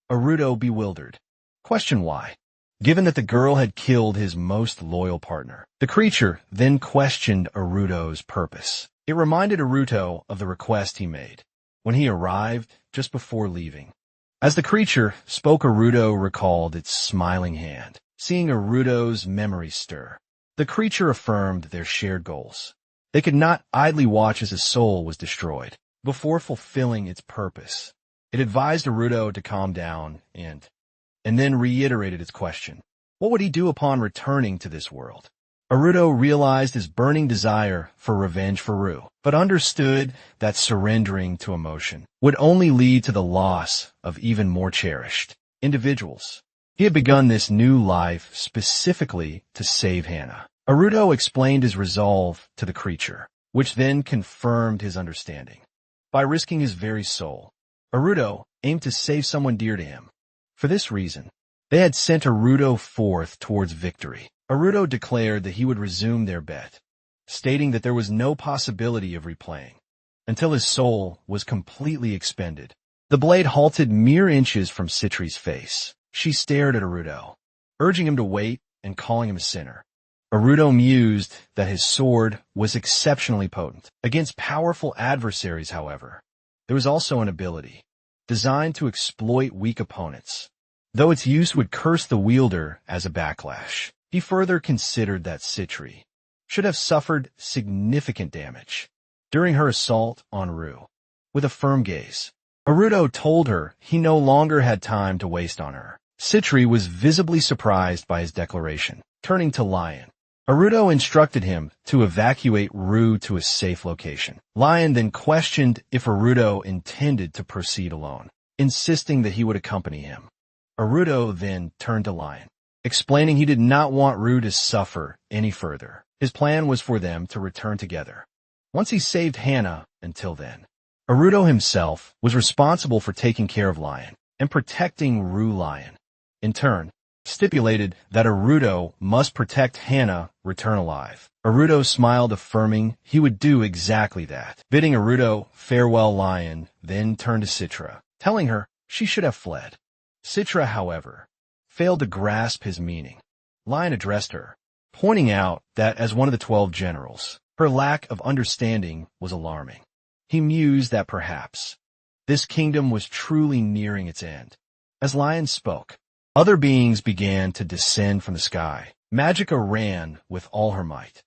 Aruto, bewildered, questioned why, given that the girl had killed his most loyal partner. The creature then questioned Aruto's purpose. It reminded Aruto of the request he made when he arrived just before leaving. As the creature spoke, Aruto recalled its smiling hand. Seeing Aruto's memories stir, the creature affirmed their shared goals. They could not idly watch as his soul was destroyed before fulfilling its purpose. It advised Aruto to calm down and then reiterated its question. What would he do upon returning to this world? Aruto realized his burning desire for revenge for Ru, but understood that surrendering to emotion would only lead to the loss of even more cherished individuals. He had begun this new life specifically to save Hana. Aruto explained his resolve to the creature, which then confirmed his understanding. By risking his very soul, Aruto aimed to save someone dear to him. For this reason, they had sent Aruto forth towards victory. Aruto declared that he would resume their bet, stating that there was no possibility of replaying until his soul was completely expended. The blade halted mere inches from Citri's face. She stared at Aruto, urging him to wait and calling him a sinner. Aruto mused that his sword was exceptionally potent. Against powerful adversaries, however, there was also an ability designed to exploit weak opponents, though its use would curse the wielder as a backlash. He further considered that Citri should have suffered significant damage during her assault on Ru. With a firm gaze, Aruto told her he no longer had time to waste on her. Citri was visibly surprised by his declaration. Turning to Lion, Aruto instructed him to evacuate Ru to a safe location. Lion then questioned if Aruto intended to proceed alone, insisting that he would accompany him. Aruto then turned to Lion, explaining he did not want Ru to suffer any further. His plan was for them to return together once he saved Hana. Until then, Aruto himself was responsible for taking care of Lion and protecting Ru. Lion, in turn, stipulated that Aruto must protect Hana return alive. Aruto smiled, affirming he would do exactly that. Bidding Aruto farewell, Lion then turned to Citra, telling her she should have fled. Citra, however, failed to grasp his meaning. Lion addressed her, pointing out that as one of the 12 generals, her lack of understanding was alarming. He mused that perhaps this kingdom was truly nearing its end. As Lion spoke, other beings began to descend from the sky. Magica ran with all her might.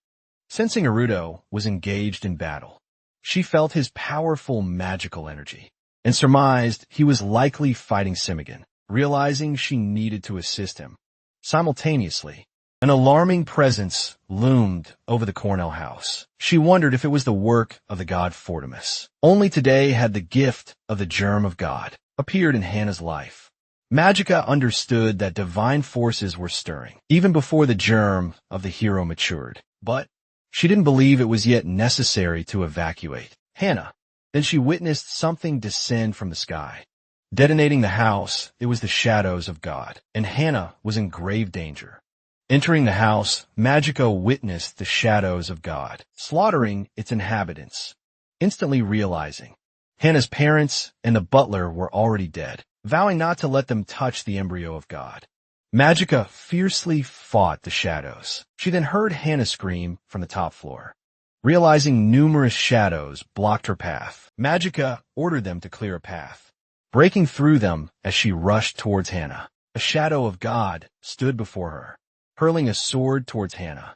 Sensing Aruto was engaged in battle, she felt his powerful magical energy and surmised he was likely fighting Simigan. Realizing she needed to assist him, simultaneously, an alarming presence loomed over the Cornell house. She wondered if it was the work of the god Fortimus. Only today had the gift of the germ of God appeared in Hana's life. Magica understood that divine forces were stirring, even before the germ of the hero matured. But she didn't believe it was yet necessary to evacuate Hana. Then she witnessed something descend from the sky. Detonating the house, it was the shadows of God, and Hana was in grave danger. Entering the house, Magica witnessed the shadows of God, slaughtering its inhabitants. Instantly realizing Hana's parents and the butler were already dead, vowing not to let them touch the embryo of God. Magica fiercely fought the shadows. She then heard Hana scream from the top floor. Realizing numerous shadows blocked her path, Magica ordered them to clear a path. Breaking through them as she rushed towards Hana, a shadow of God stood before her, hurling a sword towards Hana.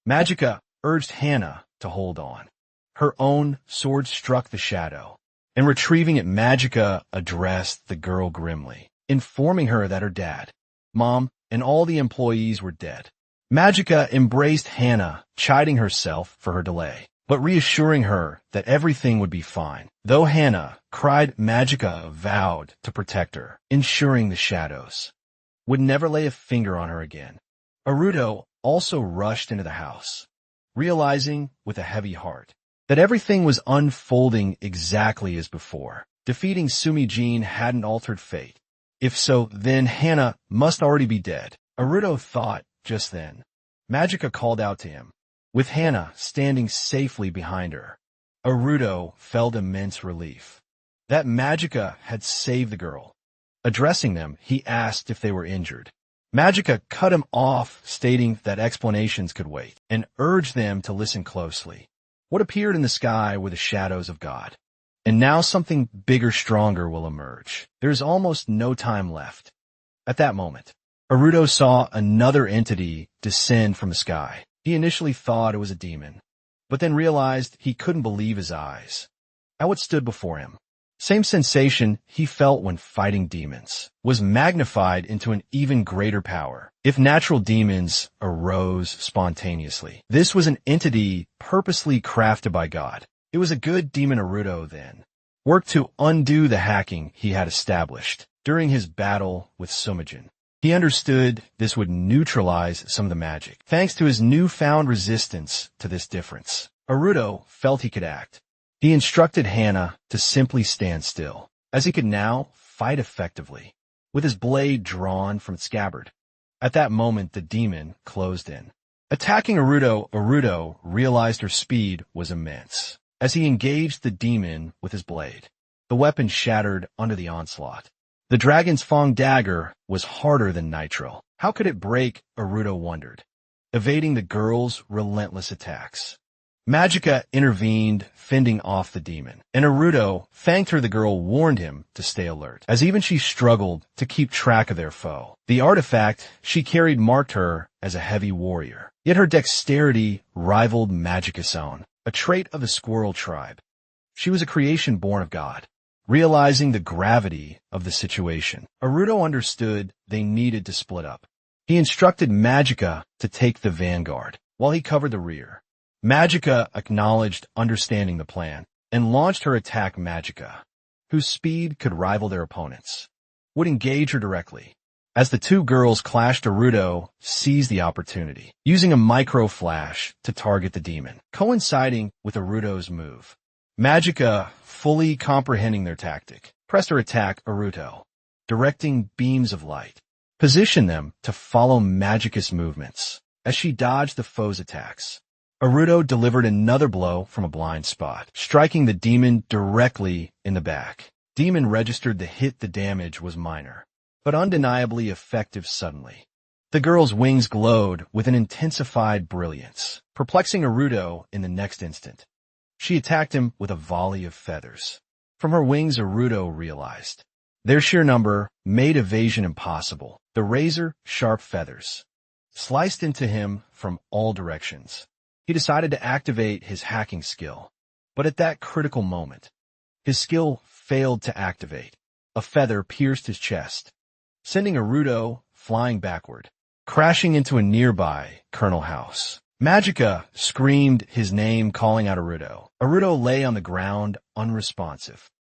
Magica urged Hana to hold on. Her own sword struck the shadow, and retrieving it, Magica addressed the girl grimly, informing her that her dad, mom, and all the employees were dead. Magica embraced Hana, chiding herself for her delay, but reassuring her that everything would be fine. Though Hana cried, Magica vowed to protect her, ensuring the shadows would never lay a finger on her again. Aruto also rushed into the house, realizing with a heavy heart that everything was unfolding exactly as before. Defeating Sumijin hadn't altered fate. If so, then Hana must already be dead. Aruto thought just then. Magica called out to him, with Hana standing safely behind her. Aruto felt immense relief that Magica had saved the girl. Addressing them, he asked if they were injured. Magica cut him off, stating that explanations could wait, and urged them to listen closely. What appeared in the sky were the shadows of God. And now something bigger, stronger will emerge. There is almost no time left. At that moment, Aruto saw another entity descend from the sky. He initially thought it was a demon, but then realized he couldn't believe his eyes at what stood before him. Same sensation he felt when fighting demons was magnified into an even greater power. If natural demons arose spontaneously, this was an entity purposely crafted by God. It was a good demon. Naruto then worked to undo the hacking he had established during his battle with Sumijin. He understood this would neutralize some of the magic. Thanks to his newfound resistance to this difference, Naruto felt he could act. He instructed Hana to simply stand still, as he could now fight effectively, with his blade drawn from its scabbard. At that moment, the demon closed in. Attacking Naruto realized her speed was immense. As he engaged the demon with his blade, the weapon shattered under the onslaught. The dragon's Fang dagger was harder than nitro. How could it break? Naruto wondered, evading the girl's relentless attacks. Magica intervened, fending off the demon, and Naruto thanked her. The girl warned him to stay alert, as even she struggled to keep track of their foe. The artifact she carried marked her as a heavy warrior, yet her dexterity rivaled Magica's own, a trait of the squirrel tribe. She was a creation born of God. Realizing the gravity of the situation, Naruto understood they needed to split up. He instructed Magica to take the vanguard, while he covered the rear. Magica acknowledged understanding the plan, and launched her attack. Magica, whose speed could rival their opponents, would engage her directly. As the two girls clashed, Naruto seized the opportunity, using a micro-flash to target the demon, coinciding with Naruto's move. Magica, fully comprehending their tactic, pressed her attack. Naruto, directing beams of light, positioned them to follow Magica's movements. As she dodged the foe's attacks, Naruto delivered another blow from a blind spot, striking the demon directly in the back. Demon registered the hit. The damage was minor, but undeniably effective. Suddenly, the girl's wings glowed with an intensified brilliance, perplexing Naruto in the next instant. She attacked him with a volley of feathers. From her wings, Naruto realized their sheer number made evasion impossible. The razor-sharp feathers sliced into him from all directions. He decided to activate his hacking skill, but at that critical moment, his skill failed to activate. A feather pierced his chest, sending Naruto flying backward, crashing into a nearby kernel house. Magica screamed his name, calling out Naruto. Naruto lay on the ground, unresponsive.